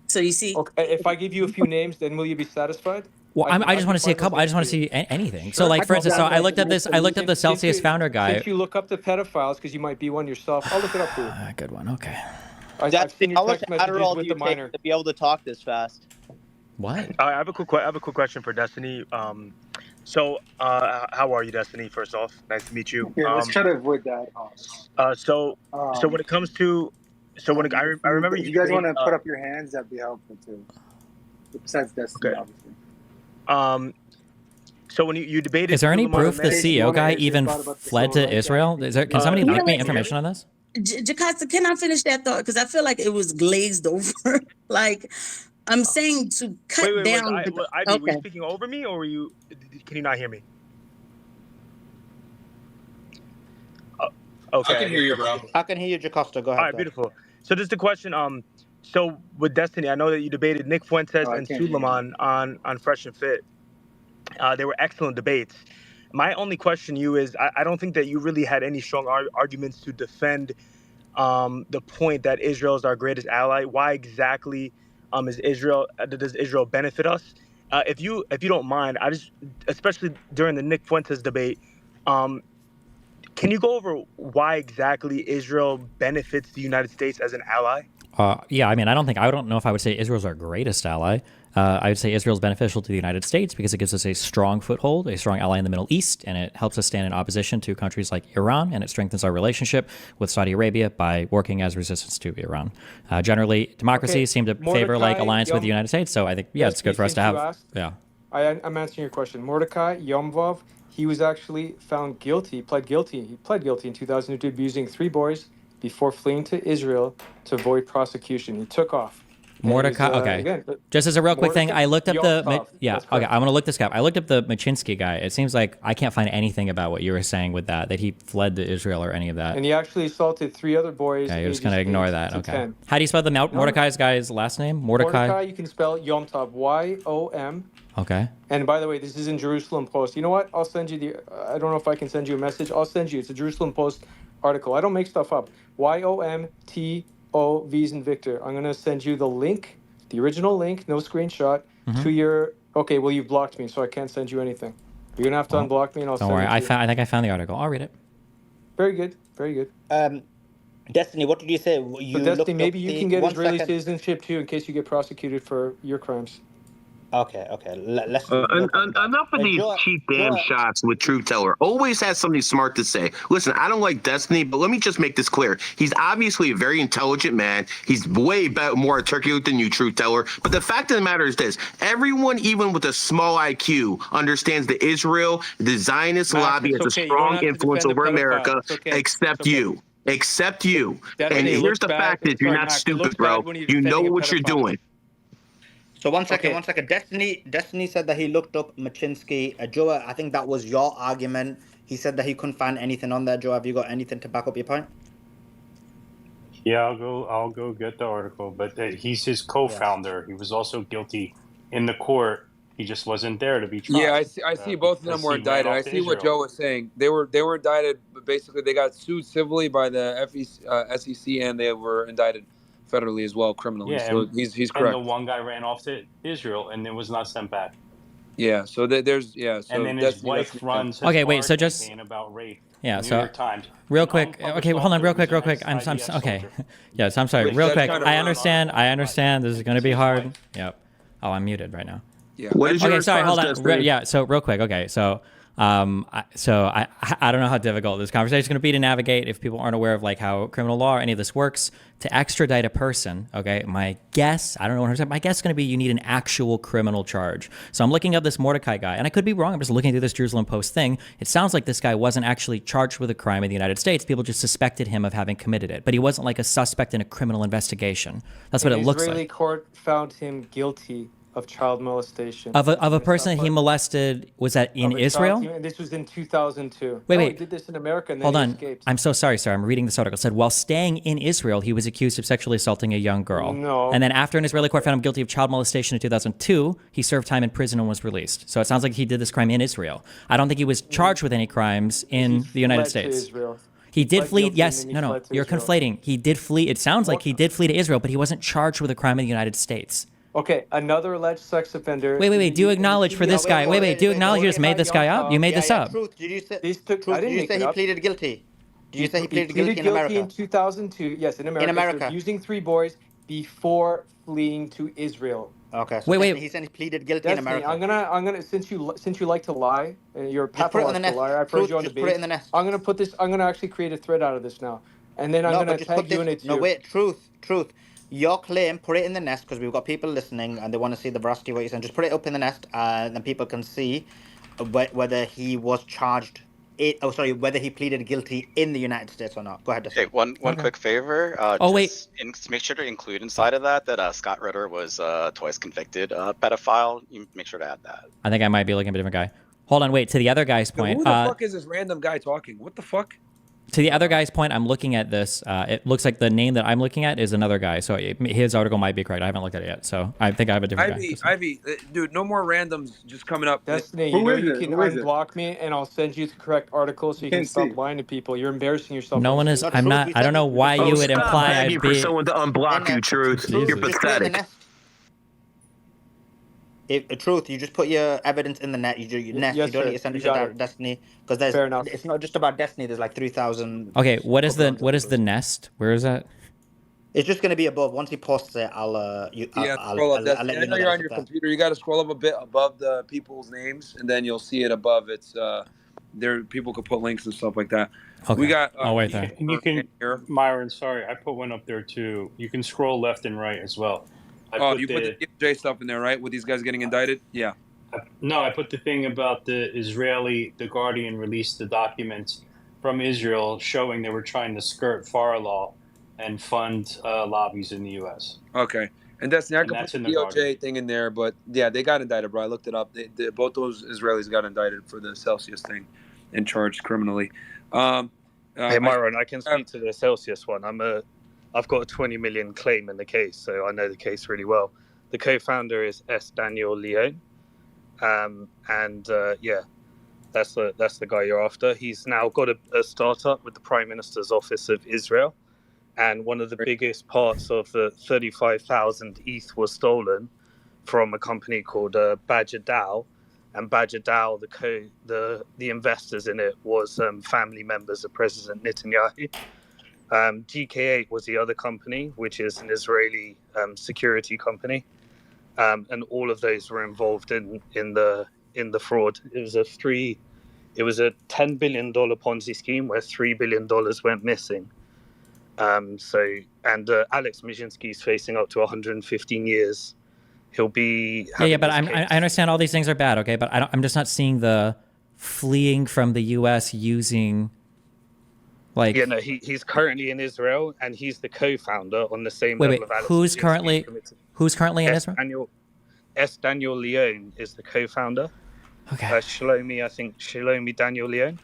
[SPEAKER 5] So you see,
[SPEAKER 8] okay, if I give you a few names, then will you be satisfied?
[SPEAKER 2] Well, I just want to see a couple. I just want to see anything. Sure. So, like, for instance, so I looked at this. I looked at the Celsius founder guy.
[SPEAKER 8] Since you look up the pedophiles, because you might be one yourself, I'll look it up for you.
[SPEAKER 2] Good one. Okay.
[SPEAKER 8] I've seen your text messages with the minor.
[SPEAKER 13] To be able to talk this fast.
[SPEAKER 2] What?
[SPEAKER 14] I have a quick question for Destiny. So, how are you, Destiny? First off, nice to meet you.
[SPEAKER 6] Yeah, let's try to avoid that.
[SPEAKER 14] So when it comes to, I remember
[SPEAKER 6] if you guys want to put up your hands, that'd be helpful too. Besides Destiny,
[SPEAKER 14] okay.
[SPEAKER 6] obviously.
[SPEAKER 14] So when you debated,
[SPEAKER 2] is there any proof the CEO guy even fled to Israel? Can somebody link me information on this?
[SPEAKER 5] Jocasta, can I finish that thought? Because I feel like it was glazed over. Like, I'm saying to cut down.
[SPEAKER 14] Ivy, were you speaking over me, or can you not hear me? Okay.
[SPEAKER 15] I can hear you, bro.
[SPEAKER 4] I can hear you, Jocasta. Go ahead.
[SPEAKER 14] All right, beautiful. So this is the question. So with Destiny, I know that you debated Nick Fuentes and Suleiman on Fresh and Fit. They were excellent debates. My only question to you is, I don't think that you really had any strong arguments to defend the point that Israel is our greatest ally. Why exactly does Israel benefit us? If you don't mind, especially during the Nick Fuentes debate, can you go over why exactly Israel benefits the United States as an ally?
[SPEAKER 2] Yeah, I mean, I don't know if I would say Israel's our greatest ally. I would say Israel's beneficial to the United States because it gives us a strong foothold, a strong ally in the Middle East, and it helps us stand in opposition to countries like Iran, and it strengthens our relationship with Saudi Arabia by working as resistance to Iran. Generally, democracies seem to favor like alliance with the United States, so I think, yeah, it's good for us to have. Yeah.
[SPEAKER 8] I'm answering your question. Mordecai Yomvov, he was actually found guilty, he pled guilty in 2002 to abusing 3 boys before fleeing to Israel to avoid prosecution. He took off.
[SPEAKER 2] Mordecai, okay. Again, just as a real quick thing, I looked up okay, I'm going to look this guy up. I looked up the Machinsky guy. It seems like I can't find anything about what you were saying with that he fled to Israel or any of that.
[SPEAKER 8] And he actually assaulted 3 other boys.
[SPEAKER 2] Okay, you're just going to ignore that. Okay. 10. How do you spell the Mordecai's guy's last name?
[SPEAKER 8] Mordecai, you can spell Yom Tov, Y-O-M.
[SPEAKER 2] Okay.
[SPEAKER 8] And by the way, this is in Jerusalem Post. You know what? I'll send you I don't know if I can send you a message. I'll send you. It's a Jerusalem Post article. I don't make stuff up. Y-O-M-T-O, V's and Victor. I'm going to send you the link, the original link, no screenshot, to your... Okay, well, you've blocked me, so I can't send you anything. You're going to have to unblock me, and I'll send it to you.
[SPEAKER 2] Don't worry. I think I found the article. I'll read it.
[SPEAKER 8] Very good. Very good.
[SPEAKER 4] Destiny, what did you say?
[SPEAKER 8] Destiny, maybe you can get Israeli citizenship, too, in case you get prosecuted for your crimes.
[SPEAKER 4] Okay. Let's
[SPEAKER 7] enough of these cheap damn shots with Truth Teller. Always has something smart to say. Listen, I don't like Destiny, but let me just make this clear. He's obviously a very intelligent man. He's way more articulate than you, Truth Teller. But the fact of the matter is this: everyone, even with a small IQ, understands that Israel, the Zionist lobby, has a strong influence over America, except you. Except you. And here's the fact: is you're not stupid, bro. You know what you're doing.
[SPEAKER 4] So one second. Destiny said that he looked up Machinsky. Joe, I think that was your argument. He said that he couldn't find anything on there. Joe, have you got anything to back up your point?
[SPEAKER 11] Yeah, I'll go get the article. But he's his co-founder. He was also guilty in the court. He just wasn't there to be tried.
[SPEAKER 3] Yeah, I see both of them were indicted. I see what Joe was saying. They were indicted, but basically they got sued civilly by the SEC, and they were indicted federally as well, criminally.
[SPEAKER 11] Yeah,
[SPEAKER 3] So
[SPEAKER 11] and,
[SPEAKER 3] he's
[SPEAKER 11] and
[SPEAKER 3] correct.
[SPEAKER 11] the one guy ran off to Israel and then was not sent back.
[SPEAKER 3] Yeah. So there's So
[SPEAKER 11] and then his wife runs his
[SPEAKER 2] okay, wait.
[SPEAKER 11] FARA
[SPEAKER 2] So just
[SPEAKER 11] campaign about rape.
[SPEAKER 2] yeah.
[SPEAKER 11] New
[SPEAKER 2] So
[SPEAKER 11] York Times.
[SPEAKER 2] real
[SPEAKER 11] An
[SPEAKER 2] quick.
[SPEAKER 11] unpublished
[SPEAKER 2] Okay, hold on.
[SPEAKER 11] author
[SPEAKER 2] Real
[SPEAKER 11] who's
[SPEAKER 2] quick.
[SPEAKER 11] an
[SPEAKER 2] Real quick. I'm
[SPEAKER 11] ex-IDF
[SPEAKER 2] okay.
[SPEAKER 11] soldier.
[SPEAKER 2] Yes, I'm sorry.
[SPEAKER 3] Wait,
[SPEAKER 2] Real
[SPEAKER 3] that's
[SPEAKER 2] quick.
[SPEAKER 3] kind of
[SPEAKER 2] I
[SPEAKER 3] run
[SPEAKER 2] understand.
[SPEAKER 3] off.
[SPEAKER 2] I understand. This is going to be
[SPEAKER 11] His
[SPEAKER 2] hard.
[SPEAKER 11] wife.
[SPEAKER 2] Yep. Oh, I'm muted right now.
[SPEAKER 3] Yeah.
[SPEAKER 7] What is your
[SPEAKER 2] Okay, sorry, hold
[SPEAKER 7] response,
[SPEAKER 2] on.
[SPEAKER 7] Destiny?
[SPEAKER 2] Yeah, so real quick. Okay, so I don't know how difficult this conversation is going to be to navigate if people aren't aware of like how criminal law or any of this works. To extradite a person, okay, my guess, I don't know what I'm saying, my guess is going to be you need an actual criminal charge. So I'm looking up this Mordecai guy, and I could be wrong. I'm just looking through this Jerusalem Post thing. It sounds like this guy wasn't actually charged with a crime in the United States. People just suspected him of having committed it, but he wasn't like a suspect in a criminal investigation. That's what it looks
[SPEAKER 8] Israeli
[SPEAKER 2] like.
[SPEAKER 8] court found him guilty of child molestation.
[SPEAKER 2] Of a person he molested, was that in Israel?
[SPEAKER 8] And this was in 2002.
[SPEAKER 2] Wait,
[SPEAKER 8] no,
[SPEAKER 2] wait.
[SPEAKER 8] he did this in America and then
[SPEAKER 2] Hold
[SPEAKER 8] he
[SPEAKER 2] on.
[SPEAKER 8] escaped.
[SPEAKER 2] I'm so sorry, sir. I'm reading this article. It said, while staying in Israel, he was accused of sexually assaulting a young girl.
[SPEAKER 8] No.
[SPEAKER 2] And then after an Israeli court found him guilty of child molestation in 2002, he served time in prison and was released. So it sounds like he did this crime in Israel. I don't think he was charged with any crimes in the United
[SPEAKER 8] fled to
[SPEAKER 2] States.
[SPEAKER 8] Israel.
[SPEAKER 2] He did
[SPEAKER 8] pled
[SPEAKER 2] flee.
[SPEAKER 8] guilty
[SPEAKER 2] Yes.
[SPEAKER 8] and then
[SPEAKER 2] No,
[SPEAKER 8] he
[SPEAKER 2] no.
[SPEAKER 8] fled to
[SPEAKER 2] You're
[SPEAKER 8] Israel.
[SPEAKER 2] conflating. He did flee. It sounds like he did flee to Israel, but he wasn't charged with a crime in the United States.
[SPEAKER 8] Okay, another alleged sex offender.
[SPEAKER 2] Wait. Do you acknowledge for this guy? Wait. Do you acknowledge you just made this guy up? You made this up.
[SPEAKER 4] Truth, did you say,
[SPEAKER 8] I didn't
[SPEAKER 4] did you
[SPEAKER 8] make
[SPEAKER 4] say
[SPEAKER 8] it
[SPEAKER 4] he
[SPEAKER 8] up.
[SPEAKER 4] pleaded guilty? Did you say he pleaded
[SPEAKER 8] pleaded
[SPEAKER 4] guilty in America?
[SPEAKER 8] in 2002. Yes, in America.
[SPEAKER 4] In America.
[SPEAKER 8] For using 3 boys before fleeing to Israel.
[SPEAKER 4] Okay. So
[SPEAKER 2] Wait.
[SPEAKER 4] He said he pleaded guilty
[SPEAKER 8] Destiny,
[SPEAKER 4] in America.
[SPEAKER 8] I'm gonna since you like to lie, and you're a
[SPEAKER 4] Just put it on the
[SPEAKER 8] pathological
[SPEAKER 4] nest.
[SPEAKER 8] liar. I've
[SPEAKER 4] Truth,
[SPEAKER 8] heard you on
[SPEAKER 4] just
[SPEAKER 8] debate.
[SPEAKER 4] put it in the nest.
[SPEAKER 8] I'm gonna actually create a thread out of this now, and then I'm gonna tag you in it too.
[SPEAKER 4] No, wait. Truth. Your claim, put it in the nest because we've got people listening and they want to see the veracity of what you're saying. Just put it up in the nest and then people can see whether he was charged. Whether he pleaded guilty in the United States or not. Go ahead.
[SPEAKER 15] Okay, one quick favor.
[SPEAKER 2] Wait.
[SPEAKER 15] Make sure to include inside of that Scott Ritter was twice convicted pedophile. You make sure to add that.
[SPEAKER 2] I think I might be looking at a different guy. Hold on. Wait. To the other guy's point.
[SPEAKER 3] Who the fuck is this random guy talking? What the fuck?
[SPEAKER 2] To the other guy's point, I'm looking at this. It looks like the name that I'm looking at is another guy. So his article might be correct. I haven't looked at it yet. So I think I have a different guy.
[SPEAKER 3] Ivy, dude, no more randoms just coming up.
[SPEAKER 8] Destiny, you can unblock me and I'll send you the correct article so you can stop lying to people. You're embarrassing yourself.
[SPEAKER 2] No one is. I'm not. I don't know why you would imply I'd
[SPEAKER 7] for
[SPEAKER 2] be.
[SPEAKER 7] someone to unblock you, Truth. You're pathetic.
[SPEAKER 4] Truth, you just put your evidence in the net. You do your nest.
[SPEAKER 8] Yes,
[SPEAKER 4] you don't
[SPEAKER 8] sir.
[SPEAKER 4] need to send it
[SPEAKER 8] You got
[SPEAKER 4] to
[SPEAKER 8] it.
[SPEAKER 4] Destiny because there's.
[SPEAKER 8] Fair enough.
[SPEAKER 4] It's not just about Destiny. There's like 3,000.
[SPEAKER 2] Okay. What is the nest? Where is that?
[SPEAKER 4] It's just going to be above. Once he posts it, I'll
[SPEAKER 3] scroll up.
[SPEAKER 4] I'll let
[SPEAKER 3] I
[SPEAKER 4] you
[SPEAKER 3] know
[SPEAKER 4] know
[SPEAKER 3] you're
[SPEAKER 4] that
[SPEAKER 3] on your
[SPEAKER 4] it's there.
[SPEAKER 3] computer. You got to scroll up a bit above the people's names, and then you'll see it above. It's there. People could put links and stuff like that.
[SPEAKER 2] Okay.
[SPEAKER 3] We got.
[SPEAKER 2] I'll wait there.
[SPEAKER 11] And you can, Myron. Sorry, I put one up there too. You can scroll left and right as well.
[SPEAKER 3] You put the DOJ stuff in there, right? With these guys getting indicted? Yeah.
[SPEAKER 11] No, I put the thing about the Guardian released the documents from Israel showing they were trying to skirt FARA law and fund lobbies in the U.S.
[SPEAKER 3] Okay. And Destiny, I could
[SPEAKER 11] that's
[SPEAKER 3] put
[SPEAKER 11] in
[SPEAKER 3] the
[SPEAKER 11] the
[SPEAKER 3] DOJ
[SPEAKER 11] Guardian.
[SPEAKER 3] thing in there, but yeah, they got indicted, bro. I looked it up. Both those Israelis got indicted for the Celsius thing and charged criminally.
[SPEAKER 14] Hey, Myron, I can speak to the Celsius one. I've got a 20 million claim in the case, so I know the case really well. The co-founder is S. Daniel Leone. That's the guy you're after. He's now got a startup with the Prime Minister's Office of Israel, and one of the biggest parts of the 35,000 ETH was stolen from a company called Badger DAO, and Badger DAO, the investors in it was family members of President Netanyahu. GK8 was the other company, which is an Israeli security company. And all of those were involved in the fraud. It was a $10 billion Ponzi scheme where $3 billion went missing. Alex Mijinski is facing up to 115 years. He'll be
[SPEAKER 2] but I understand all these things are bad, okay? But I'm just not seeing the fleeing from the U.S. using like.
[SPEAKER 14] Yeah, no, he's currently in Israel and he's the co-founder on the same level of Alex.
[SPEAKER 2] Who's
[SPEAKER 14] Mijinski
[SPEAKER 2] currently in Israel?
[SPEAKER 14] Daniel Leone is the co-founder.
[SPEAKER 2] Okay.
[SPEAKER 14] Shlomi Daniel Leone.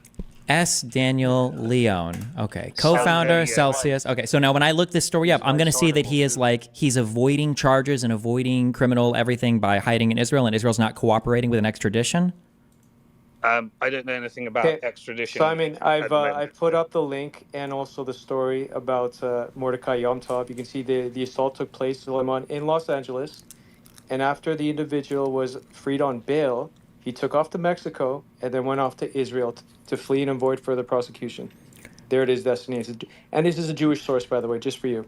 [SPEAKER 2] S. Daniel Leone. Okay. Co-founder, Celsius. Okay. So now when I look this story up, I'm going to see that he's avoiding charges and avoiding criminal everything by hiding in Israel, and Israel's not cooperating with an extradition.
[SPEAKER 14] I didn't know anything about extradition.
[SPEAKER 8] Simon,
[SPEAKER 14] at the moment.
[SPEAKER 8] I put up the link and also the story about Mordecai Yom Tov. You can see the assault took place, Suleiman, in Los Angeles, and after the individual was freed on bail, he took off to Mexico and then went off to Israel to flee and avoid further prosecution. There it is, Destiny. And this is a Jewish source, by the way, just for you.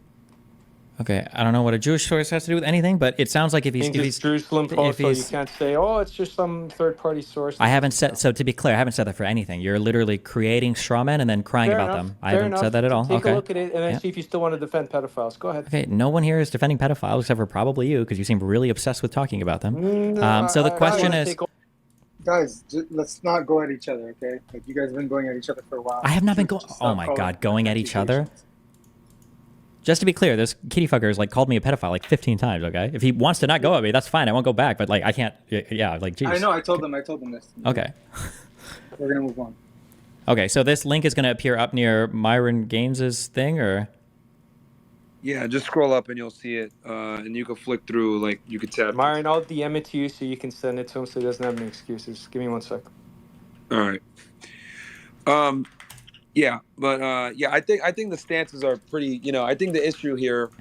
[SPEAKER 2] Okay, I don't know what a Jewish source has to do with anything, but it sounds like if he's
[SPEAKER 8] Jerusalem Post, so you can't say, oh, it's just some third-party source.
[SPEAKER 2] I haven't said, so to be clear, I haven't said that for anything. You're literally creating straw men and then crying about them. I haven't said that at all.
[SPEAKER 8] Take a look at it and then see if you still want to defend pedophiles. Go ahead.
[SPEAKER 2] Okay, no one here is defending pedophiles except for probably you, because you seem really obsessed with talking about them. So the question is...
[SPEAKER 6] Guys, let's not go at each other, okay? Like, you guys have been going at each other for a while.
[SPEAKER 2] I have not been going... Oh my God, going at each other? Just to be clear, this kitty fucker has like called me a pedophile like 15 times, okay? If he wants to not go at me, that's fine. I won't go back, but like I can't, yeah, like geez.
[SPEAKER 6] I know, I told them this.
[SPEAKER 2] Okay.
[SPEAKER 6] We're going to move on.
[SPEAKER 2] Okay, so this link is going to appear up near Myron Gaines's thing, or?
[SPEAKER 3] Yeah, just scroll up and you'll see it, and you can flick through, like you could tap.
[SPEAKER 8] Myron, I'll DM it to you so you can send it to him so he doesn't have any excuses. Give me 1 sec.
[SPEAKER 3] All right. Yeah, but yeah, I think the stances are pretty. You know, I think the issue here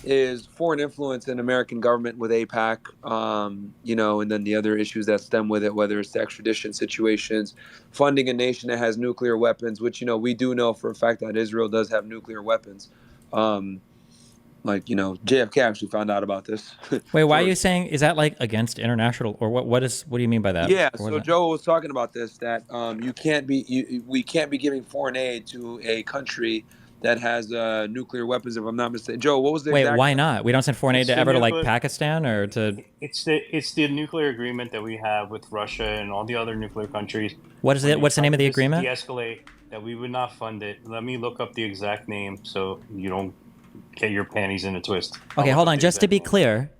[SPEAKER 3] is foreign influence in American government with AIPAC. You know, and then the other issues that stem with it, whether it's the extradition situations, funding a nation that has nuclear weapons, which you know we do know for a fact that Israel does have nuclear weapons. Like you know, JFK actually found out about this.
[SPEAKER 2] Wait, why are you saying? Is that like against international, or what? What do you mean by that?
[SPEAKER 3] Yeah, so Joe was talking about this, that we can't be giving foreign aid to a country that has nuclear weapons. If I'm not mistaken, Joe, what was the
[SPEAKER 2] Wait, why not? We don't send foreign aid to ever to like Pakistan or to.
[SPEAKER 11] It's the nuclear agreement that we have with Russia and all the other nuclear countries.
[SPEAKER 2] What is it? What's the name of the agreement?
[SPEAKER 11] De-escalate that we would not fund it. Let me look up the exact name so you don't get your panties in a twist.
[SPEAKER 2] Okay, hold on. Just to be clear,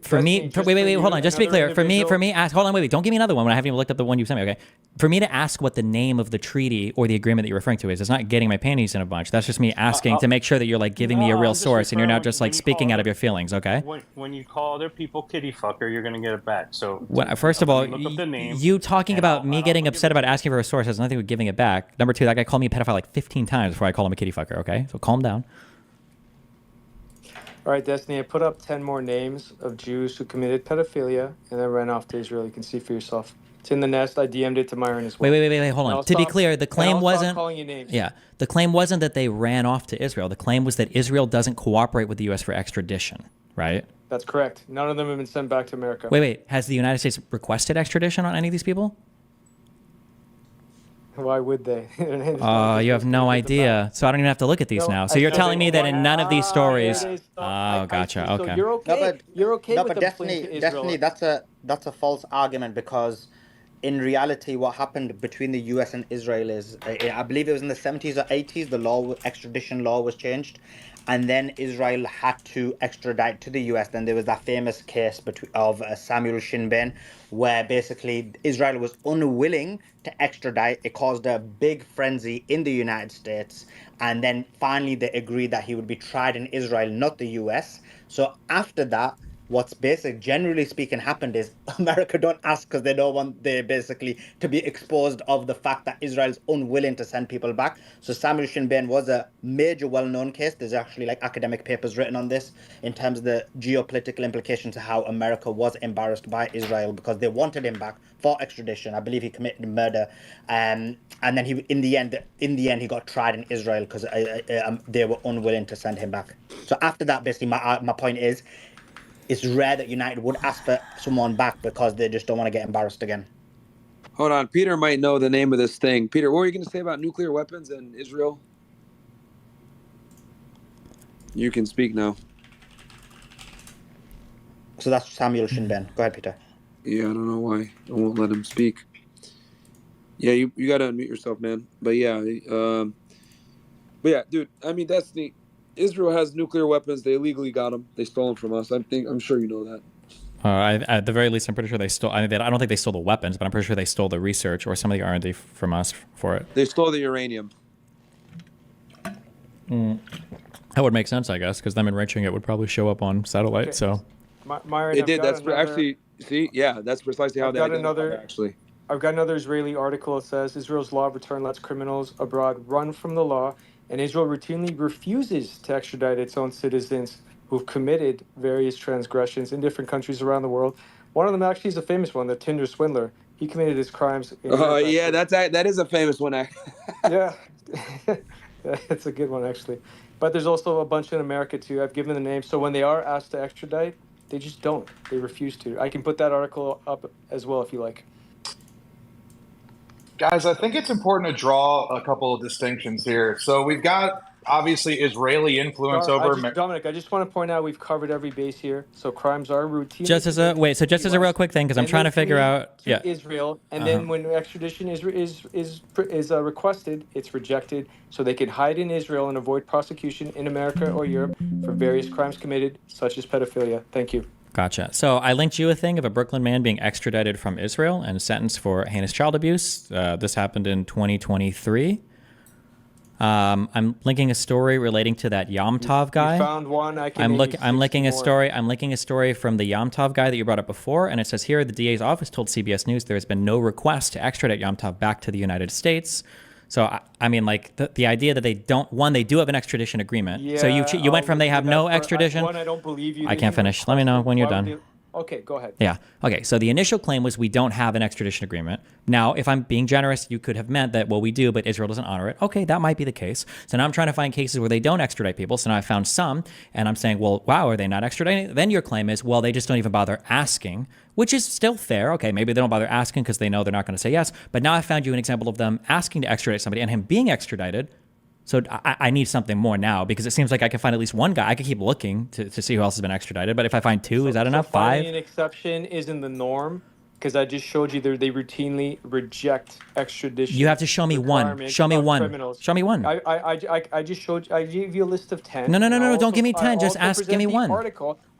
[SPEAKER 2] for me, wait, hold on. Just to be clear, for me, ask. Hold on, wait. Don't give me another one when I haven't even looked up the one you sent me. Okay, for me to ask what the name of the treaty or the agreement that you're referring to is, it's not getting my panties in a bunch. That's just me asking to make sure that you're like giving me a real source and you're not just like speaking out of your feelings. Okay.
[SPEAKER 11] When you call other people kitty fucker, you're gonna get it back. So
[SPEAKER 2] first of all, you talking about me getting upset about asking for a source has nothing to do with giving it back. Number two, that guy called me a pedophile like 15 times before I called him a kitty fucker. Okay, so calm down.
[SPEAKER 8] All right, Destiny, I put up 10 more names of Jews who committed pedophilia and then ran off to Israel. You can see for yourself. It's in the nest. I DM'd it to Myron as well.
[SPEAKER 2] Wait, hold on. To be clear, the claim wasn't...
[SPEAKER 8] calling you names.
[SPEAKER 2] Yeah, the claim wasn't that they ran off to Israel. The claim was that Israel doesn't cooperate with the U.S. for extradition, right?
[SPEAKER 8] That's correct. None of them have been sent back to America.
[SPEAKER 2] Wait. Has the United States requested extradition on any of these people?
[SPEAKER 8] Why would they?
[SPEAKER 2] You have no idea. So I don't even have to look at these now. So you're telling me that in none of these stories... Oh, gotcha. Okay.
[SPEAKER 8] So you're okay. You're okay with
[SPEAKER 4] but Destiny, that's a false argument, because in reality, what happened between the U.S. and Israel is, I believe it was in the 70s or 80s, the extradition law was changed, and then Israel had to extradite to the U.S. Then there was that famous case of Samuel Shinben, where basically Israel was unwilling to extradite. It caused a big frenzy in the United States, and then finally they agreed that he would be tried in Israel, not the U.S. So after that, what's generally speaking happened is America don't ask because they don't want basically to be exposed of the fact that Israel's unwilling to send people back. So Samuel Shinben was a major well-known case. There's actually like academic papers written on this in terms of the geopolitical implications of how America was embarrassed by Israel because they wanted him back for extradition. I believe he committed murder, and then in the end he got tried in Israel because they were unwilling to send him back. So after that, basically my point is, it's rare that United would ask for someone back because they just don't want to get embarrassed again.
[SPEAKER 3] Hold on, Peter might know the name of this thing. Peter, what were you going to say about nuclear weapons in Israel? You can speak now.
[SPEAKER 4] So that's Samuel Shinben. Go ahead, Peter.
[SPEAKER 3] Yeah, I don't know why I won't let him speak. Yeah, you got to unmute yourself, man. But yeah, dude. I mean, that's the. Israel has nuclear weapons. They illegally got them. They stole them from us. I'm sure you know that.
[SPEAKER 2] At the very least, I'm pretty sure they stole. I don't think they stole the weapons, but I'm pretty sure they stole the research or some of the R&D from us for it.
[SPEAKER 3] They stole the uranium.
[SPEAKER 2] That would make sense, I guess, because them enriching it would probably show up on satellite.
[SPEAKER 8] Okay.
[SPEAKER 2] So,
[SPEAKER 8] Myron,
[SPEAKER 3] it did. That's actually. See, yeah, that's precisely how they got
[SPEAKER 8] another.
[SPEAKER 3] Actually,
[SPEAKER 8] I've got another Israeli article. It says Israel's law of return lets criminals abroad run from the law, and Israel routinely refuses to extradite its own citizens who've committed various transgressions in different countries around the world. One of them actually is a famous one, the Tinder swindler. He committed his crimes in
[SPEAKER 3] Oh
[SPEAKER 8] Europe.
[SPEAKER 3] yeah, that is a famous one.
[SPEAKER 8] Yeah, it's a good one actually. But there's also a bunch in America too. I've given the names. So when they are asked to extradite, they just don't. They refuse to. I can put that article up as well if you like.
[SPEAKER 16] Guys, I think it's important to draw a couple of distinctions here. So we've got obviously Israeli influence over
[SPEAKER 8] Dominic, I just want to point out we've covered every base here. So crimes are routine.
[SPEAKER 2] Just as a wait, so just as a real quick thing, because I'm trying to figure out. Yeah.
[SPEAKER 8] Israel, and then when extradition is requested, it's rejected, so they can hide in Israel and avoid prosecution in America or Europe for various crimes committed, such as pedophilia. Thank you.
[SPEAKER 2] Gotcha. So I linked you a thing of a Brooklyn man being extradited from Israel and sentenced for heinous child abuse. This happened in 2023. I'm linking a story relating to that Yom Tov guy.
[SPEAKER 8] You found one.
[SPEAKER 2] I'm linking a story. I'm linking a story from the Yom Tov guy that you brought up before, and it says here the DA's office told CBS News there has been no request to extradite Yom Tov back to the United States. So I mean, like the idea that they do have an extradition agreement.
[SPEAKER 8] Yeah,
[SPEAKER 2] so you went from they have no extradition.
[SPEAKER 8] I don't believe you.
[SPEAKER 2] I can't finish. Let me know when you're done.
[SPEAKER 8] Okay, go ahead.
[SPEAKER 2] Yeah. Okay. So the initial claim was we don't have an extradition agreement. Now, if I'm being generous, you could have meant that, well, we do, but Israel doesn't honor it. Okay, that might be the case. So now I'm trying to find cases where they don't extradite people. So now I found some, and I'm saying, well, wow, are they not extraditing? Then your claim is, well, they just don't even bother asking, which is still fair. Okay, maybe they don't bother asking because they know they're not going to say yes. But now I found you an example of them asking to extradite somebody and him being extradited. So I need something more now because it seems like I can find at least one guy. I could keep looking to see who else has been extradited. But if I find two, is that enough? Five?
[SPEAKER 8] An exception isn't the norm because I just showed you they routinely reject extradition.
[SPEAKER 2] You have to show me one. Show me one.
[SPEAKER 8] Criminals.
[SPEAKER 2] Show me one.
[SPEAKER 8] I just showed. I gave you a list of 10.
[SPEAKER 2] No. Don't give me 10. Just give me one.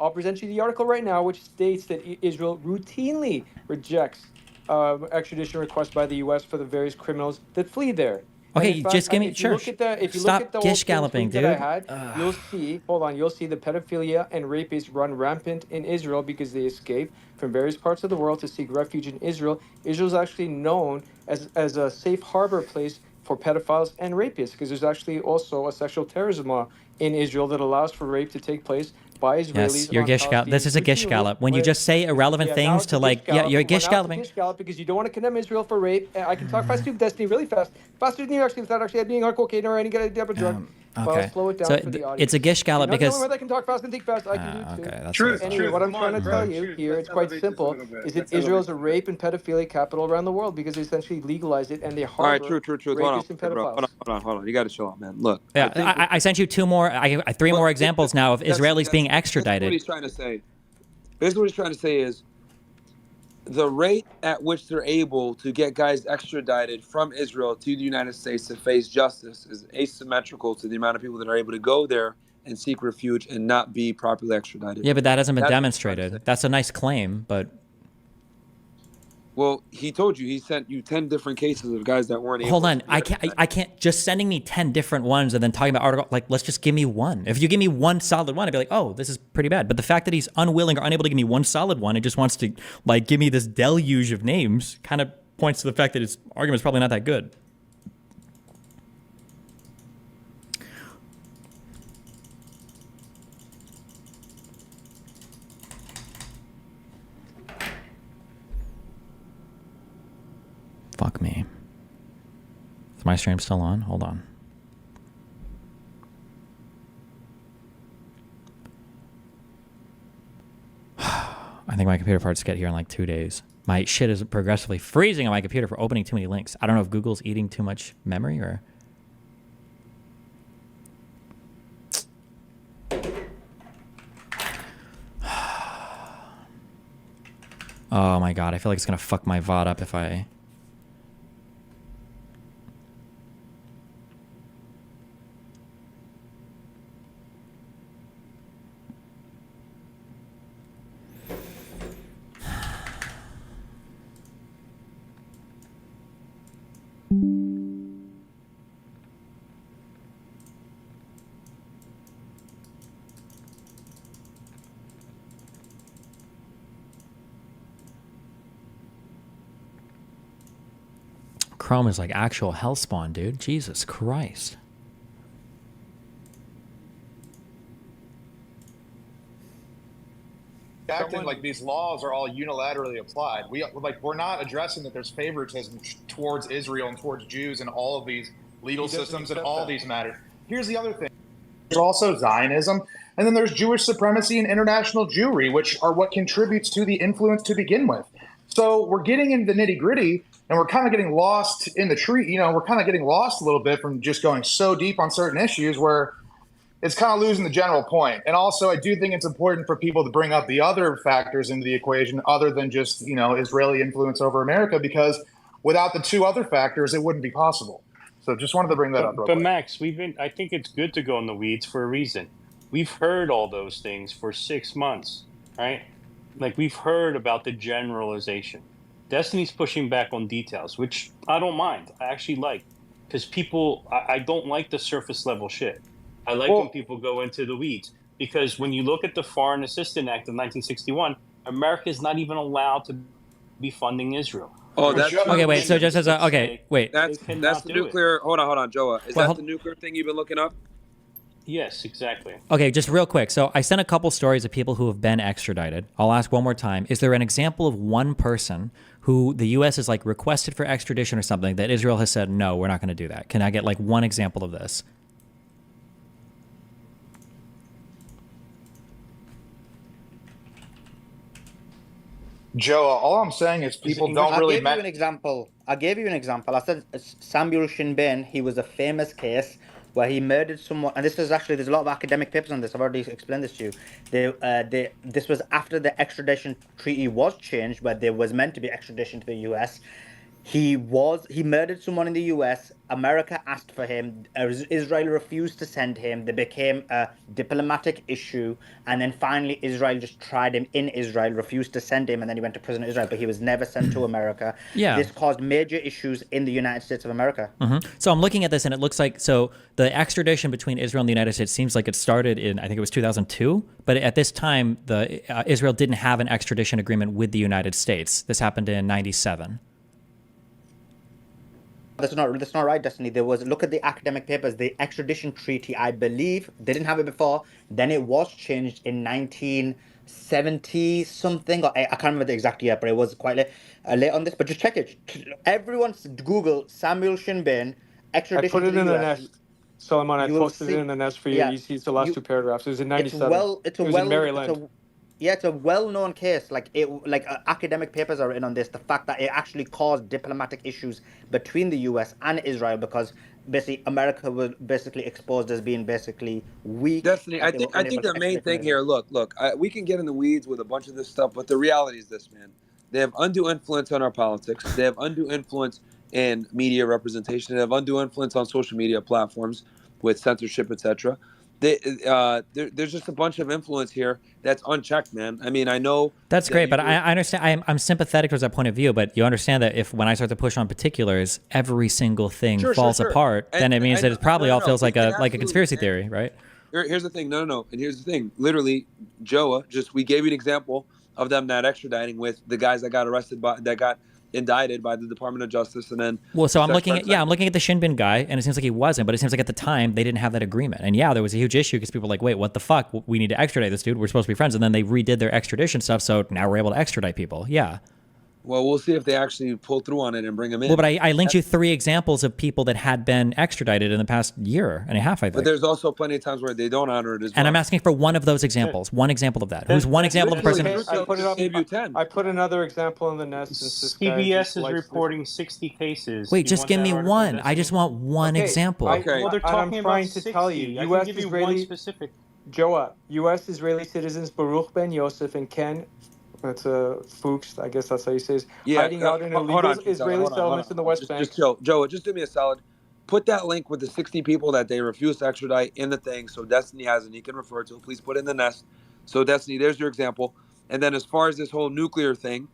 [SPEAKER 8] I'll present you the article right now, which states that Israel routinely rejects extradition requests by the U.S. for the various criminals that flee there.
[SPEAKER 2] Okay, just give me.
[SPEAKER 8] If you look at the
[SPEAKER 2] gish galloping, dude.
[SPEAKER 8] That I had, you'll see. Hold on, you'll see the pedophilia and rapists run rampant in Israel because they escape from various parts of the world to seek refuge in Israel. Israel is actually known as a safe harbor place for pedophiles and rapists because there's actually also a sexual terrorism law in Israel that allows for rape to take place by Israelis.
[SPEAKER 2] Yes, you're gish gallop. This is a gish gallop. When you just say irrelevant things to like, you're gish galloping.
[SPEAKER 8] Gish gallop because you don't want to condemn Israel for rape. I can talk fast through Destiny really fast, faster than you actually without actually being on cocaine or any kind of drug.
[SPEAKER 2] Okay.
[SPEAKER 8] But I'll slow it down for the audience.
[SPEAKER 2] It's a gish gallop because.
[SPEAKER 8] I can talk fast and think fast. I can do too.
[SPEAKER 2] Okay, that's
[SPEAKER 16] Truth.
[SPEAKER 8] Anyway, what I'm trying to tell you here, it's quite simple, is that Israel is a rape and pedophilia capital around the world because they essentially legalize it and they harbor
[SPEAKER 3] All right, true.
[SPEAKER 8] rapists and pedophiles.
[SPEAKER 3] Hold on. You got to chill out, man. Look.
[SPEAKER 2] Yeah, I sent you two more. Three more examples now of Israelis being extradited.
[SPEAKER 3] That's what he's trying to say. Basically, what he's trying to say is the rate at which they're able to get guys extradited from Israel to the United States to face justice is asymmetrical to the amount of people that are able to go there and seek refuge and not be properly extradited.
[SPEAKER 2] Yeah, but that hasn't been demonstrated. That's a nice claim, but.
[SPEAKER 3] Well, he told you, he sent you 10 different cases of guys that weren't able.
[SPEAKER 2] Hold on, I can't just sending me 10 different ones and then talking about article, like, let's just give me one. If you give me one solid one, I'd be like, oh, this is pretty bad. But the fact that he's unwilling or unable to give me one solid one and just wants to like give me this deluge of names kind of points to the fact that his argument is probably not that good. Fuck me. Is my stream still on? Hold on. I think my computer parts get here in like 2 days. My shit is progressively freezing on my computer for opening too many links. I don't know if Google's eating too much memory or... Oh my god, I feel like it's gonna fuck my VOD up if I... Chrome is like actual hellspawn, dude. Jesus Christ.
[SPEAKER 16] Acting like these laws are all unilaterally applied. We're not addressing that there's favoritism towards Israel and towards Jews in all of these legal systems and all these matters. Here's the other thing. There's also Zionism, and then there's Jewish supremacy and international Jewry, which are what contributes to the influence to begin with. So we're getting into the nitty gritty, and we're kind of getting lost in the tree. You know, we're kind of getting lost a little bit from just going so deep on certain issues where it's kind of losing the general point. And also, I do think it's important for people to bring up the other factors into the equation other than just, you know, Israeli influence over America, because without the two other factors, it wouldn't be possible. So just wanted to bring that up real
[SPEAKER 11] But
[SPEAKER 16] quick.
[SPEAKER 11] Max, I think it's good to go in the weeds for a reason. We've heard all those things for 6 months, right? Like, we've heard about the generalization. Destiny's pushing back on details, which I don't mind. I actually like, because I don't like the surface level shit. I like when people go into the weeds, because when you look at the Foreign Assistance Act of 1961, America is not even allowed to be funding Israel.
[SPEAKER 3] Oh, that's
[SPEAKER 2] okay. Wait. So just as a wait.
[SPEAKER 3] That's the nuclear. Hold on, Joa. Is that the nuclear thing you've been looking up?
[SPEAKER 11] Yes, exactly.
[SPEAKER 2] Okay, just real quick. So I sent a couple stories of people who have been extradited. I'll ask one more time. Is there an example of one person who the U.S. has like requested for extradition or something that Israel has said, no, we're not going to do that? Can I get like one example of this?
[SPEAKER 16] Joe, all I'm saying is people don't really.
[SPEAKER 4] I gave you an example. I said Samuel Shinbin. He was a famous case where he murdered someone, and this is actually there's a lot of academic papers on this. I've already explained this to you. This was after the extradition treaty was changed, where there was meant to be extradition to the U.S. He murdered someone in the U.S. America asked for him. Israel refused to send him. There became a diplomatic issue, and then finally Israel just tried him in Israel, refused to send him, and then he went to prison in Israel. But he was never sent to America.
[SPEAKER 2] Yeah.
[SPEAKER 4] This caused major issues in the United States of America.
[SPEAKER 2] So I'm looking at this, and it looks like the extradition between Israel and the United States seems like it started in, I think it was 2002. But at this time, Israel didn't have an extradition agreement with the United States. This happened in '97.
[SPEAKER 4] That's not right, Destiny. Look at the academic papers. The extradition treaty, I believe, they didn't have it before. Then it was changed in 1970 something. Or I can't remember the exact year, but it was quite late on this. But just check it. Everyone's Google Samuel Shinbin extradition.
[SPEAKER 8] I put it in the nest. Solomon, I posted it in the nest for you.
[SPEAKER 4] Yeah,
[SPEAKER 8] you see the last two paragraphs. It was in '97. It was in Maryland.
[SPEAKER 4] It's a well-known case. Academic papers are written on this. The fact that it actually caused diplomatic issues between the U.S. and Israel because basically America was basically exposed as being basically weak.
[SPEAKER 3] Destiny, I think the main thing here. Look. We can get in the weeds with a bunch of this stuff, but the reality is this, man. They have undue influence on our politics. They have undue influence in media representation. They have undue influence on social media platforms with censorship, etc. There's just a bunch of influence here that's unchecked, man. I mean, I know
[SPEAKER 2] that's great, but I understand. I'm sympathetic towards that point of view, but you understand that when I start to push on particulars, every single thing falls apart. Then it means that it probably all feels like a conspiracy theory, right?
[SPEAKER 3] Here's the thing. No. And here's the thing. Literally, Joa, we gave you an example of them not extraditing with the guys that got indicted by the Department of Justice, and then
[SPEAKER 2] I'm looking at the Shinbin guy, and it seems like he wasn't, but it seems like at the time they didn't have that agreement, and there was a huge issue because people were like, wait, what the fuck? We need to extradite this dude. We're supposed to be friends, and then they redid their extradition stuff, so now we're able to extradite people. Yeah.
[SPEAKER 3] Well, we'll see if they actually pull through on it and bring them in.
[SPEAKER 2] Well, but I linked you 3 examples of people that had been extradited in the past year and a half, I think.
[SPEAKER 3] But there's also plenty of times where they don't honor it as well.
[SPEAKER 2] And I'm asking for one of those examples. One example of that. Who's one example of a person?
[SPEAKER 8] I put another example in the nest.
[SPEAKER 11] CBS is reporting 60 cases.
[SPEAKER 2] Wait, just give me one. I just want one example.
[SPEAKER 11] Okay. Well, they're talking
[SPEAKER 8] I'm trying
[SPEAKER 11] about
[SPEAKER 8] to
[SPEAKER 11] 60.
[SPEAKER 8] tell you,
[SPEAKER 11] I
[SPEAKER 8] U.S.
[SPEAKER 11] can give you
[SPEAKER 8] Israeli
[SPEAKER 11] one specific.
[SPEAKER 8] Joa, U.S. Israeli citizens Baruch Ben Yosef and Ken. That's Fuchs, I guess that's how you say it. Hiding out in illegal Israeli settlements in the West Bank.
[SPEAKER 3] Joe, just do me a solid. Put that link with the 60 people that they refuse to extradite in the thing, so Destiny has and he can refer to. Please put it in the nest. So Destiny, there's your example. And then as far as this whole nuclear thing,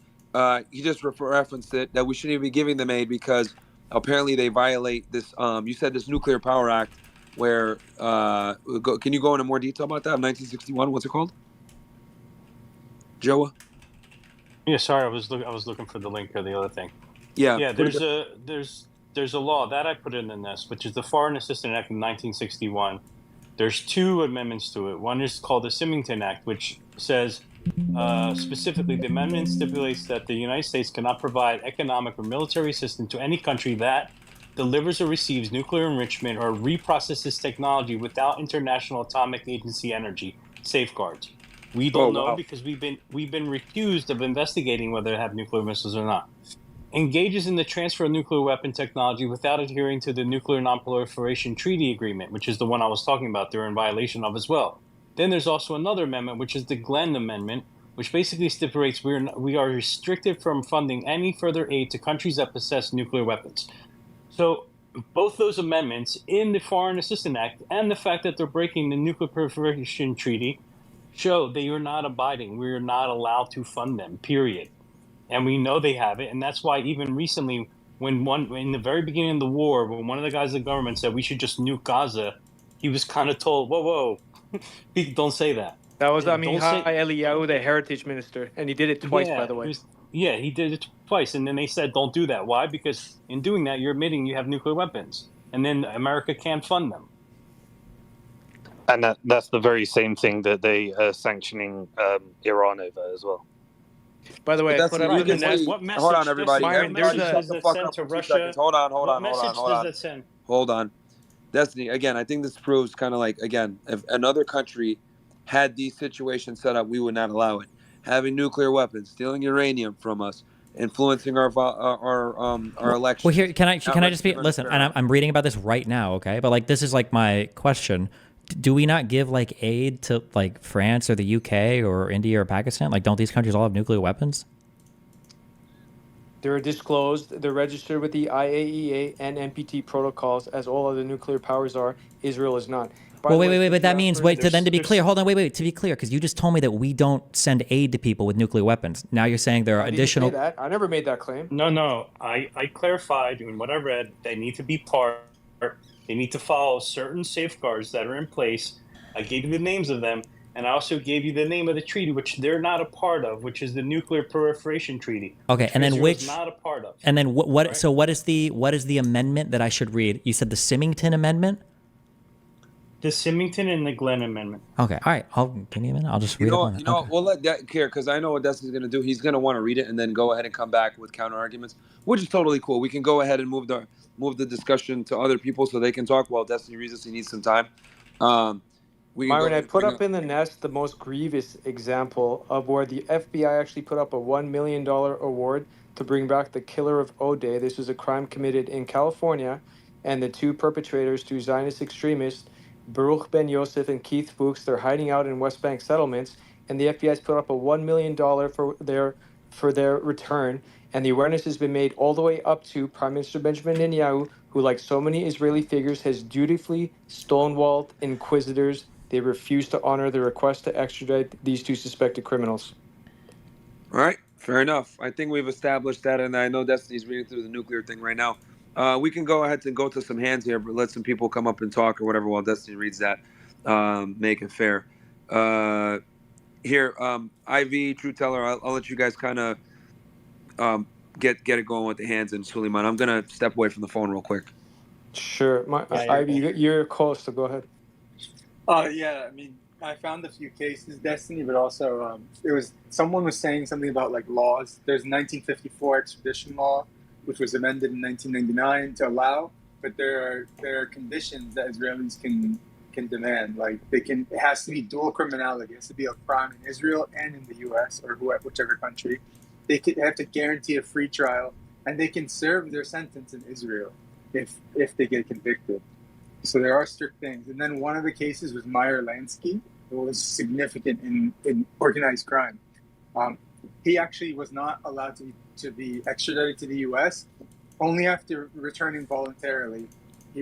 [SPEAKER 3] he just referenced it that we shouldn't even be giving them aid because apparently they violate this. You said this Nuclear Power Act, where can you go into more detail about that? 1961, what's it called? Joa?
[SPEAKER 11] Yeah, sorry, I was looking for the link or the other thing.
[SPEAKER 3] Yeah.
[SPEAKER 11] Yeah, there's there's a law that I put in the nest, which is the Foreign Assistance Act of 1961. There's two amendments to it. One is called the Symington Act, which says specifically the amendment stipulates that the United States cannot provide economic or military assistance to any country that delivers or receives nuclear enrichment or reprocesses technology without International Atomic Agency energy safeguards. We don't know because we've been recused of investigating whether they have nuclear missiles or not. Engages in the transfer of nuclear weapon technology without adhering to the Nuclear Nonproliferation Treaty Agreement, which is the one I was talking about they're in violation of as well. Then there's also another amendment, which is the Glenn Amendment, which basically stipulates we are restricted from funding any further aid to countries that possess nuclear weapons. So both those amendments in the Foreign Assistance Act and the fact that they're breaking the Nuclear Proliferation Treaty show they are not abiding. We are not allowed to fund them, period. And we know they have it. And that's why even recently, in the very beginning of the war, when one of the guys in the government said we should just nuke Gaza, he was kind of told, whoa, don't say that.
[SPEAKER 8] That was Amichai Eliyahu, the heritage minister, and he did it twice, by the way.
[SPEAKER 11] He did it twice, and then they said, don't do that. Why? Because in doing that, you're admitting you have nuclear weapons, and then America can't fund them.
[SPEAKER 17] And that's the very same thing that they are sanctioning Iran over as well.
[SPEAKER 8] By the way,
[SPEAKER 3] what message hold on, everybody.
[SPEAKER 11] Myron,
[SPEAKER 3] Everybody Hold on. Destiny, again, I think this proves kind of like, again, if another country had these situations set up, we would not allow it. Having nuclear weapons, stealing uranium from us, influencing our elections.
[SPEAKER 2] Well, here, can I just be, listen, and I'm reading about this right now, okay? But like, this is like my question. Do we not give like aid to like France or the UK or India or Pakistan? Like, don't these countries all have nuclear weapons?
[SPEAKER 8] They're disclosed. They're registered with the IAEA and NPT protocols, as all other nuclear powers are. Israel is not.
[SPEAKER 2] Well, wait. But that means, then to be clear, hold on, wait. To be clear, because you just told me that we don't send aid to people with nuclear weapons. Now you're saying there are additional.
[SPEAKER 8] Didn't say that. I never made that claim.
[SPEAKER 11] No. I clarified in what I read. They need to be part. They need to follow certain safeguards that are in place. I gave you the names of them, and I also gave you the name of the treaty, which they're not a part of, which is the Nuclear Proliferation Treaty.
[SPEAKER 2] Okay, and then
[SPEAKER 11] Israel's not a part of.
[SPEAKER 2] And then what? Right? So what is the amendment that I should read? You said the Symington Amendment.
[SPEAKER 11] The Symington and the Glenn Amendment.
[SPEAKER 2] Okay, all right. Give me a minute. I'll just read it.
[SPEAKER 3] We'll let that care because I know what Destiny's going to do. He's going to want to read it and then go ahead and come back with counter arguments, which is totally cool. We can go ahead and move the discussion to other people so they can talk while Destiny reads this. He needs some time.
[SPEAKER 8] Myron, I put up in the nest the most grievous example of where the FBI actually put up a $1 million award to bring back the killer of O'Day. This was a crime committed in California, and the two perpetrators, two Zionist extremists, Baruch Ben Yosef and Keith Fuchs, they're hiding out in West Bank settlements, and the FBI's put up a $1 million for their return. And the awareness has been made all the way up to Prime Minister Benjamin Netanyahu, who, like so many Israeli figures, has dutifully stonewalled inquisitors. They refuse to honor the request to extradite these two suspected criminals.
[SPEAKER 3] All right, fair enough. I think we've established that, and I know Destiny's reading through the nuclear thing right now. We can go ahead and go to some hands here, but let some people come up and talk or whatever while Destiny reads that. Make it fair. Here, IV, True Teller, I'll let you guys kind of get it going with the hands, and Suleiman, I'm going to step away from the phone real quick.
[SPEAKER 8] Sure. IV, you're close, so go ahead.
[SPEAKER 6] Yeah, I mean, I found a few cases, Destiny, but also someone was saying something about like laws. There's 1954 extradition law, which was amended in 1999 to allow, but there are conditions that Israelis can demand. Like it has to be dual criminality. It has to be a crime in Israel and in the U.S. or whichever country. They have to guarantee a free trial, and they can serve their sentence in Israel if they get convicted. So there are strict things. And then one of the cases was Meyer Lansky, who was significant in organized crime. He actually was not allowed to be extradited to the U.S. Only after returning voluntarily. He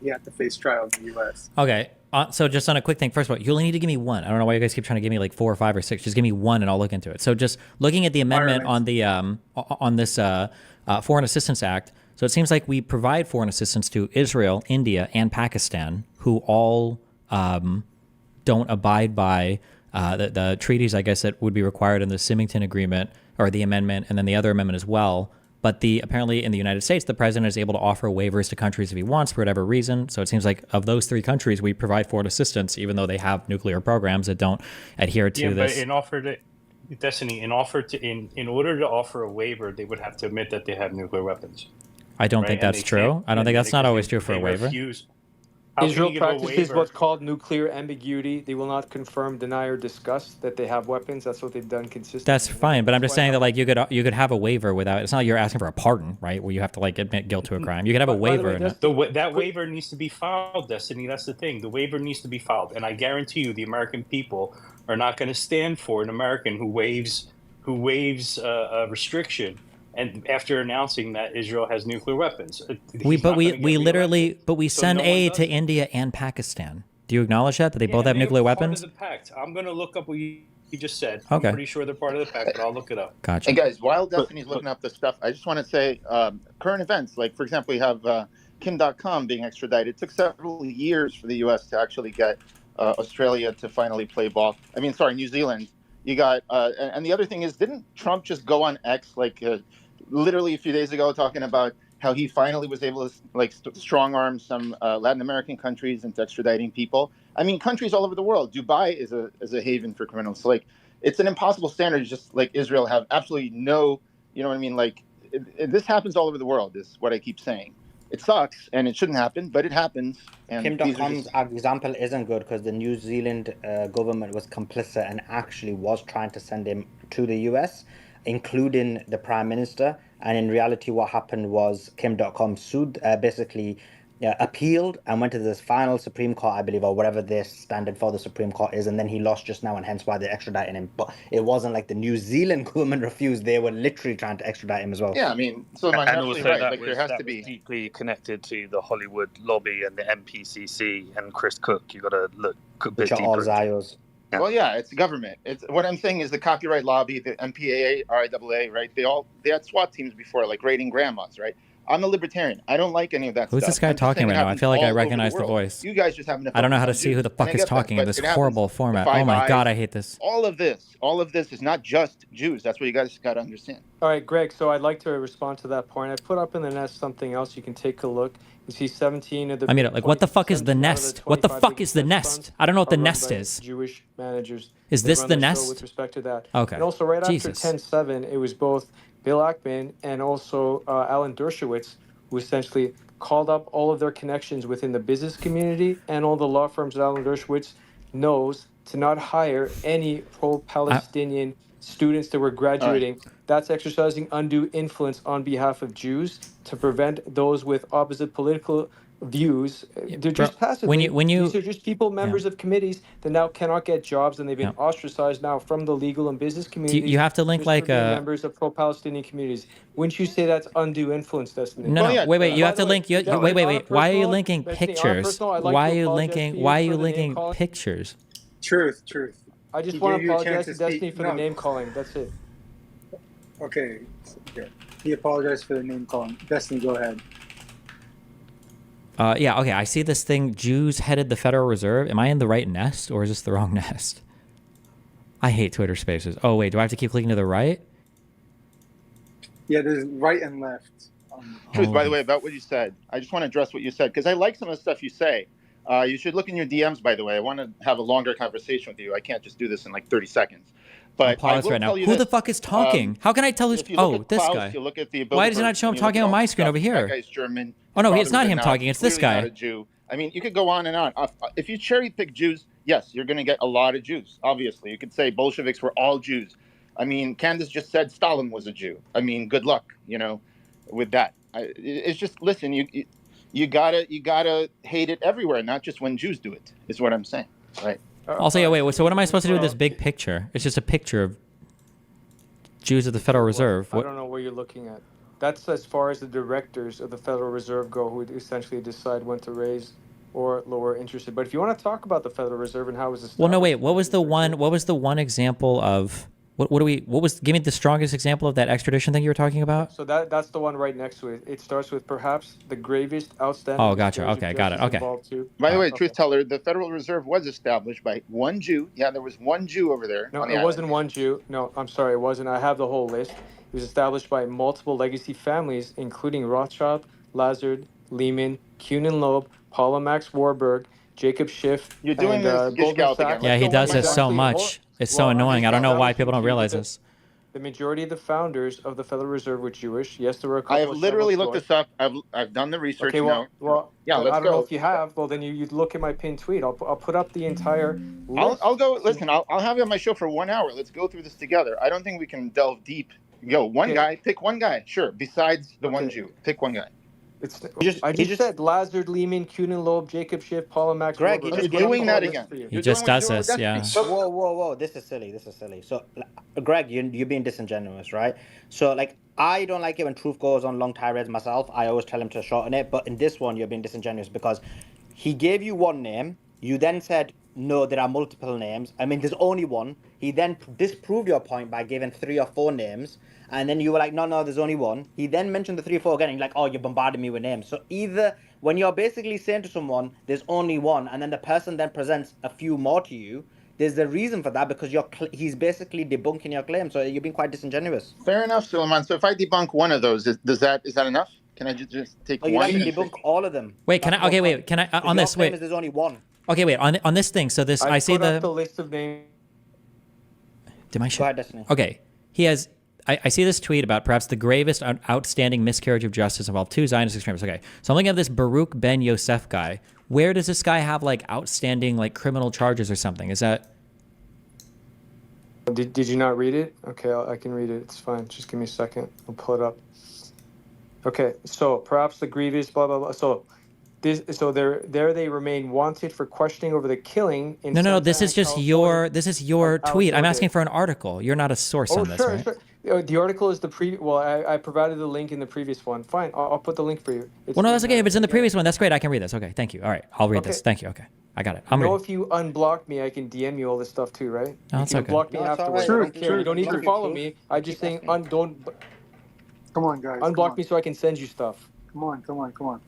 [SPEAKER 6] had to face trial in the U.S.
[SPEAKER 2] Okay. So just on a quick thing, first of all, you only need to give me one. I don't know why you guys keep trying to give me like 4 or 5 or 6. Just give me one and I'll look into it. So just looking at the amendment on this Foreign Assistance Act. So it seems like we provide foreign assistance to Israel, India, and Pakistan, who all don't abide by the treaties, I guess, that would be required in the Symington Agreement or the amendment, and then the other amendment as well. But apparently in the United States, the president is able to offer waivers to countries if he wants for whatever reason. So it seems like of those 3 countries, we provide foreign assistance, even though they have nuclear programs that don't adhere to this.
[SPEAKER 11] But Destiny, in order to offer a waiver, they would have to admit that they have nuclear weapons.
[SPEAKER 2] I don't think that's true. I don't think that's not always true for a waiver.
[SPEAKER 8] Israel practices what's called nuclear ambiguity. They will not confirm, deny, or discuss that they have weapons. That's what they've done consistently.
[SPEAKER 2] That's fine, but I'm just saying that like you could have a waiver without. It's not like you're asking for a pardon, right? Where you have to like admit guilt to a crime. You could have a waiver.
[SPEAKER 11] That waiver needs to be filed, Destiny. That's the thing. The waiver needs to be filed, and I guarantee you, the American people are not going to stand for an American who waives a restriction. And after announcing that Israel has nuclear weapons,
[SPEAKER 2] we send aid to India and Pakistan. Do you acknowledge that they both have nuclear weapons?
[SPEAKER 11] Part of the pact. I'm going to look up what you just said.
[SPEAKER 2] Okay.
[SPEAKER 11] I'm pretty sure they're part of the pact, but I'll look it up.
[SPEAKER 2] Gotcha.
[SPEAKER 18] And guys, while Destiny's looking up this stuff, I just want to say current events. Like, for example, you have Kim.com being extradited. It took several years for the U.S. to actually get Australia to finally play ball. New Zealand. You got, and the other thing is, didn't Trump just go on X literally a few days ago talking about how he finally was able to strong arm some Latin American countries into extraditing people? Countries all over the world. Dubai is a haven for criminals. So, it's an impossible standard. Just like Israel have absolutely no, this happens all over the world is what I keep saying. It sucks and it shouldn't happen, but it happens. And
[SPEAKER 4] Kim.com's example isn't good because the New Zealand government was complicit and actually was trying to send him to the US, including the Prime Minister. And in reality, what happened was Kim.com sued, appealed and went to this final Supreme Court, I believe, or whatever their standard for the Supreme Court is. And then he lost just now, and hence why they're extraditing him. But it wasn't like the New Zealand government refused. They were literally trying to extradite him as well.
[SPEAKER 18] Yeah, so
[SPEAKER 17] and
[SPEAKER 18] absolutely
[SPEAKER 17] also
[SPEAKER 18] right.
[SPEAKER 17] that
[SPEAKER 18] There has to
[SPEAKER 17] was
[SPEAKER 18] be
[SPEAKER 17] deeply connected to the Hollywood lobby and the MPCC and Chris Cook. You got to look a bit
[SPEAKER 4] Which are all Zios.
[SPEAKER 18] Yeah. Well, yeah, it's government. It's what I'm saying is the copyright lobby, the MPAA, RIAA, right? They had SWAT teams before, like raiding grandmas, right? I'm a libertarian. I don't like any of that
[SPEAKER 2] Who's
[SPEAKER 18] stuff.
[SPEAKER 2] this guy talking right now? I feel like I recognize the voice.
[SPEAKER 18] You guys just happen to.
[SPEAKER 2] I don't know how to see who the fuck is talking in this horrible format. Oh my God, I hate this.
[SPEAKER 18] All of this is not just Jews. That's what you guys got to understand.
[SPEAKER 8] All right, Greg, so I'd like to respond to that point. I put up in the nest something else. You can take a look. You see 17 of the...
[SPEAKER 2] what the fuck is the nest? What the fuck is the nest? I don't know what the nest is.
[SPEAKER 8] Jewish managers.
[SPEAKER 2] Is this the nest?
[SPEAKER 8] With respect to that.
[SPEAKER 2] Okay.
[SPEAKER 8] And also right after 10/7, it was both Bill Ackman and also Alan Dershowitz who essentially called up all of their connections within the business community and all the law firms that Alan Dershowitz knows to not hire any pro-Palestinian students that were graduating. Right. That's exercising undue influence on behalf of Jews to prevent those with opposite political views. They're just passively. These are just people, members of committees that now cannot get jobs, and they've been ostracized now from the legal and business community.
[SPEAKER 2] You have to link
[SPEAKER 8] members of pro-Palestinian communities. Wouldn't you say that's undue influence, Destiny?
[SPEAKER 2] No, wait. You have to link. Wait. Why are you linking pictures? Why are you linking pictures?
[SPEAKER 6] Truth.
[SPEAKER 8] I just want to apologize to Destiny for the name calling. That's it.
[SPEAKER 6] Okay. He apologized for the name calling. Destiny, go ahead.
[SPEAKER 2] Okay. I see this thing. Jews headed the Federal Reserve. Am I in the right nest, or is this the wrong nest? I hate Twitter Spaces. Oh wait, do I have to keep clicking to the right?
[SPEAKER 6] Yeah, there's right and left.
[SPEAKER 18] Truth, by the way, about what you said. I just want to address what you said because I like some of the stuff you say. You should look in your DMs, by the way. I want to have a longer conversation with you. I can't just do this in like 30 seconds. But
[SPEAKER 2] pause right now. Who the fuck is talking? How can I tell this? Oh, this guy. Why does it not show him talking on my screen over here?
[SPEAKER 18] That guy's German.
[SPEAKER 2] Oh no, it's not him talking. It's this guy.
[SPEAKER 18] Not a Jew. You could go on and on. If you cherry pick Jews, yes, you're going to get a lot of Jews. Obviously, you could say Bolsheviks were all Jews. Candace just said Stalin was a Jew. Good luck, with that. It's just listen. You gotta hate it everywhere, not just when Jews do it. Is what I'm saying, right?
[SPEAKER 2] Also, wait. So what am I supposed to do with this big picture? It's just a picture of Jews at the Federal Reserve.
[SPEAKER 8] I don't know what you're looking at. That's as far as the directors of the Federal Reserve go, who would essentially decide when to raise or lower interest. But if you want to talk about the Federal Reserve and how it was established...
[SPEAKER 2] Well, no, wait. What was the one example of... Give me the strongest example of that extradition thing you were talking about?
[SPEAKER 8] So that's the one right next to it. It starts with perhaps the gravest outstanding...
[SPEAKER 2] Oh, gotcha. Okay, got it. Okay.
[SPEAKER 18] By the way, truth teller, the Federal Reserve was established by one Jew. Yeah, there was one Jew over there.
[SPEAKER 8] No, it wasn't one Jew. No, I'm sorry, it wasn't. I have the whole list. It was established by multiple legacy families, including Rothschild, Lazard, Lehman, Kuhn and Loeb, Paula Max Warburg, Jacob Schiff,
[SPEAKER 18] You're doing
[SPEAKER 8] and
[SPEAKER 18] this gish
[SPEAKER 8] Goldman
[SPEAKER 18] gallop again.
[SPEAKER 8] Sachs.
[SPEAKER 2] Yeah,
[SPEAKER 18] Let's
[SPEAKER 2] he
[SPEAKER 18] go one
[SPEAKER 2] does
[SPEAKER 18] by
[SPEAKER 2] this
[SPEAKER 18] one.
[SPEAKER 2] so
[SPEAKER 8] Exactly.
[SPEAKER 2] much. It's so
[SPEAKER 8] Well, I'm
[SPEAKER 2] annoying.
[SPEAKER 8] just
[SPEAKER 2] I don't know why
[SPEAKER 8] establishing
[SPEAKER 2] people don't
[SPEAKER 8] to you
[SPEAKER 2] realize
[SPEAKER 8] that
[SPEAKER 2] this.
[SPEAKER 8] the majority of the founders of the Federal Reserve were Jewish. Yes, there were a
[SPEAKER 18] I have
[SPEAKER 8] couple of
[SPEAKER 18] literally looked
[SPEAKER 8] Shabbos
[SPEAKER 18] this up. I've done the research.
[SPEAKER 8] Okay,
[SPEAKER 18] No.
[SPEAKER 8] well,
[SPEAKER 18] Yeah,
[SPEAKER 8] I
[SPEAKER 18] let's
[SPEAKER 8] don't know
[SPEAKER 18] go.
[SPEAKER 8] if you have. Well, then you'd look at my pinned tweet. I'll put up the entire list.
[SPEAKER 18] I'll go. Listen, I'll have you on my show for 1 hour. Let's go through this together. I don't think we can delve deep. Go one guy. Pick one guy. Sure. Besides the one Jew, pick one guy.
[SPEAKER 8] I just said Lazard, Lehman, Kuhn and Loeb, Jacob Schiff, Paula Max.
[SPEAKER 4] Greg,
[SPEAKER 8] Warburg.
[SPEAKER 4] you're
[SPEAKER 18] doing that again.
[SPEAKER 2] He just does this, yeah.
[SPEAKER 4] Whoa! This is silly. So, Greg, you're being disingenuous, right? So, like, I don't like it when truth goes on long tirades myself. I always tell him to shorten it. But in this one, you're being disingenuous because he gave you one name. You then said, no, there are multiple names. I mean, there's only one. He then disproved your point by giving 3 or 4 names. And then you were like, no, there's only one. He then mentioned the 3 or 4 again. And you're like, oh, you're bombarding me with names. So either when you're basically saying to someone, there's only one, and then the person then presents a few more to you, there's a reason for that because he's basically debunking your claim. So you're being quite disingenuous.
[SPEAKER 18] Fair enough, Suleiman. So if I debunk one of those, is that enough? Can I just take one?
[SPEAKER 4] You like to debunk all of them.
[SPEAKER 2] Wait, can I? Okay, wait. Can I on this? Wait.
[SPEAKER 4] There's only one.
[SPEAKER 2] Okay, wait. On this thing. So this, I see
[SPEAKER 8] put up the list of names.
[SPEAKER 2] Did my shit?
[SPEAKER 4] Go ahead, Destiny.
[SPEAKER 2] Okay, he has. I see this tweet about perhaps the gravest outstanding miscarriage of justice involved 2 Zionist extremists. Okay, so I'm looking at this Baruch Ben Yosef guy. Where does this guy have like outstanding like criminal charges or something? Is that?
[SPEAKER 8] Did you not read it? Okay, I can read it. It's fine. Just give me a second. I'll pull it up. Okay, so perhaps the grievous blah blah blah. So there they remain wanted for questioning over the killing. In
[SPEAKER 2] No. This
[SPEAKER 8] Santa
[SPEAKER 2] is just
[SPEAKER 8] California
[SPEAKER 2] your tweet. I'm
[SPEAKER 8] Alexander.
[SPEAKER 2] asking for an article. You're not a source on this, right?
[SPEAKER 8] Sure. The article is the previous. Well, I provided the link in the previous one. Fine, I'll put the link for you.
[SPEAKER 2] Well, no, that's okay. If it's in the previous one, that's great. I can read this. Okay, thank you. All right, I'll read this. Thank you. Okay, I got it. I'm reading.
[SPEAKER 8] If you unblock me, I can DM you all this stuff too, right?
[SPEAKER 2] No,
[SPEAKER 8] you
[SPEAKER 2] it's
[SPEAKER 8] can
[SPEAKER 2] okay.
[SPEAKER 8] block me afterwards.
[SPEAKER 6] True,
[SPEAKER 8] I don't care.
[SPEAKER 6] true.
[SPEAKER 8] You don't need to follow me. I just saying don't.
[SPEAKER 6] Come on, guys.
[SPEAKER 8] Unblock me so I can send you stuff.
[SPEAKER 6] Come on.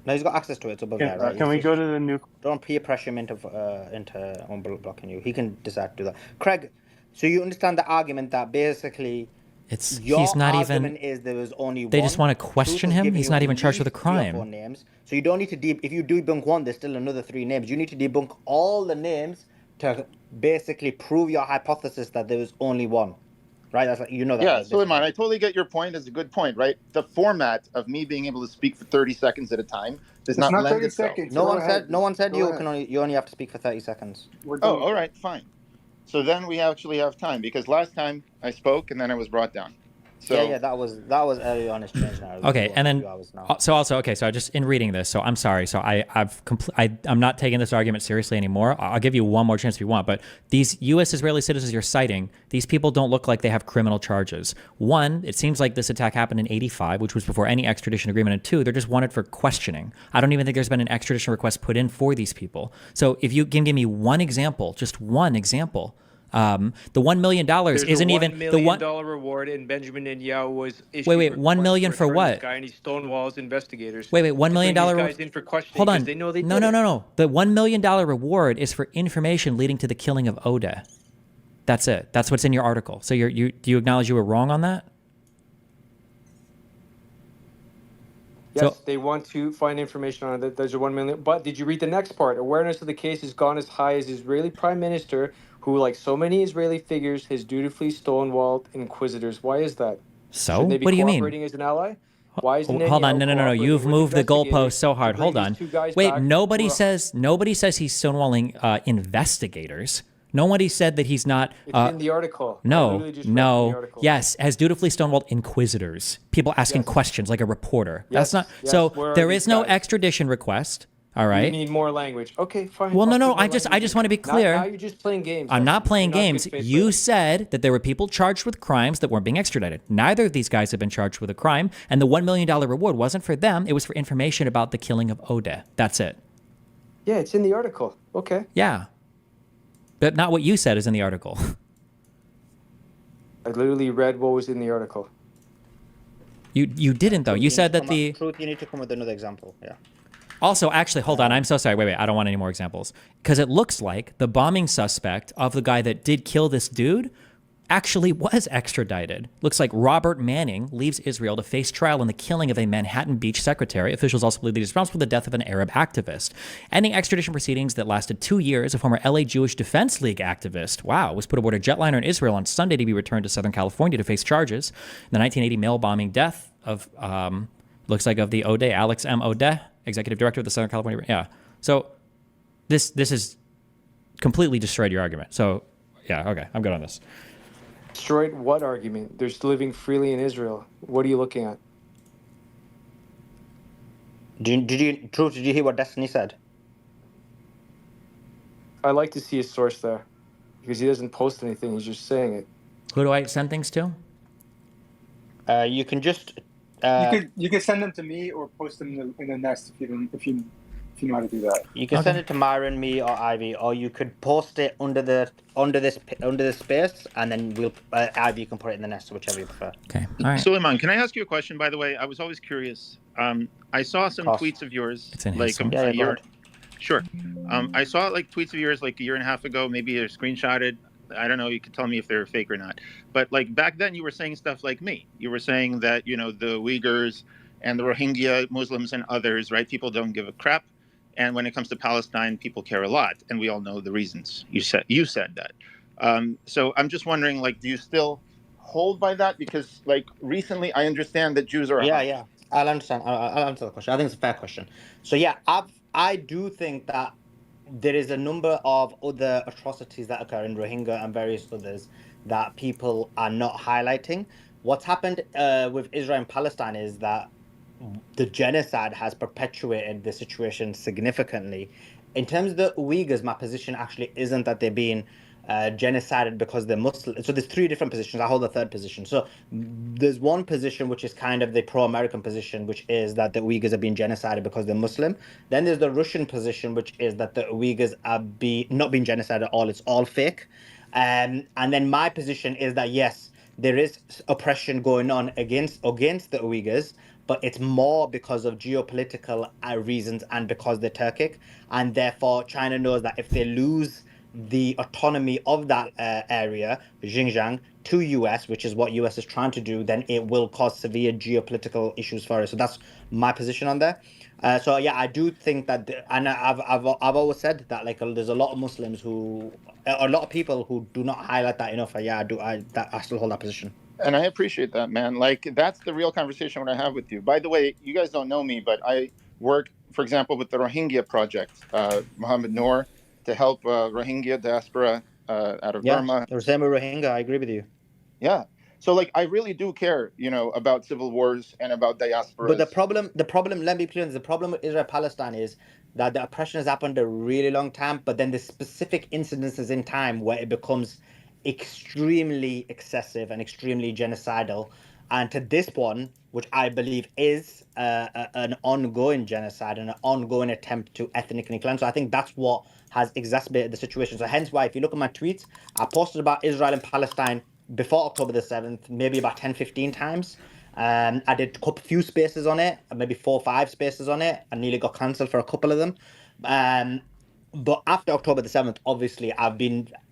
[SPEAKER 4] No, he's got access to it. It's above there, right?
[SPEAKER 6] Can we go to the new?
[SPEAKER 4] Don't peer pressure him into unblocking you. He can decide to do that. Craig, so you understand the argument that basically
[SPEAKER 2] he's not even.
[SPEAKER 4] Is there was only
[SPEAKER 2] they
[SPEAKER 4] one.
[SPEAKER 2] just want to question him. He's not even charged with a crime.
[SPEAKER 4] 3 or 4 names. So you don't need to if you debunk one, there's still another 3 names. You need to debunk all the names to basically prove your hypothesis that there was only one. Right, that's like, you know that.
[SPEAKER 18] Yeah, Suleiman, I totally get your point. It's a good point, right? The format of me being able to speak for 30 seconds at a time does not lend
[SPEAKER 6] 30
[SPEAKER 18] itself.
[SPEAKER 6] seconds.
[SPEAKER 4] No one said you only have to speak for 30 seconds.
[SPEAKER 18] Oh, all right, fine. So then we actually have time because last time I spoke and then I was brought down. So
[SPEAKER 4] yeah, that was early on. It's changed now.
[SPEAKER 2] Okay, and then so just in reading this, so I'm sorry, so I'm not taking this argument seriously anymore. I'll give you one more chance if you want, but these U.S. Israeli citizens you're citing, these people don't look like they have criminal charges. 1, it seems like this attack happened in '85, which was before any extradition agreement, and 2, they're just wanted for questioning. I don't even think there's been an extradition request put in for these people. So if you can give me one example, just one example. The $1 million isn't even the $1
[SPEAKER 8] million reward, and Benjamin Netanyahu was issued.
[SPEAKER 2] Wait, $1 million for what?
[SPEAKER 8] Guy and he stonewalls investigators.
[SPEAKER 2] Wait, $1 million.
[SPEAKER 8] Guys in for questioning.
[SPEAKER 2] Hold on.
[SPEAKER 8] They know they
[SPEAKER 2] No. The $1 million reward is for information leading to the killing of Odeh. That's it. That's what's in your article. So do you acknowledge you were wrong on that?
[SPEAKER 8] Yes, they want to find information on it. There's a $1 million. But did you read the next part? Awareness of the case has gone as high as Israeli Prime Minister, who, like so many Israeli figures, has dutifully stonewalled inquisitors. Why is that?
[SPEAKER 2] So?
[SPEAKER 8] Shouldn't they be
[SPEAKER 2] what do you mean?
[SPEAKER 8] cooperating as an ally? Why is
[SPEAKER 2] Hold on, no. You've moved the goalpost so hard. Hold on. Wait, nobody says he's stonewalling investigators. Nobody said that he's not.
[SPEAKER 8] It's in the article.
[SPEAKER 2] No. Yes, has dutifully stonewalled inquisitors. People asking questions like a reporter. That's not. So there is no extradition request. All right.
[SPEAKER 8] You need more language. Okay, fine.
[SPEAKER 2] Well, no. I just want to be clear.
[SPEAKER 8] Now you're just playing games.
[SPEAKER 2] I'm not playing games. You said that there were people charged with crimes that weren't being extradited. Neither of these guys have been charged with a crime, and the $1 million reward wasn't for them. It was for information about the killing of Odeh. That's it.
[SPEAKER 8] Yeah, it's in the article. Okay.
[SPEAKER 2] Yeah. But not what you said is in the article.
[SPEAKER 8] I literally read what was in the article.
[SPEAKER 2] You didn't, though. You said that the...
[SPEAKER 4] Truth, you need to come with another example. Yeah.
[SPEAKER 2] Also, actually, hold on. I'm so sorry. Wait. I don't want any more examples. Because it looks like the bombing suspect of the guy that did kill this dude actually was extradited. Looks like Robert Manning leaves Israel to face trial in the killing of a Manhattan Beach secretary. Officials also believe that he's responsible for the death of an Arab activist. Ending extradition proceedings that lasted 2 years, a former LA Jewish Defense League activist, was put aboard a jetliner in Israel on Sunday to be returned to Southern California to face charges. The 1980 mail bombing death of, looks like of the Odeh, Alex M. Odeh, executive director of the Southern California. Yeah. So this is completely destroyed your argument. So, yeah, okay, I'm good on this.
[SPEAKER 8] Destroyed what argument? They're still living freely in Israel. What are you looking at?
[SPEAKER 4] Did you hear what Destiny said?
[SPEAKER 8] I like to see a source there because he doesn't post anything. He's just saying it.
[SPEAKER 2] Who do I send things to?
[SPEAKER 4] You can just
[SPEAKER 6] you could send them to me or post them in the nest if you know how to do that.
[SPEAKER 4] You can send it to Myron, me, or Ivy, or you could post it under this space, and then we'll Ivy can put it in the nest, whichever you prefer.
[SPEAKER 2] Okay. All right.
[SPEAKER 18] Suleiman, can I ask you a question? By the way, I was always curious. I saw some tweets of yours like a year. Sure. I saw like tweets of yours like a year and a half ago. Maybe they're screenshotted. I don't know. You can tell me if they're fake or not. But like back then, you were saying stuff like me. You were saying that the Uyghurs and the Rohingya Muslims and others, right? People don't give a crap. And when it comes to Palestine, people care a lot, and we all know the reasons. You said that. So I'm just wondering, like, do you still hold by that? Because, like, recently I understand that Jews are.
[SPEAKER 4] Yeah. I'll understand. I'll answer the question. I think it's a fair question. So yeah, I do think that there is a number of other atrocities that occur in Rohingya and various others that people are not highlighting. What's happened with Israel and Palestine is that the genocide has perpetuated the situation significantly. In terms of the Uyghurs, my position actually isn't that they're being genocided because they're Muslim. So there's 3 different positions. I hold the 3rd position. So there's one position which is kind of the pro-American position, which is that the Uyghurs are being genocided because they're Muslim. Then there's the Russian position, which is that the Uyghurs are not being genocided at all. It's all fake. And then my position is that yes, there is oppression going on against the Uyghurs, but it's more because of geopolitical reasons and because they're Turkic. And therefore, China knows that if they lose the autonomy of that area, Xinjiang, to US, which is what US is trying to do, then it will cause severe geopolitical issues for us. So that's my position on there. So yeah, I do think that, and I've always said that like there's a lot of Muslims a lot of people who do not highlight that enough. Yeah, I still hold that position.
[SPEAKER 18] And I appreciate that, man. Like, that's the real conversation I have with you. By the way, you guys don't know me, but I work, for example, with the Rohingya project, Mohammed Noor, to help Rohingya diaspora out of Burma.
[SPEAKER 4] Yeah, same with Rohingya. I agree with you.
[SPEAKER 18] Yeah. So, like, I really do care, about civil wars and about diaspora.
[SPEAKER 4] But the problem, let me be clear, the problem with Israel-Palestine is that the oppression has happened a really long time, but then the specific incidences in time where it becomes extremely excessive and extremely genocidal, and to this one, which I believe is an ongoing genocide and an ongoing attempt to ethnically cleanse. So I think that's what has exacerbated the situation. So hence why, if you look at my tweets, I posted about Israel and Palestine before October the 7th, maybe about 10-15 times. I did a few spaces on it, maybe 4 or 5 spaces on it. I nearly got cancelled for a couple of them. But after October the 7th, obviously,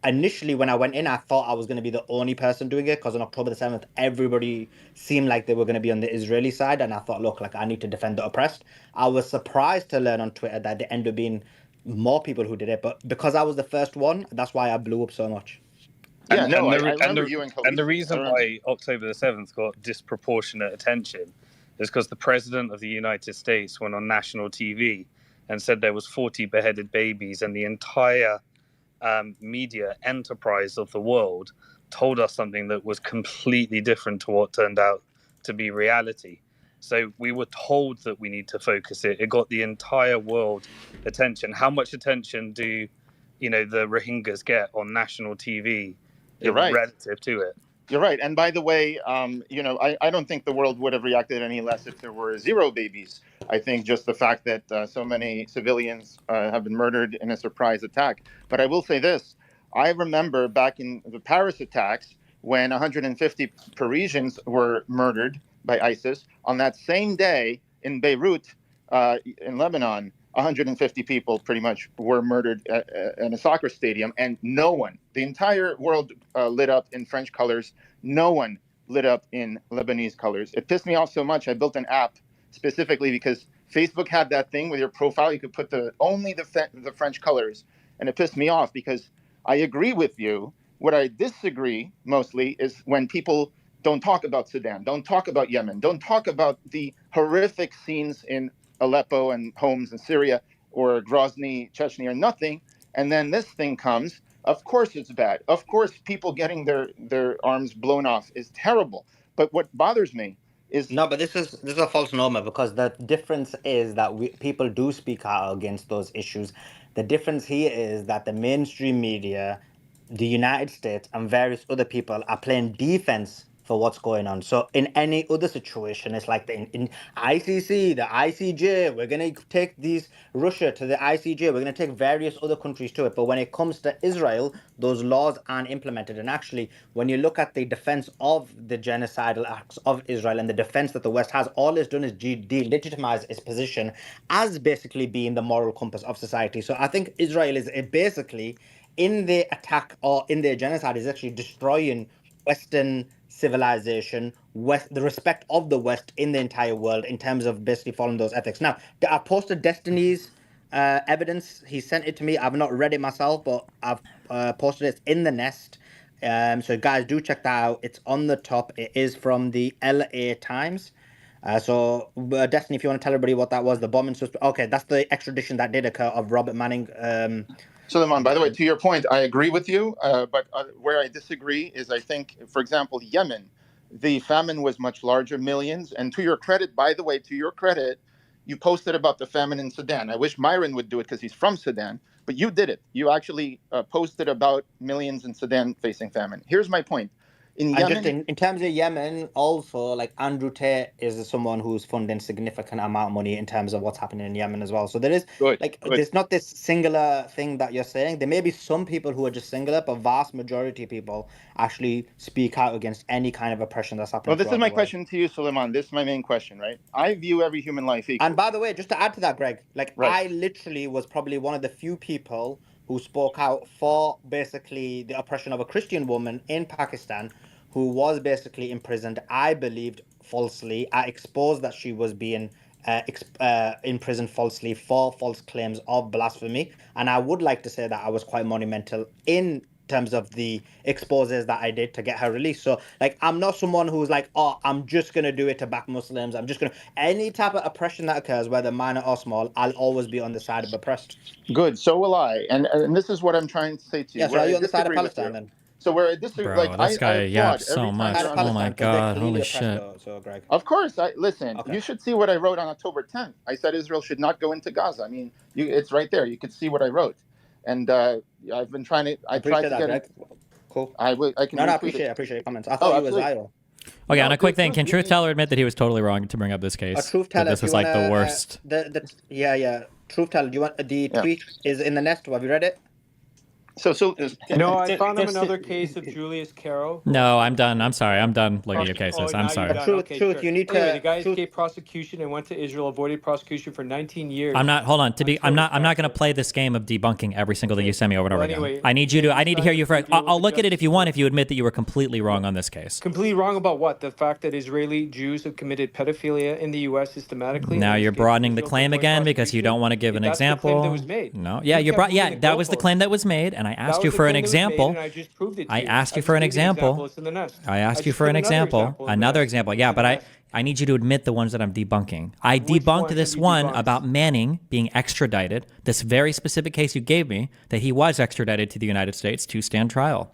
[SPEAKER 4] initially when I went in, I thought I was going to be the only person doing it, because on October the 7th, everybody seemed like they were going to be on the Israeli side. And I thought, look, like, I need to defend the oppressed. I was surprised to learn on Twitter that there ended up being more people who did it. But because I was the first one, that's why I blew up so much.
[SPEAKER 18] Yeah,
[SPEAKER 17] and,
[SPEAKER 18] no,
[SPEAKER 17] and
[SPEAKER 18] I remember you and Khaleesi.
[SPEAKER 17] And the reason why October the 7th got disproportionate attention is because the President of the United States went on national TV and said there was 40 beheaded babies, and the entire media enterprise of the world told us something that was completely different to what turned out to be reality. So we were told that we need to focus it. It got the entire world attention. How much attention do, the Rohingyas get on national TV?
[SPEAKER 18] You're right.
[SPEAKER 17] Relative to it.
[SPEAKER 18] You're right. And by the way, I don't think the world would have reacted any less if there were 0 babies. I think just the fact that so many civilians have been murdered in a surprise attack. But I will say this. I remember back in the Paris attacks when 150 Parisians were murdered by ISIS. On that same day in Beirut, in Lebanon, 150 people pretty much were murdered in a soccer stadium, and no one, the entire world lit up in French colors. No one lit up in Lebanese colors. It pissed me off so much. I built an app specifically because Facebook had that thing with your profile. You could put only the French colors, and it pissed me off because I agree with you. What I disagree mostly is when people don't talk about Sudan, don't talk about Yemen, don't talk about the horrific scenes in Aleppo and Homs in Syria or Grozny, Chechnya, or nothing. And then this thing comes. Of course it's bad. Of course people getting their arms blown off is terrible. But what bothers me is...
[SPEAKER 4] No, but this is a false norm, because the difference is that people do speak out against those issues. The difference here is that the mainstream media, the United States, and various other people are playing defense for what's going on. So in any other situation, it's like in ICC, the ICJ, we're going to take Russia to the ICJ, we're going to take various other countries to it. But when it comes to Israel, those laws aren't implemented. And actually, when you look at the defense of the genocidal acts of Israel and the defense that the West has, all it's done is delegitimize its position as basically being the moral compass of society. So I think Israel is basically, in their attack or in their genocide, is actually destroying Western civilization, the respect of the West in the entire world in terms of basically following those ethics. Now, I posted Destiny's evidence. He sent it to me. I've not read it myself, but I've posted it. It's in the Nest. So guys, do check that out. It's on the top. It is from the LA Times. So Destiny, if you want to tell everybody what that was, the bombing suspect. Okay, that's the extradition that did occur of Robert Manning.
[SPEAKER 18] Suleiman, by the way, to your point, I agree with you, but where I disagree is I think, for example, Yemen, the famine was much larger, millions. And to your credit, by the way, to your credit, you posted about the famine in Sudan. I wish Myron would do it because he's from Sudan, but you did it. You actually posted about millions in Sudan facing famine. Here's my point. In
[SPEAKER 4] And
[SPEAKER 18] Yemen,
[SPEAKER 4] just in terms of Yemen, also, like Andrew Tate is someone who's funding significant amount of money in terms of what's happening in Yemen as well. So there is there's not this singular thing that you're saying. There may be some people who are just singular, but vast majority of people actually speak out against any kind of oppression that's happening.
[SPEAKER 18] Well, this is my question to you, Suleiman. This is my main question, right? I view every human life equal.
[SPEAKER 4] And by the way, just to add to that, Greg, I literally was probably one of the few people who spoke out for basically the oppression of a Christian woman in Pakistan who was basically imprisoned. I believed falsely. I exposed that she was being imprisoned falsely for false claims of blasphemy. And I would like to say that I was quite monumental in terms of the exposes that I did to get her released. So I'm not someone who's like, oh, I'm just going to do it to back Muslims. I'm just going to... Any type of oppression that occurs, whether minor or small, I'll always be on the side of oppressed.
[SPEAKER 18] Good. So will I. And this is what I'm trying to say to you.
[SPEAKER 4] Yeah, so are you on the side of Palestine then?
[SPEAKER 18] So where I disagree,
[SPEAKER 2] Bro, this guy yaps so much. Oh my God, holy shit.
[SPEAKER 4] So, Greg.
[SPEAKER 18] Of course, you should see what I wrote on October 10th. I said Israel should not go into Gaza. I mean, it's right there. You could see what I wrote. And I've been trying to... I tried to get
[SPEAKER 4] Greg. Cool.
[SPEAKER 18] I can
[SPEAKER 4] I appreciate your comments. I thought you was Io.
[SPEAKER 2] Okay, on a quick thing, can Truth Teller admit that he was totally wrong to bring up this case?
[SPEAKER 4] Truth Teller,
[SPEAKER 2] this is like the worst.
[SPEAKER 4] Truth Teller, do you want the tweet is in the Nest? Have you read it?
[SPEAKER 8] No, I found him another case of Julius Carroll.
[SPEAKER 2] No, I'm done. I'm sorry. I'm done looking at cases. I'm sorry.
[SPEAKER 4] Truth, you need to...
[SPEAKER 8] Anyway, the guy escaped prosecution and went to Israel, avoided prosecution for 19 years.
[SPEAKER 2] I'm not... Hold on. I'm not going to play this game of debunking every single thing you send me over and over again. I need to hear you for... I'll look at it if you want, if you admit that you were completely wrong on this case.
[SPEAKER 8] Completely wrong about what? The fact that Israeli Jews have committed pedophilia in the U.S. systematically?
[SPEAKER 2] Now you're broadening the claim again because you don't want to give an example.
[SPEAKER 8] That's the claim that was made.
[SPEAKER 2] No. Yeah, that was the claim that was made, and I asked you for an example. I asked you for an example. I asked you for an example. Another example. Yeah, but I need you to admit the ones that I'm debunking. I debunked this one about Manning being extradited, this very specific case you gave me, that he was extradited to the United States to stand trial.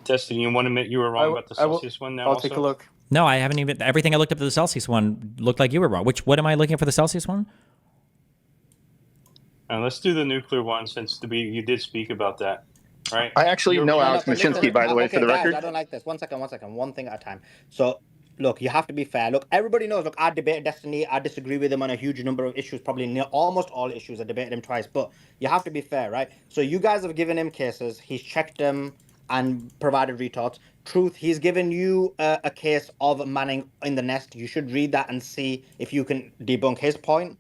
[SPEAKER 11] Destiny, you want to admit you were wrong about the Celsius one now?
[SPEAKER 8] I'll take a look.
[SPEAKER 2] No, I haven't even... Everything I looked up to the Celsius one looked like you were wrong. What am I looking at for the Celsius one?
[SPEAKER 11] Let's do the nuclear one since you did speak about that, right?
[SPEAKER 18] I actually know Alex Machinsky, by the way, for the record.
[SPEAKER 4] I don't like this. One second. One thing at a time. So, look, you have to be fair. Look, everybody knows, I debated Destiny. I disagree with him on a huge number of issues, probably almost all issues. I debated him twice, but you have to be fair, right? So you guys have given him cases. He's checked them and provided retorts. Truth, he's given you a case of Manning in the nest. You should read that and see if you can debunk his point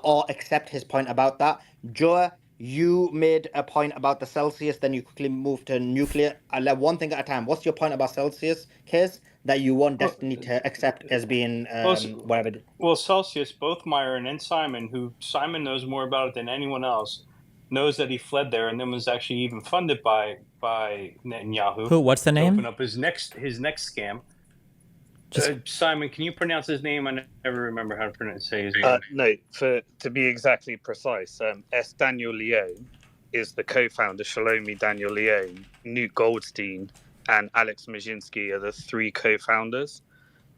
[SPEAKER 4] or accept his point about that. Joe, you made a point about the Celsius, then you quickly moved to nuclear. I'll let one thing at a time. What's your point about Celsius case that you want Destiny to accept as being whatever?
[SPEAKER 11] Well, Celsius, both Myron and Simon, who Simon knows more about it than anyone else, knows that he fled there and then was actually even funded by Netanyahu.
[SPEAKER 2] Who? What's the
[SPEAKER 11] to
[SPEAKER 2] name?
[SPEAKER 11] Open up his next scam. Simon, can you pronounce his name? I never remember how to say his name.
[SPEAKER 17] No, to be exactly precise, S. Daniel Leone is the co-founder. Shalomi Daniel Leone, Newt Goldstein, and Alex Majinsky are the three co-founders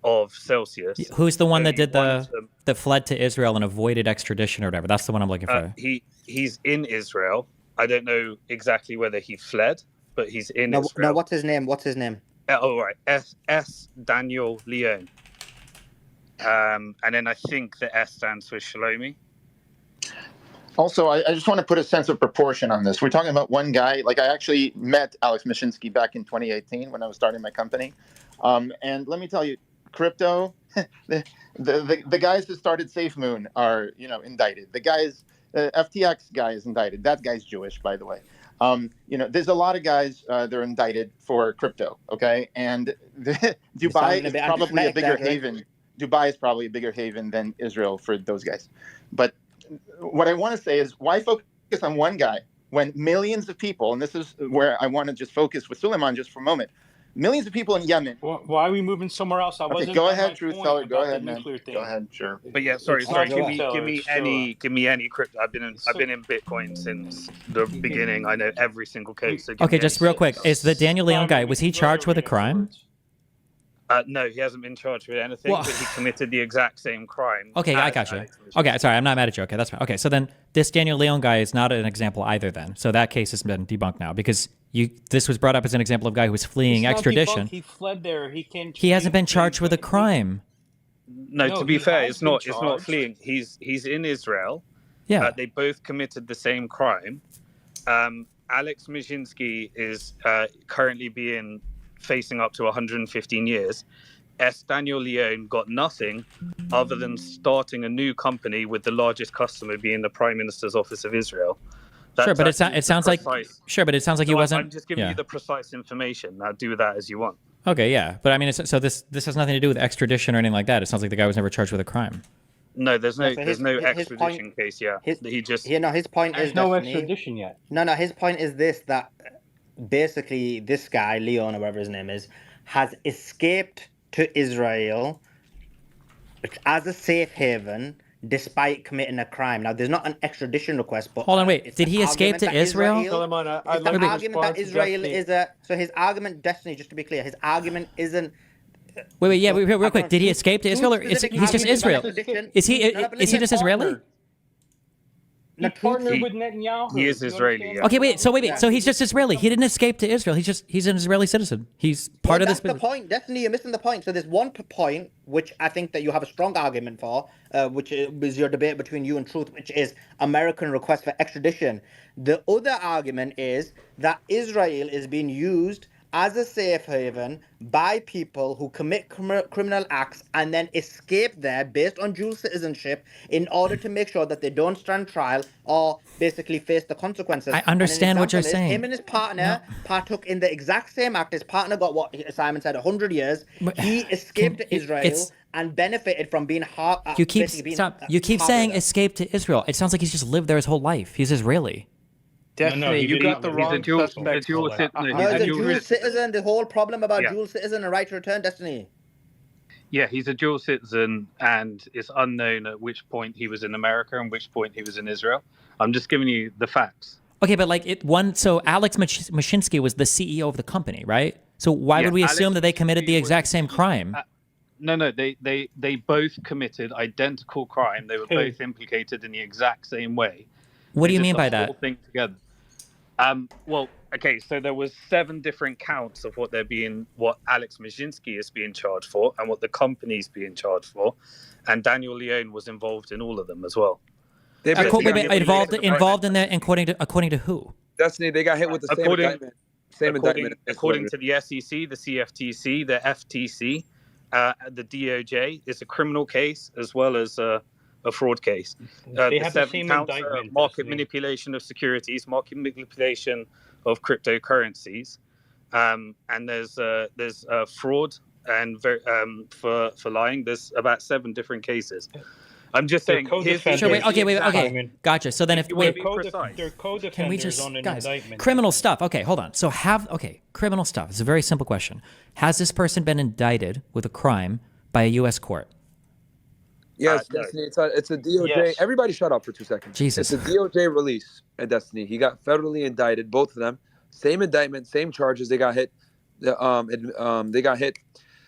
[SPEAKER 17] of Celsius.
[SPEAKER 2] Who's the one that did that fled to Israel and avoided extradition or whatever? That's the one I'm looking for.
[SPEAKER 17] He's in Israel. I don't know exactly whether he fled, but he's in Israel.
[SPEAKER 4] No, what's his name? What's his name?
[SPEAKER 17] Oh, right. S. Daniel Leone. And then I think the S stands for Shalomi.
[SPEAKER 18] Also, I just want to put a sense of proportion on this. We're talking about one guy. Like, I actually met Alex Mashinsky back in 2018 when I was starting my company. And let me tell you, crypto, the guys that started SafeMoon are, indicted. The guys, FTX guy is indicted. That guy's Jewish, by the way. There's a lot of guys that are indicted for crypto, okay? And Dubai is probably a bigger haven. Dubai is probably a bigger haven than Israel for those guys. But what I want to say is, why focus on one guy when millions of people, and this is where I want to just focus with Suleiman just for a moment, millions of people in Yemen.
[SPEAKER 11] Why are we moving somewhere else?
[SPEAKER 18] Go ahead, Truth Teller. Go ahead, man. Go ahead, sure.
[SPEAKER 17] But yeah, sorry. Give me any crypto. I've been in Bitcoin since the beginning. I know every single case. So
[SPEAKER 2] okay, just real quick, is the Daniel Leone guy, was he charged with a crime?
[SPEAKER 17] No, he hasn't been charged with anything, but he committed the exact same crime.
[SPEAKER 2] Okay, I got you. Okay, sorry, I'm not mad at you. Okay, that's fine. Okay, so then this Daniel Leone guy is not an example either then. So that case has been debunked now because this was brought up as an example of a guy who was fleeing extradition.
[SPEAKER 11] He fled there.
[SPEAKER 2] He hasn't been charged with a crime.
[SPEAKER 17] No, to be fair, it's not fleeing. He's in Israel.
[SPEAKER 2] Yeah.
[SPEAKER 17] They both committed the same crime. Alex Majinsky is currently facing up to 115 years. S. Daniel Leone got nothing other than starting a new company with the largest customer being the Prime Minister's Office of Israel.
[SPEAKER 2] Sure, but it sounds like he wasn't.
[SPEAKER 17] I'm just giving you the precise information. Now do with that as you want.
[SPEAKER 2] Okay, yeah, but I mean, so this has nothing to do with extradition or anything like that. It sounds like the guy was never charged with a crime.
[SPEAKER 17] No, there's no extradition case. Yeah,
[SPEAKER 4] his point is
[SPEAKER 11] no extradition yet.
[SPEAKER 4] No, his point is this: that basically this guy Leon or whatever his name is has escaped to Israel as a safe haven despite committing a crime. Now, there's not an extradition request, but
[SPEAKER 2] hold on, wait. Did he escape to Israel?
[SPEAKER 4] So his argument, Destiny, just to be clear, his argument isn't.
[SPEAKER 2] Wait, real quick. Did he escape to Israel, or he's just Israel? Is he just Israeli?
[SPEAKER 11] He partnered with Netanyahu.
[SPEAKER 17] He is Israeli. Yeah.
[SPEAKER 2] Okay, wait. So he's just Israeli. He didn't escape to Israel. He's an Israeli citizen. He's part of this business.
[SPEAKER 4] That's the point. Definitely, you're missing the point. So there's one point which I think that you have a strong argument for, which is your debate between you and Truth, which is American request for extradition. The other argument is that Israel is being used as a safe haven by people who commit criminal acts and then escape there based on dual citizenship in order to make sure that they don't stand trial or basically face the consequences.
[SPEAKER 2] I understand what you're saying.
[SPEAKER 4] Him and his partner partook in the exact same act. His partner got what Simon said, 100 years. He escaped to Israel and benefited from being
[SPEAKER 2] You keep saying escape to Israel. It sounds like he's just lived there his whole life. He's Israeli.
[SPEAKER 11] Definitely, you got the wrong suspect.
[SPEAKER 4] He's a dual citizen. The whole problem about dual citizen and right to return, Destiny.
[SPEAKER 17] Yeah, he's a dual citizen, and it's unknown at which point he was in America and which point he was in Israel. I'm just giving you the facts.
[SPEAKER 2] Okay, but so Alex Mashinsky was the CEO of the company, right? So why would we assume that they committed the exact same crime?
[SPEAKER 17] No, they both committed identical crime. They were both implicated in the exact same way.
[SPEAKER 2] What do you mean by that?
[SPEAKER 17] Whole thing together. Well, okay, so there was 7 different counts of what Alex Majinsky is being charged for and what the company's being charged for, and Daniel Leone was involved in all of them as well.
[SPEAKER 3] Involved
[SPEAKER 2] in that, according to who?
[SPEAKER 3] Destiny, they got hit with the same indictment.
[SPEAKER 14] according to the SEC, the CFTC, the FTC, the DOJ, it's a criminal case as well as a fraud case.
[SPEAKER 11] They have the
[SPEAKER 14] 7
[SPEAKER 11] same
[SPEAKER 14] counts
[SPEAKER 11] indictment.
[SPEAKER 14] market manipulation of securities, market manipulation of cryptocurrencies, and there's fraud and for lying. There's about 7 different cases. I'm just saying.
[SPEAKER 2] Sure, wait, okay. Gotcha. So then, if
[SPEAKER 11] they're co-defenders
[SPEAKER 2] can we just,
[SPEAKER 11] on an
[SPEAKER 2] guys,
[SPEAKER 11] indictment.
[SPEAKER 2] criminal stuff. Okay, hold on. So criminal stuff. It's a very simple question. Has this person been indicted with a crime by a U.S. court?
[SPEAKER 3] Yes, Destiny. It's a DOJ.
[SPEAKER 11] Yes.
[SPEAKER 3] Everybody, shut up for 2 seconds.
[SPEAKER 2] Jesus.
[SPEAKER 3] It's a DOJ release at Destiny. He got federally indicted, both of them. Same indictment, same charges. They got hit. They got hit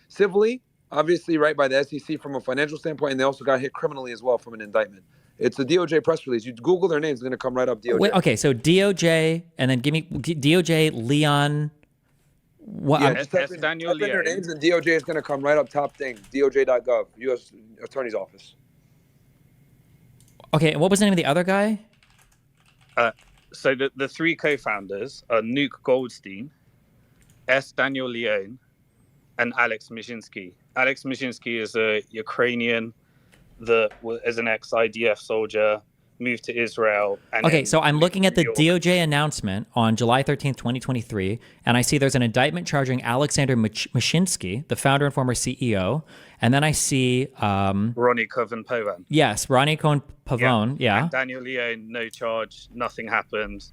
[SPEAKER 3] civilly, obviously, right, by the SEC from a financial standpoint, and they also got hit criminally as well from an indictment. It's a DOJ press release. You Google their names, it's going to come right up. DOJ.
[SPEAKER 2] Wait, okay, so DOJ, and then give me DOJ Leon. What?
[SPEAKER 3] Yeah, just type in their names, and DOJ is going to come right up top thing. DOJ.gov, U.S. Attorney's Office.
[SPEAKER 2] Okay, and what was the name of the other guy?
[SPEAKER 14] So the 3 co-founders are Nuke Goldstein, S. Daniel Leone, and Alex Mishinsky. Alex Mishinsky is a Ukrainian that is an ex-IDF soldier, moved to Israel. And
[SPEAKER 2] okay, so I'm looking at the DOJ announcement on July 13th, 2023, and I see there's an indictment charging Alexander Mishinsky, the founder and former CEO, and then I see...
[SPEAKER 14] Ronnie Cohen-Pavon.
[SPEAKER 2] Yes, Ronnie Cohen-Pavon, yeah.
[SPEAKER 14] And Daniel Leone, no charge, nothing happened.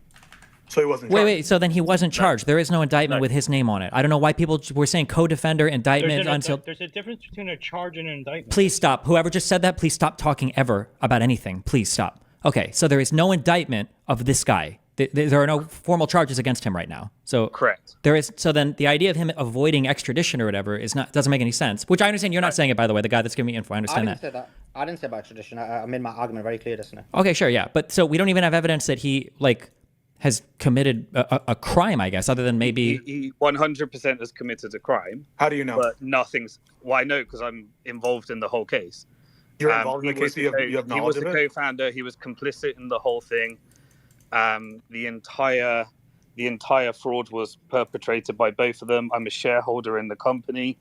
[SPEAKER 12] So he wasn't charged.
[SPEAKER 2] Wait, so then he wasn't charged. There is no indictment with his name on it. I don't know why people were saying co-defender, indictment until...
[SPEAKER 11] There's a difference between a charge and an indictment.
[SPEAKER 2] Please stop. Whoever just said that, please stop talking ever about anything. Please stop. Okay, so there is no indictment of this guy. There are no formal charges against him right now. So
[SPEAKER 14] correct.
[SPEAKER 2] There is. So then the idea of him avoiding extradition or whatever doesn't make any sense. Which I understand you're not saying it, by the way. The guy that's giving me info, I understand that.
[SPEAKER 4] I didn't say about extradition. I made my argument very clear, listener.
[SPEAKER 2] Okay, sure, yeah, but so we don't even have evidence that he has committed a crime, I guess, other than maybe
[SPEAKER 14] he 100% has committed a crime.
[SPEAKER 12] How do you know?
[SPEAKER 14] But nothing's. Well, I know because I'm involved in the whole case.
[SPEAKER 12] You're involved in the case. You have knowledge of it.
[SPEAKER 14] He was the co-founder. He was complicit in the whole thing. The entire fraud was perpetrated by both of them. I'm a shareholder in the company.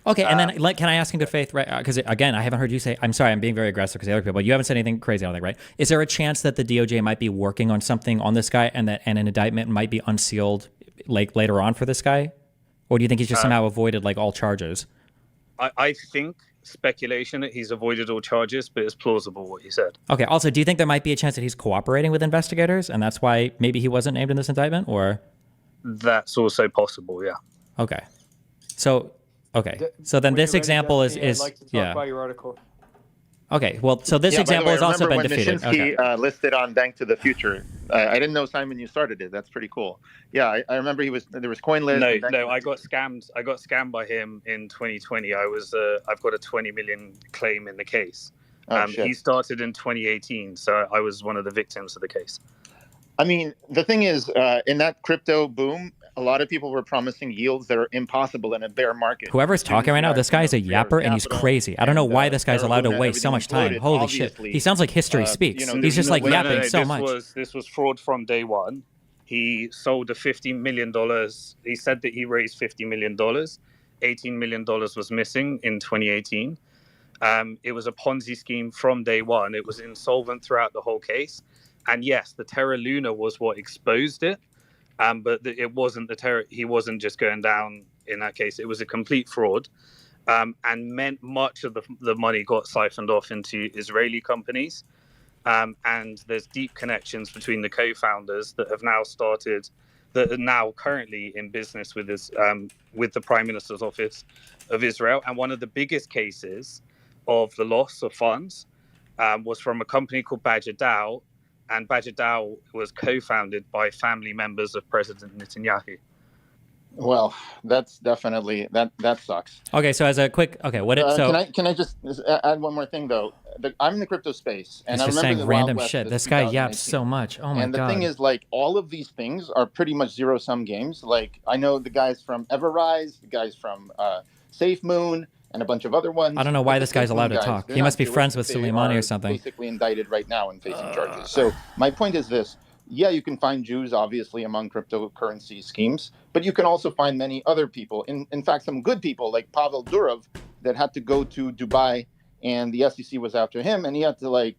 [SPEAKER 2] Okay, and then can I ask in good faith, right? Because again, I haven't heard you say. I'm sorry, I'm being very aggressive because the other people. But you haven't said anything crazy, I don't think, right? Is there a chance that the DOJ might be working on something on this guy, and an indictment might be unsealed later on for this guy, or do you think he's just somehow avoided all charges?
[SPEAKER 14] I think speculation that he's avoided all charges, but it's plausible what he said.
[SPEAKER 2] Okay. Also, do you think there might be a chance that he's cooperating with investigators, and that's why maybe he wasn't named in this indictment, or?
[SPEAKER 14] That's also possible. Yeah.
[SPEAKER 2] Okay. So. Okay, so then this example is
[SPEAKER 8] I'd like to talk about your article.
[SPEAKER 2] Okay, well, so this example has also been defeated.
[SPEAKER 18] Mishinsky listed on Bank to the Future. I didn't know, Simon, you started it. That's pretty cool. Yeah, I remember there was CoinList.
[SPEAKER 14] No, I got scammed. I got scammed by him in 2020. I've got a 20 million claim in the case. He started in 2018, so I was one of the victims of the case.
[SPEAKER 18] I mean, the thing is, in that crypto boom, a lot of people were promising yields that are impossible in a bear market.
[SPEAKER 2] Whoever's talking right now, this guy's a yapper and he's crazy. I don't know why this guy's allowed to waste so much time. Holy shit. He sounds like history speaks. He's just yapping so much.
[SPEAKER 14] This was fraud from day one. He sold a $50 million. He said that he raised $50 million. $18 million was missing in 2018. It was a Ponzi scheme from day one. It was insolvent throughout the whole case. And yes, the Terra Luna was what exposed it. But it wasn't the terror. He wasn't just going down in that case. It was a complete fraud, and meant much of the money got siphoned off into Israeli companies. And there's deep connections between the co-founders that are now currently in business with the Prime Minister's Office of Israel. And one of the biggest cases of the loss of funds was from a company called Badger DAO. And Badger DAO was co-founded by family members of President Netanyahu.
[SPEAKER 18] Well, that's definitely that sucks.
[SPEAKER 2] Okay, so as a quick
[SPEAKER 18] can I just add one more thing though? I'm in the crypto space, and
[SPEAKER 2] he's
[SPEAKER 18] I
[SPEAKER 2] just
[SPEAKER 18] remember
[SPEAKER 2] saying
[SPEAKER 18] the
[SPEAKER 2] random
[SPEAKER 18] Wild West
[SPEAKER 2] shit.
[SPEAKER 18] of
[SPEAKER 2] This guy yaps
[SPEAKER 18] 2018.
[SPEAKER 2] so much. Oh my god!
[SPEAKER 18] And the thing is, all of these things are pretty much zero-sum games. I know the guys from Everrise, the guys from SafeMoon, and a bunch of other ones.
[SPEAKER 2] I don't know why this guy's allowed to talk. He must be friends with Soleimani or something.
[SPEAKER 18] Basically indicted right now and facing charges. So my point is this: yeah, you can find Jews obviously among cryptocurrency schemes, but you can also find many other people. In fact, some good people like Pavel Durov that had to go to Dubai, and the SEC was after him, and he had to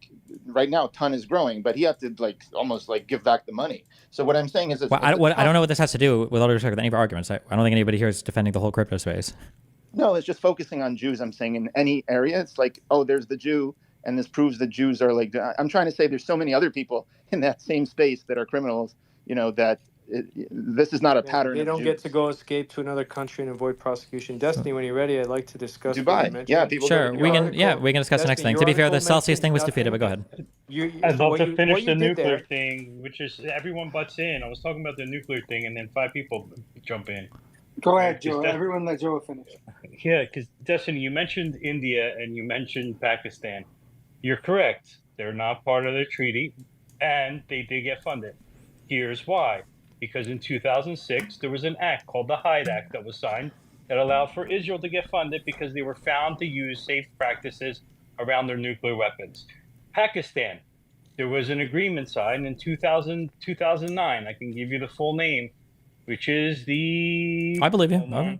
[SPEAKER 18] right now ton is growing, but he had to almost give back the money. So what I'm saying is,
[SPEAKER 2] Well, I don't know what this has to do with all due respect with any of our arguments. I don't think anybody here is defending the whole crypto space.
[SPEAKER 18] No, it's just focusing on Jews. I'm saying in any area, it's oh, there's the Jew, and this proves that Jews are I'm trying to say there's so many other people in that same space that are criminals, that this is not a pattern.
[SPEAKER 8] They don't get to go escape to another country and avoid prosecution. Destiny, when you're ready, I'd like to discuss
[SPEAKER 18] Dubai. Yeah, people.
[SPEAKER 2] Sure, we can discuss the next thing. To be fair, the Celsius thing was defeated, but go ahead.
[SPEAKER 11] I'd love to finish the nuclear thing, which is everyone butts in. I was talking about the nuclear thing, and then 5 people jump in.
[SPEAKER 6] Go ahead, Joe. Everyone let Joe finish.
[SPEAKER 11] Yeah, because Destiny, you mentioned India and you mentioned Pakistan. You're correct. They're not part of the treaty, and they did get funded. Here's why. Because in 2006, there was an act called the Hyde Act that was signed that allowed for Israel to get funded because they were found to use safe practices around their nuclear weapons. Pakistan, there was an agreement signed in 2009. I can give you the full name, which is the...
[SPEAKER 2] I believe you.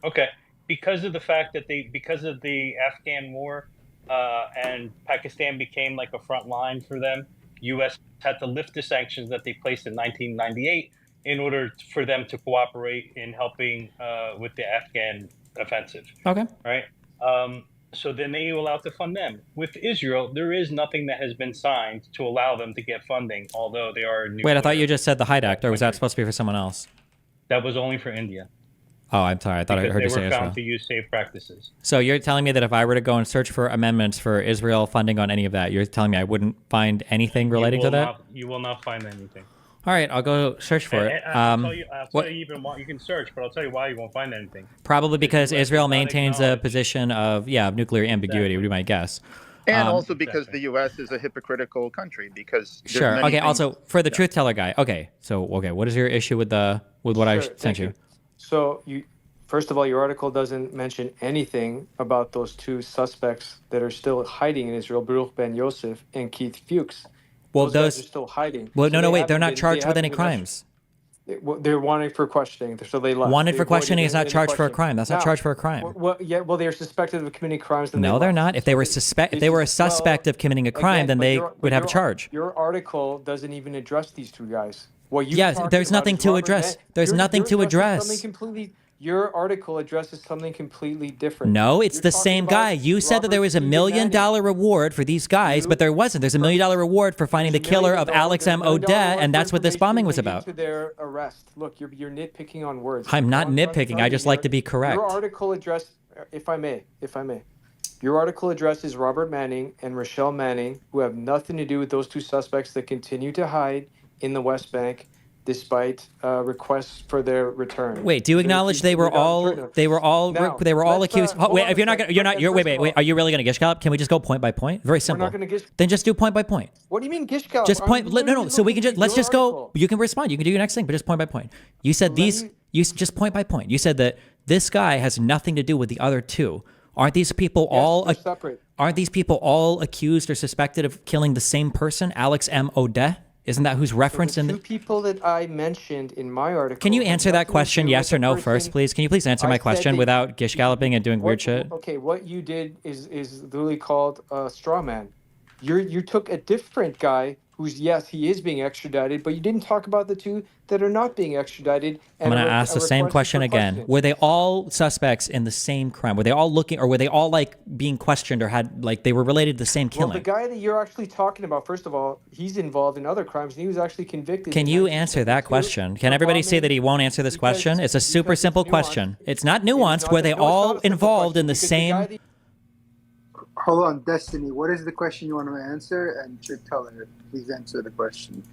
[SPEAKER 11] Okay. Because of the fact that because of the Afghan war and Pakistan became like a front line for them, U.S. had to lift the sanctions that they placed in 1998 in order for them to cooperate in helping with the Afghan offensive.
[SPEAKER 2] Okay.
[SPEAKER 11] Right? So then they allowed to fund them. With Israel, there is nothing that has been signed to allow them to get funding, although they are...
[SPEAKER 2] Wait, I thought you just said the Hyde Act, or was that supposed to be for someone else?
[SPEAKER 11] That was only for India.
[SPEAKER 2] Oh, I'm sorry. I thought I heard you say
[SPEAKER 11] Israel. They were found
[SPEAKER 2] Israel.
[SPEAKER 11] to use safe practices.
[SPEAKER 2] So you're telling me that if I were to go and search for amendments for Israel funding on any of that, you're telling me I wouldn't find anything relating to that?
[SPEAKER 11] You will not find anything.
[SPEAKER 2] All right, I'll go search for it.
[SPEAKER 11] I'll tell you even why. You can search, but I'll tell you why you won't find anything.
[SPEAKER 2] Probably because Israel maintains a position of nuclear ambiguity, would be my guess.
[SPEAKER 18] And also because the U.S. is a hypocritical country. Because
[SPEAKER 2] sure. Okay. Also, for the truth teller guy. Okay. So what is your issue with what I sent you?
[SPEAKER 8] So first of all, your article doesn't mention anything about those 2 suspects that are still hiding in Israel, Baruch Ben Yosef and Keith Fuchs.
[SPEAKER 2] Well,
[SPEAKER 8] those guys are still hiding.
[SPEAKER 2] Well,
[SPEAKER 8] So
[SPEAKER 2] no, wait. They're not charged with any crimes.
[SPEAKER 8] They're wanted for questioning, so they left.
[SPEAKER 2] Wanted for questioning is not charged for a crime. That's not charged for a crime.
[SPEAKER 8] Well, they're suspected of committing crimes.
[SPEAKER 2] No, they're not. If they were a suspect of committing a crime, then they would have a charge.
[SPEAKER 8] Your article doesn't even address these 2 guys.
[SPEAKER 2] There's nothing to address. There's nothing to address.
[SPEAKER 8] Your article addresses something completely different.
[SPEAKER 2] No, it's the same guy. You said that there was $1 million reward for these guys, but there wasn't. There's $1 million reward for finding the killer of Alex M. Odeh, and that's what this bombing was about.
[SPEAKER 8] To their arrest. Look, you're nitpicking on words.
[SPEAKER 2] I'm not nitpicking. I just like to be correct.
[SPEAKER 8] Your article addressed, if I may, your article addresses Robert Manning and Rochelle Manning, who have nothing to do with those 2 suspects that continue to hide in the West Bank, despite requests for their return.
[SPEAKER 2] Wait, do you acknowledge they were all accused? Wait, if wait, are you really going to gish gallop? Can we just go point by point? Very simple.
[SPEAKER 8] We're not going to gish.
[SPEAKER 2] Then just do point by point.
[SPEAKER 8] What do you mean gish gallop?
[SPEAKER 2] Just point. No. So we can let's just go. You can respond. You can do your next thing, but just point by point. You said You just point by point. You said that this guy has nothing to do with the other 2. Aren't these people
[SPEAKER 8] separate?
[SPEAKER 2] Aren't these people all accused or suspected of killing the same person, Alex M. Odeh? Isn't that who's referenced in the
[SPEAKER 8] 2 people that I mentioned in my article?
[SPEAKER 2] Can you answer that question, yes or no, first, please? Can you please answer my question without gish galloping and doing weird shit?
[SPEAKER 8] Okay, what you did is literally called a straw man. You took a different guy who's, yes, he is being extradited, but you didn't talk about the 2 that are not being extradited.
[SPEAKER 2] I'm going to ask the same question again. Were they all suspects in the same crime? Were they all were they all being questioned or had they were related to the same killing?
[SPEAKER 8] Well, the guy that you're actually talking about, first of all, he's involved in other crimes and he was actually convicted.
[SPEAKER 2] Can you answer that question? Can everybody say that he won't answer this question? It's a super simple question. It's not nuanced. Were they all involved in the same...
[SPEAKER 6] Hold on, Destiny. What is the question you want to answer? And should tell her. Please answer the question.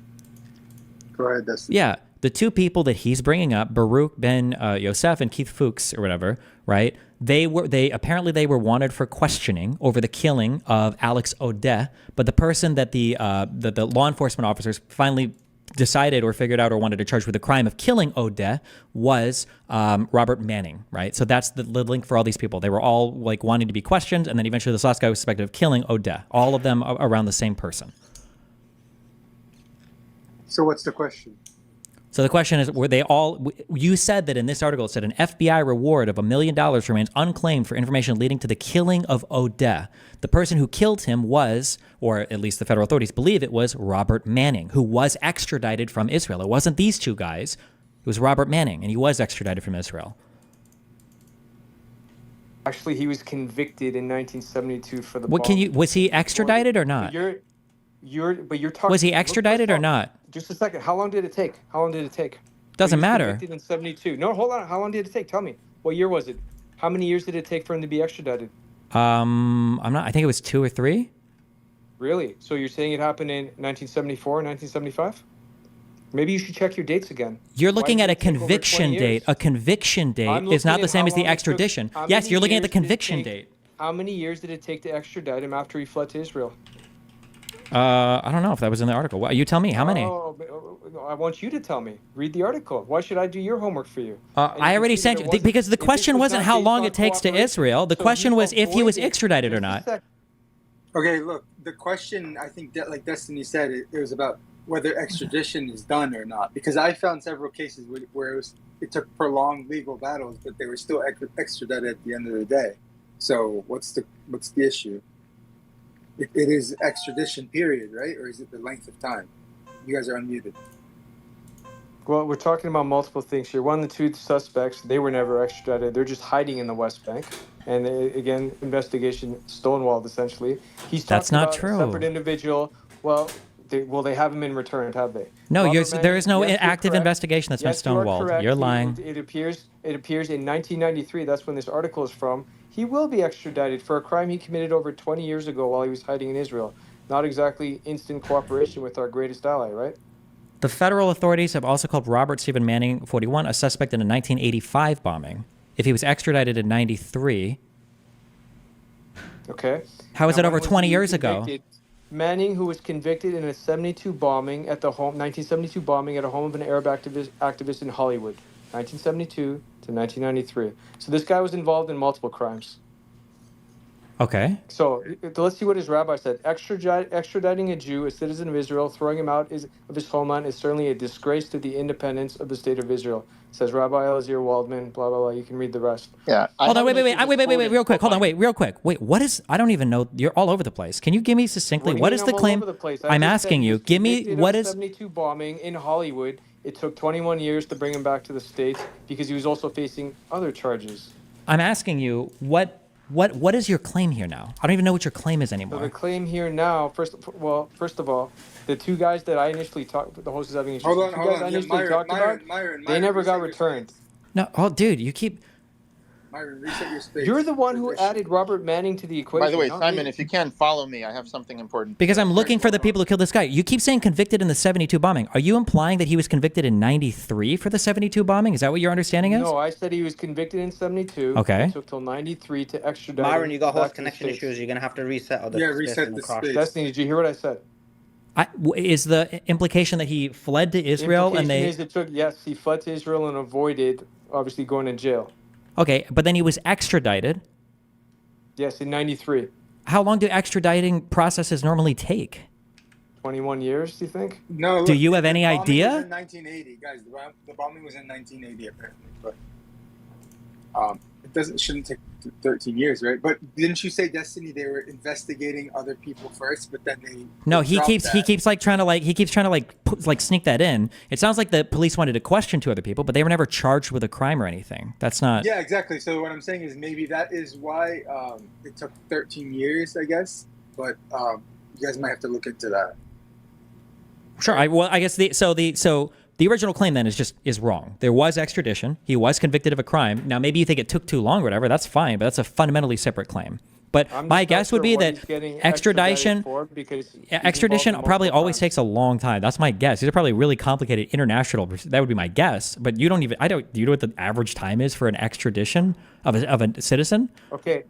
[SPEAKER 6] Go ahead, Destiny.
[SPEAKER 2] Yeah, the 2 people that he's bringing up, Baruch Ben Yosef and Keith Fuchs or whatever, right? They apparently were wanted for questioning over the killing of Alex Odeh, but the person that the law enforcement officers finally decided or figured out or wanted to charge with the crime of killing Odeh was Robert Manning, right? So that's the link for all these people. They were all wanting to be questioned, and then eventually this last guy was suspected of killing Odeh. All of them around the same person.
[SPEAKER 6] So what's the question?
[SPEAKER 2] So the question is, were they all, you said that in this article, it said an FBI reward of $1 million remains unclaimed for information leading to the killing of Odeh. The person who killed him was, or at least the federal authorities believe it was, Robert Manning, who was extradited from Israel. It wasn't these two guys. It was Robert Manning, and he was extradited from Israel.
[SPEAKER 8] Actually, he was convicted in 1972 for the
[SPEAKER 2] What can you, was he extradited or not?
[SPEAKER 8] But you're talking.
[SPEAKER 2] Was he extradited or not?
[SPEAKER 8] Just a second. How long did it take? How long did it take?
[SPEAKER 2] Doesn't
[SPEAKER 8] He was
[SPEAKER 2] matter.
[SPEAKER 8] Convicted in 72. No, hold on. How long did it take? Tell me. What year was it? How many years did it take for him to be extradited?
[SPEAKER 2] I think it was 2 or 3.
[SPEAKER 8] Really? So you're saying it happened in 1974, 1975? Maybe you should check your dates again.
[SPEAKER 2] You're looking
[SPEAKER 8] Why
[SPEAKER 2] at
[SPEAKER 8] did
[SPEAKER 2] a
[SPEAKER 8] it take over 20
[SPEAKER 2] conviction
[SPEAKER 8] years?
[SPEAKER 2] date. A conviction date
[SPEAKER 8] I'm
[SPEAKER 2] is not
[SPEAKER 8] looking
[SPEAKER 2] the
[SPEAKER 8] at
[SPEAKER 2] same
[SPEAKER 8] how
[SPEAKER 2] as the
[SPEAKER 8] long it took-
[SPEAKER 2] extradition.
[SPEAKER 8] how
[SPEAKER 2] Yes,
[SPEAKER 8] many
[SPEAKER 2] you're looking at the
[SPEAKER 8] years did it
[SPEAKER 2] conviction
[SPEAKER 8] take-
[SPEAKER 2] date.
[SPEAKER 8] How many years did it take to extradite him after he fled to Israel?
[SPEAKER 2] I don't know if that was in the article. You tell me. How many?
[SPEAKER 8] I want you to tell me. Read the article. Why should I do your homework for you?
[SPEAKER 2] I already sent you, because the question wasn't how long it takes to Israel. The question was if he was extradited or not.
[SPEAKER 6] Okay, look, the question, I think that, like Destiny said, it was about whether extradition is done or not. Because I found several cases where it took prolonged legal battles, but they were still extradited at the end of the day. So what's the issue? It is extradition period, right? Or is it the length of time? You guys are unmuted.
[SPEAKER 8] Well, we're talking about multiple things here. One, the two suspects, they were never extradited. They're just hiding in the West Bank. And again, investigation stonewalled, essentially. He's talking
[SPEAKER 2] That's not
[SPEAKER 8] about
[SPEAKER 2] true.
[SPEAKER 8] a separate individual. Well, they haven't been returned, have they?
[SPEAKER 2] No,
[SPEAKER 8] Robert
[SPEAKER 2] there is no
[SPEAKER 8] Manning, yes, you're
[SPEAKER 2] active
[SPEAKER 8] correct.
[SPEAKER 2] investigation that's
[SPEAKER 8] Yes,
[SPEAKER 2] been
[SPEAKER 8] you are
[SPEAKER 2] stonewalled.
[SPEAKER 8] correct.
[SPEAKER 2] You're lying.
[SPEAKER 8] It appears in 1993. That's when this article is from. He will be extradited for a crime he committed over 20 years ago while he was hiding in Israel. Not exactly instant cooperation with our greatest ally, right?
[SPEAKER 2] The federal authorities have also called Robert Stephen Manning, 41, a suspect in a 1985 bombing. If he was extradited in 93,
[SPEAKER 8] okay.
[SPEAKER 2] How is
[SPEAKER 8] Now,
[SPEAKER 2] it over
[SPEAKER 8] when was
[SPEAKER 2] 20
[SPEAKER 8] he
[SPEAKER 2] years ago?
[SPEAKER 8] convicted? Manning, who was convicted in a 72 bombing at the home, 1972 bombing at a home of an Arab activist in Hollywood, 1972 to 1993. So this guy was involved in multiple crimes.
[SPEAKER 2] Okay.
[SPEAKER 8] So let's see what his rabbi said. Extraditing a Jew, a citizen of Israel, throwing him out of his homeland is certainly a disgrace to the independence of the state of Israel, says Rabbi Elazar Waldman, blah, blah, blah. You can read the rest.
[SPEAKER 18] Yeah.
[SPEAKER 2] Hold on, wait, real quick. Hold on, real quick. Wait, what is, I don't even know, you're all over the place. Can you give me succinctly, what is the claim? I'm asking you, give me, what is?
[SPEAKER 8] 72 bombing in Hollywood. It took 21 years to bring him back to the States because he was also facing other charges.
[SPEAKER 2] I'm asking you, what is your claim here now? I don't even know what your claim is
[SPEAKER 8] So
[SPEAKER 2] anymore.
[SPEAKER 8] the claim here now, first of all, the two guys that I initially talked, the host is having issues.
[SPEAKER 6] Hold
[SPEAKER 8] The
[SPEAKER 6] on,
[SPEAKER 8] two
[SPEAKER 6] hold
[SPEAKER 8] guys
[SPEAKER 6] on.
[SPEAKER 8] I
[SPEAKER 6] Yeah,
[SPEAKER 8] initially talked about,
[SPEAKER 6] Myron,
[SPEAKER 8] they never got
[SPEAKER 6] reset your
[SPEAKER 8] returned.
[SPEAKER 6] space.
[SPEAKER 2] No, oh, dude, you keep.
[SPEAKER 6] Myron, reset your space.
[SPEAKER 8] You're the one who added Robert Manning to the equation.
[SPEAKER 18] By the way,
[SPEAKER 8] not
[SPEAKER 18] Simon,
[SPEAKER 8] me.
[SPEAKER 18] if you can follow me, I have something important.
[SPEAKER 2] Because I'm looking for the people who killed this guy. You keep saying convicted in the 72 bombing. Are you implying that he was convicted in 93 for the 72 bombing? Is that what your understanding is?
[SPEAKER 8] No, I said he was convicted in 72.
[SPEAKER 2] Okay.
[SPEAKER 8] It took till 93 to extradite
[SPEAKER 4] Myron,
[SPEAKER 8] him
[SPEAKER 4] you got
[SPEAKER 8] back
[SPEAKER 4] host
[SPEAKER 8] to the
[SPEAKER 4] connection
[SPEAKER 8] States.
[SPEAKER 4] issues. You're gonna have to reset.
[SPEAKER 6] Reset the space.
[SPEAKER 8] Destiny, did you hear what I said?
[SPEAKER 2] Is the implication that he fled to Israel and they?
[SPEAKER 8] Yes, he fled to Israel and avoided obviously going to jail.
[SPEAKER 2] Okay, but then he was extradited.
[SPEAKER 8] Yes, in 93.
[SPEAKER 2] How long do extraditing processes normally take?
[SPEAKER 8] 21 years, do you think?
[SPEAKER 6] No. Look,
[SPEAKER 2] Do you have any
[SPEAKER 6] the bombing
[SPEAKER 2] idea?
[SPEAKER 6] was in 1980, guys. The bombing was in 1980, apparently. But it shouldn't take 13 years, right? But didn't you say, Destiny, they were investigating other people first, but then they
[SPEAKER 2] No, he
[SPEAKER 6] dropped
[SPEAKER 2] keeps
[SPEAKER 6] that?
[SPEAKER 2] trying to sneak that in. It sounds like the police wanted to question two other people, but they were never charged with a crime or anything. That's not.
[SPEAKER 6] Yeah, exactly. So what I'm saying is maybe that is why it took 13 years, I guess. But you guys might have to look into that.
[SPEAKER 2] Sure. I guess the original claim then is wrong. There was extradition. He was convicted of a crime. Now maybe you think it took too long or whatever. That's fine, but that's a fundamentally separate claim. But my guess would be that extradition probably always takes a long time. That's my guess. These are probably really complicated international. That would be my guess. But you don't even. Do you know what the average time is for an extradition of a citizen?
[SPEAKER 8] Okay,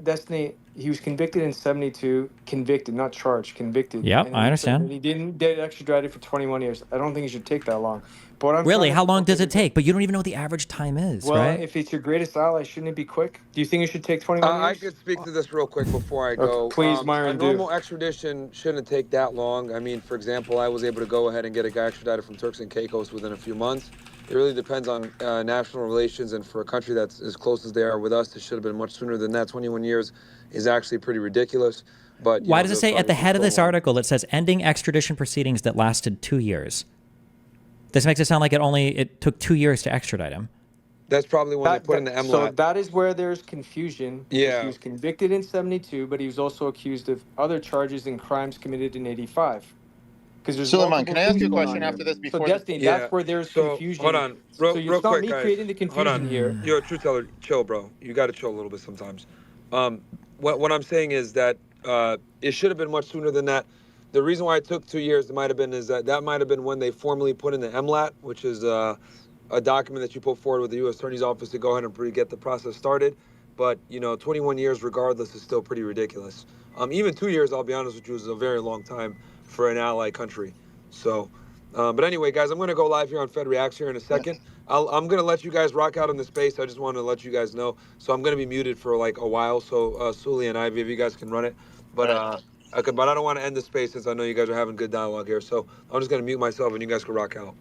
[SPEAKER 8] Destiny. he was convicted in 72, convicted, not charged, convicted.
[SPEAKER 2] Yep,
[SPEAKER 8] And
[SPEAKER 2] I understand.
[SPEAKER 8] And he didn't get extradited for 21 years. I don't think it should take that long. But what I'm
[SPEAKER 2] Really,
[SPEAKER 8] trying to
[SPEAKER 2] how long
[SPEAKER 8] okay,
[SPEAKER 2] does it take? But you don't even know what the average time is,
[SPEAKER 8] well,
[SPEAKER 2] right?
[SPEAKER 8] if it's your greatest ally, shouldn't it be quick? Do you think it should take 21
[SPEAKER 3] I
[SPEAKER 8] years?
[SPEAKER 3] could speak to this real quick before I
[SPEAKER 8] Okay,
[SPEAKER 3] go.
[SPEAKER 8] please,
[SPEAKER 3] A
[SPEAKER 8] Myron, do.
[SPEAKER 3] normal extradition shouldn't take that long. I mean, for example, I was able to go ahead and get a guy extradited from Turks and Caicos within a few months. It really depends on national relations, and for a country that's as close as they are with us, it should have been much sooner than that. 21 years is actually pretty ridiculous. But
[SPEAKER 2] Why does it say at the head of this article, it says ending extradition proceedings that lasted 2 years? This makes it sound like it took 2 years to extradite him.
[SPEAKER 3] That's probably when they put in the MLAT.
[SPEAKER 8] So that is where there's confusion.
[SPEAKER 3] Yeah.
[SPEAKER 8] He was convicted in 72, but he was also accused of other charges and crimes committed in 85. Because there's
[SPEAKER 18] Suleiman, can I ask you a
[SPEAKER 8] going
[SPEAKER 18] question
[SPEAKER 8] on
[SPEAKER 18] after
[SPEAKER 8] here.
[SPEAKER 18] this? Before
[SPEAKER 8] So Destiny, that's where there's confusion.
[SPEAKER 3] Hold on,
[SPEAKER 8] so
[SPEAKER 3] real
[SPEAKER 8] it's not
[SPEAKER 3] quick,
[SPEAKER 8] me
[SPEAKER 3] guys.
[SPEAKER 8] creating the confusion
[SPEAKER 3] Hold on.
[SPEAKER 8] here.
[SPEAKER 3] You're a truth teller. Chill, bro. You got to chill a little bit sometimes. What I'm saying is that it should have been much sooner than that. The reason why it took 2 years might have been that might have been when they formally put in the MLAT, which is a document that you put forward with the U.S. Attorney's Office to go ahead and get the process started. But 21 years, regardless, is still pretty ridiculous. Even 2 years, I'll be honest with you, is a very long time for an ally country. So, but anyway, guys, I'm going to go live here on Fed Reacts here in a second. I'm going to let you guys rock out in the space. I just want to let you guys know. So I'm going to be muted for like a while. So Sully and Ivy, if you guys can run it. But I don't want to end the space since I know you guys are having good dialogue here. So I'm just going to mute myself and you guys can rock out.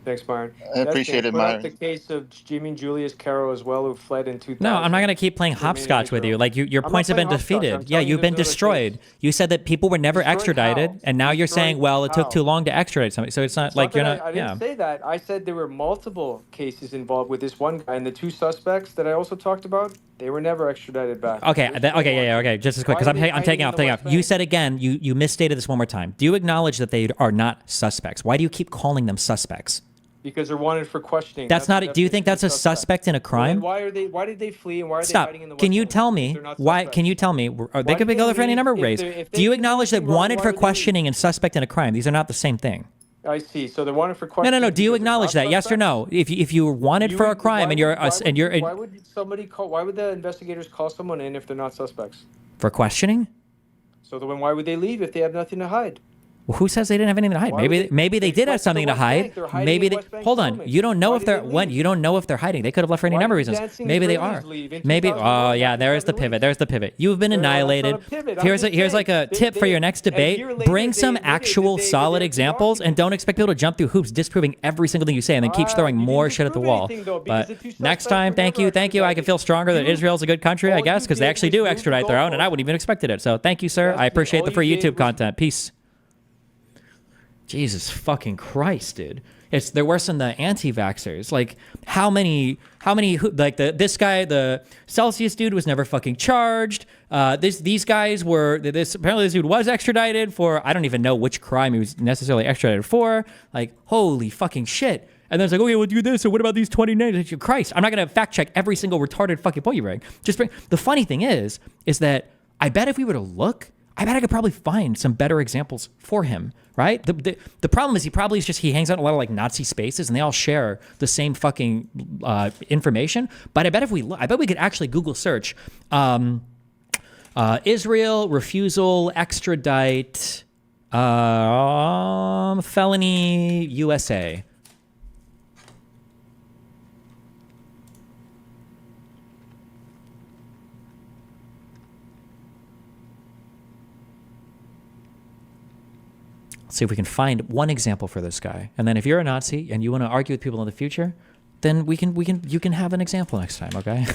[SPEAKER 8] Thanks, Myron.
[SPEAKER 18] I appreciate it,
[SPEAKER 8] Myron.
[SPEAKER 18] Myron.
[SPEAKER 8] The case of Jimmy Julius Caro as well, who fled in 2000.
[SPEAKER 2] No, I'm not going to keep playing hopscotch with you. Like your points have been defeated. Yeah, you've been destroyed. You said that people were never extradited, and now you're saying, well, it took too long to extradite somebody. So it's not like you're not.
[SPEAKER 8] I didn't say that. I said there were multiple cases involved with this one guy, and the two suspects that I also talked about, they were never extradited back.
[SPEAKER 2] Okay, okay. Just as quick, because I'm taking off. You said again, you misstated this one more time. Do you acknowledge that they are not suspects? Why do you keep calling them suspects?
[SPEAKER 8] Because they're wanted for questioning.
[SPEAKER 2] That's not. Do you think that's a suspect in a crime?
[SPEAKER 8] Well, why did they flee and why are they
[SPEAKER 2] Stop.
[SPEAKER 8] hiding in the West
[SPEAKER 2] Can you
[SPEAKER 8] Bank
[SPEAKER 2] tell me why? Can you tell me? They could be go for any number of ways. Do you acknowledge that wanted for questioning and suspect in a crime? These are not the same thing.
[SPEAKER 8] I see. So they're wanted for questioning.
[SPEAKER 2] No. Do you acknowledge that? Yes or no? If you were wanted for a crime and you're
[SPEAKER 8] why would somebody call? Why would the investigators call someone in if they're not suspects?
[SPEAKER 2] For questioning?
[SPEAKER 8] So then why would they leave if they have nothing to hide?
[SPEAKER 2] Well, who says they didn't have anything to hide? Maybe they did have something to hide. Maybe they hold on. You don't know if they're you don't know if they're hiding. They could have left for any number of reasons. Maybe they are. Maybe yeah, there's the pivot. There's the pivot. You've been annihilated. Here's like a tip for your next debate. Bring some actual solid examples and don't expect people to jump through hoops disproving every single thing you say and then keep throwing more shit at the wall. But next time, thank you. I can feel stronger that Israel's a good country, I guess, because they actually do extradite their own and I wouldn't even expected it. So thank you, sir. I appreciate the free YouTube content. Peace. Jesus fucking Christ, dude. They're worse than the anti-vaxxers. Like how many like this guy, the Celsius dude was never fucking charged. These guys were apparently this dude was extradited for I don't even know which crime he was necessarily extradited for. Like holy fucking shit. And then it's like, okay, we'll do this. So what about these 20 names? Christ, I'm not gonna fact check every single retarded fucking point you bring. The funny thing is that I bet if we were to look, I bet I could probably find some better examples for him, right? The problem is he hangs out in a lot of like Nazi spaces and they all share the same fucking information. But I bet if we look, I bet we could actually Google search Israel refusal extradite felony USA. See if we can find one example for this guy. And then if you're a Nazi and you want to argue with people in the future, then you can have an example next time, okay?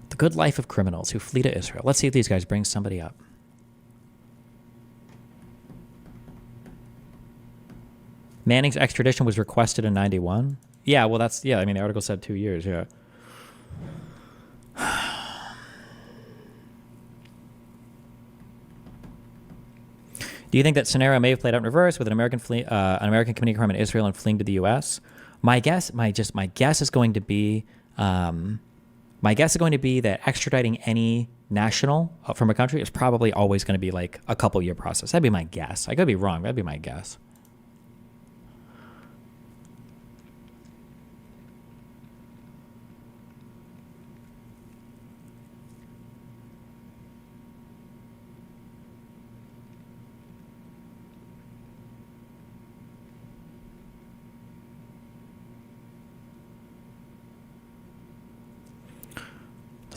[SPEAKER 2] The good life of criminals who flee to Israel. Let's see if these guys bring somebody up. Manning's extradition was requested in 91. Yeah, well I mean the article said 2 years, yeah. Do you think that scenario may have played out in reverse with an American committing a crime in Israel and fleeing to the U.S.? My guess is going to be that extraditing any national from a country is probably always going to be like a couple-year process. That'd be my guess. I could be wrong. That'd be my guess.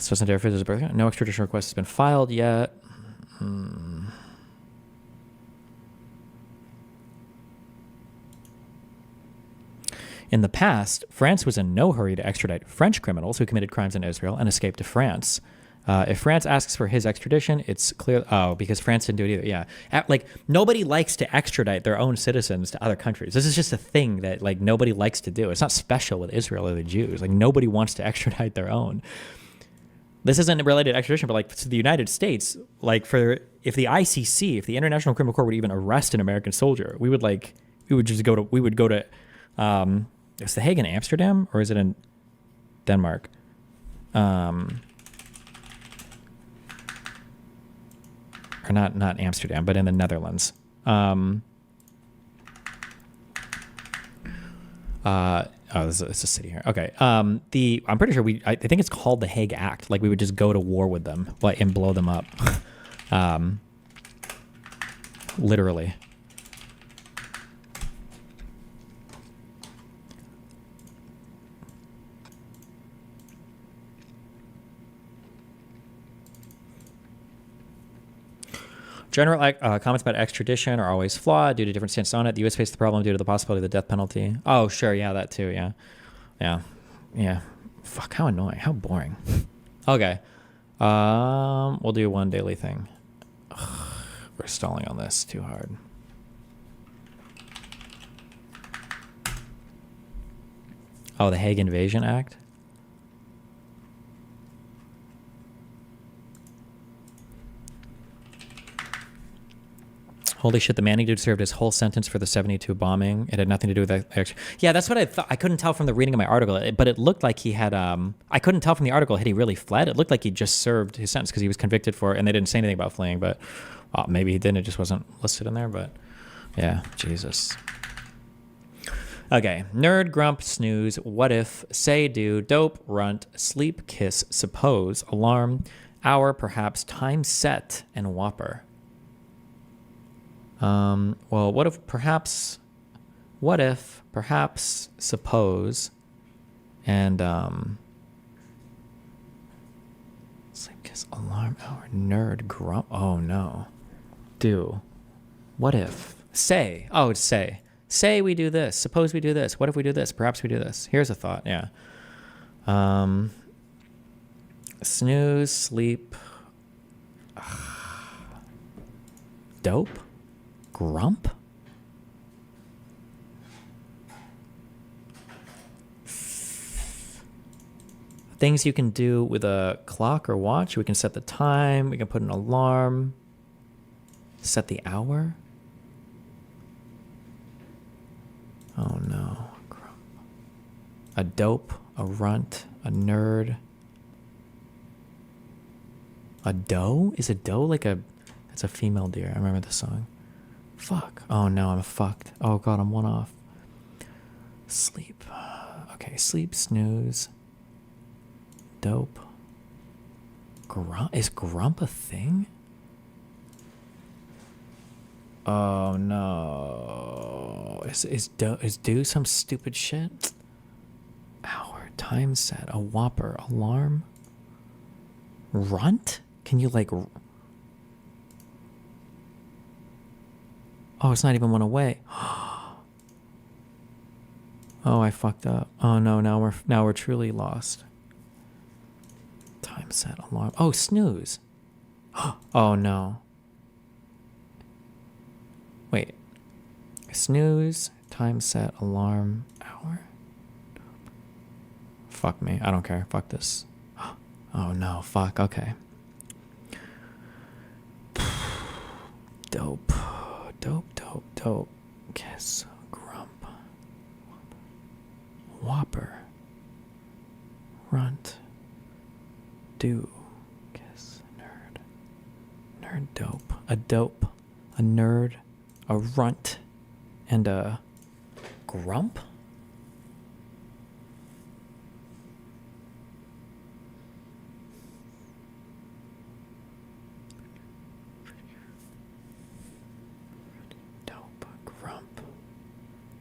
[SPEAKER 2] This doesn't interfere with his birth. No extradition request has been filed yet. In the past, France was in no hurry to extradite French criminals who committed crimes in Israel and escaped to France. If France asks for his extradition, it's clear. Oh, because France didn't do it either. Yeah, like nobody likes to extradite their own citizens to other countries. This is just a thing that like nobody likes to do. It's not special with Israel or the Jews. Like nobody wants to extradite their own. This isn't related to extradition, but like to the United States, like if the ICC, if the International Criminal Court would even arrest an American soldier, we would go to. Is The Hague in Amsterdam or is it in Denmark? Or not Amsterdam, but in the Netherlands. It's a city here. Okay. I'm pretty sure I think it's called the Hague Act. Like we would just go to war with them, and blow them up. Literally. General comments about extradition are always flawed due to different stances on it. The U.S. faces the problem due to the possibility of the death penalty. Oh, sure. Yeah, that too. Yeah. Fuck, how annoying. How boring. Okay. We'll do one daily thing. Ugh, we're stalling on this too hard. Oh, the Hague Invasion Act? Holy shit, the Manning dude served his whole sentence for the 72 bombing. It had nothing to do with that. Yeah, that's what I thought. I couldn't tell from the reading of my article, but it looked like he had, I couldn't tell from the article, had he really fled? It looked like he just served his sentence because he was convicted for it, and they didn't say anything about fleeing, but maybe he didn't. It just wasn't listed in there, but yeah, Jesus. Okay, nerd, grump, snooze, what if, say, do, dope, runt, sleep, kiss, suppose, alarm, hour, perhaps, time set, and whopper. Well, what if, perhaps, suppose, and, sleep, kiss, alarm, hour, nerd, grump, oh no, do, what if, say, say we do this, suppose we do this, what if we do this, perhaps we do this, here's a thought, yeah, snooze, sleep, dope, grump? Things you can do with a clock or watch. We can set the time. We can put an alarm. Set the hour. Oh no. Grump. A dope. A runt. A nerd. A doe? Is a doe like a... That's a female deer. I remember the song. Fuck. Oh no, I'm fucked. Oh god, I'm one off. Sleep. Okay, sleep, snooze. Dope. Grump? Is grump a thing? Oh no. Is do some stupid shit? Hour, time set, a whopper, alarm. Runt? Can you like... Oh, it's not even one away. Oh, I fucked up. Oh no, now we're truly lost. Time set, alarm. Oh, snooze. Oh no. Wait. Snooze, time set, alarm, hour. Fuck me. I don't care. Fuck this. Oh no, fuck. Okay. Dope. Dope. Kiss. Grump. Whopper. Runt. Do. Kiss. Nerd. Nerd dope. A dope. A nerd. A runt. And a grump?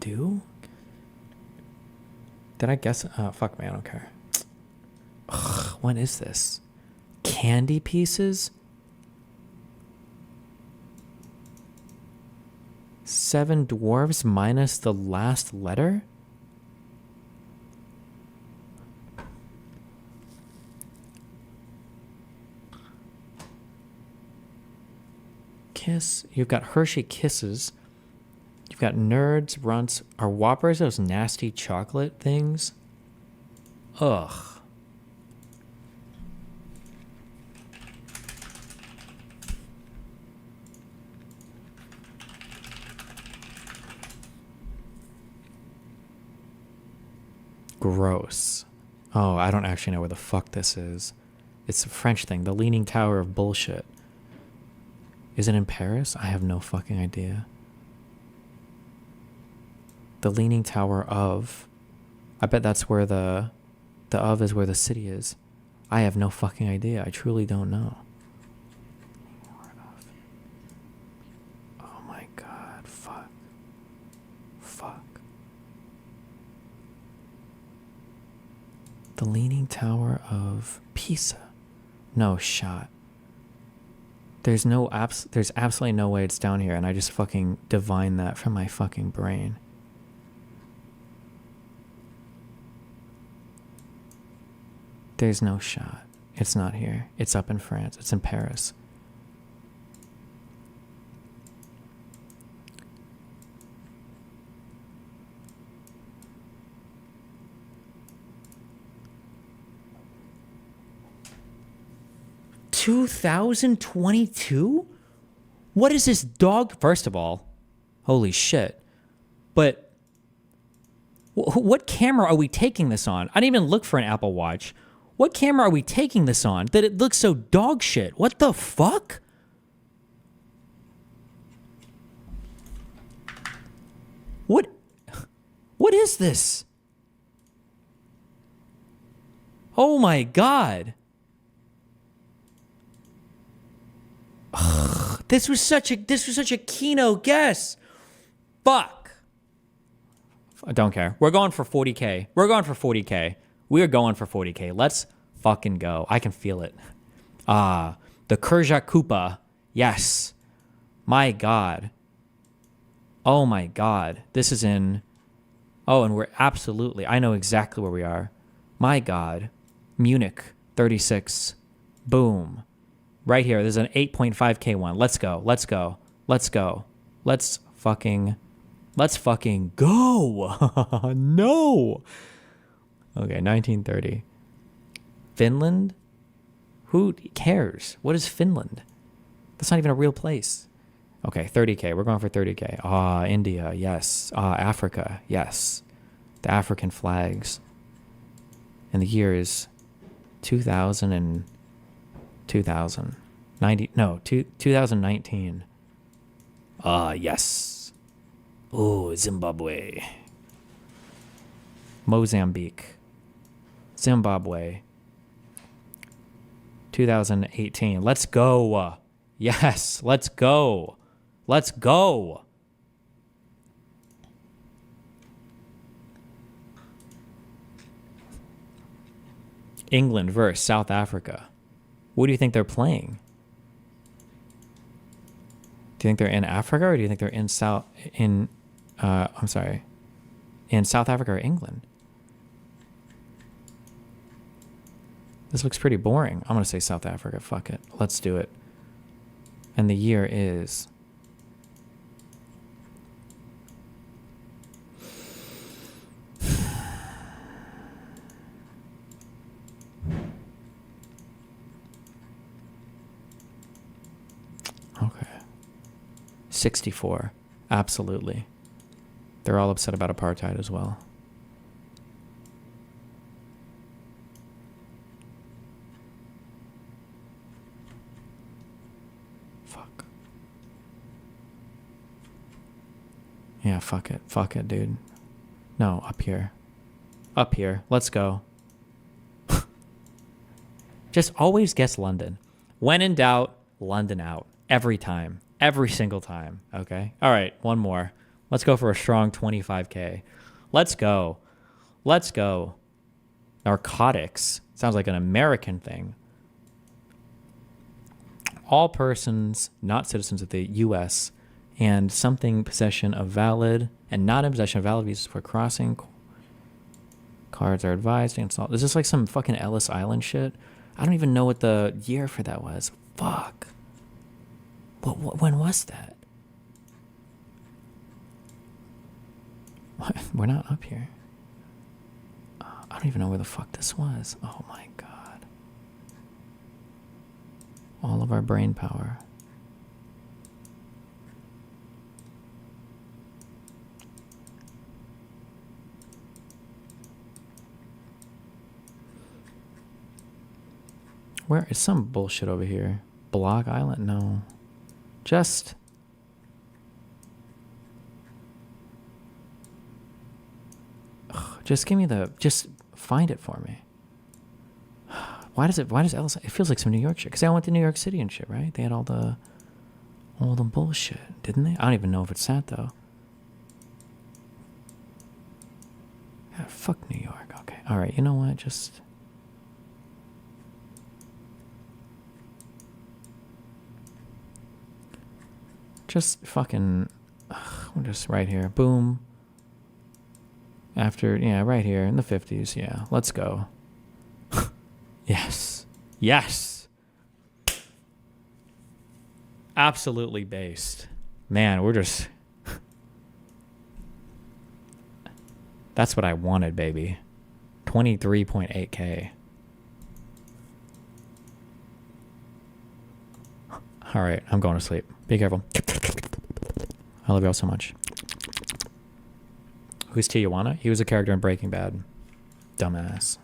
[SPEAKER 2] Do? Did I guess? Fuck me, I don't care. Ugh, when is this? Candy pieces? 7 dwarves minus the last letter? Kiss. You've got Hershey Kisses. You've got Nerds, Runts. Are Whoppers those nasty chocolate things? Ugh. Gross. Oh, I don't actually know where the fuck this is. It's a French thing. The Leaning Tower of Bullshit. Is it in Paris? I have no fucking idea. The Leaning Tower of... I bet that's where the of is where the city is. I have no fucking idea. I truly don't know. Oh my god. Fuck. Fuck. The Leaning Tower of Pisa. No shot. There's absolutely no way it's down here, and I just fucking divined that from my fucking brain. There's no shot. It's not here. It's up in France. It's in Paris. $2022? What is this dog? First of all, holy shit. But what camera are we taking this on? I didn't even look for an Apple Watch. What camera are we taking this on that it looks so dog shit? What the fuck? What is this? Oh my god. Ugh, this was such a Kino guess. Fuck. I don't care. We're going for 40K. We're going for 40K. We're going for 40K. Let's fucking go. I can feel it. The Kurja Koopa. Yes. My god. Oh my god. This is in... Oh, and we're absolutely... I know exactly where we are. My god. Munich. 36. Boom. Right here. There's an 8.5K one. Let's go. Let's go. Let's go. Let's fucking go. No. Okay, 1930. Finland? Who cares? What is Finland? That's not even a real place. Okay, 30K. We're going for 30K. India. Yes. Africa. Yes. The African flags. And the year is 2000 and 2019. Yes. Oh, Zimbabwe. Mozambique. Zimbabwe. 2018. Let's go. Yes, let's go. Let's go. England versus South Africa. What do you think they're playing? Do you think they're in Africa, or do you think they're in South Africa or England? This looks pretty boring. I'm going to say South Africa. Fuck it. Let's do it. And the year is... Okay. 64. Absolutely. They're all upset about apartheid as well. Fuck. Yeah, fuck it. Fuck it, dude. No, up here. Up here. Let's go. Just always guess London. When in doubt, London out. Every time. Every single time. Okay? All right, one more. Let's go for a strong 25K. Let's go. Let's go. Narcotics. Sounds like an American thing. all persons not citizens of the U.S. and something possession of valid and not in possession of valid visas for crossing. Cards are advised against all. Is this like some fucking Ellis Island shit? I don't even know what the year for that was. Fuck. When was that? What? We're not up here. I don't even know where the fuck this was. Oh my god. All of our brain power. Where is some bullshit over here? Block Island? No. Just give me just find it for me. Why does Ellis, it feels like some New York shit, because they all went to New York City and shit, right? They had all the bullshit, didn't they? I don't even know if it's that though. Yeah, fuck New York. Okay. All right. You know what? Just fucking, we're just right here. Boom. After, yeah, right here in the 50s. Yeah, let's go. Yes. Yes. Absolutely based. Man, we're just... That's what I wanted, baby. 23.8K. All right, I'm going to sleep. Be careful. I love y'all so much. Who's Tijuana? He was a character in Breaking Bad. Dumbass.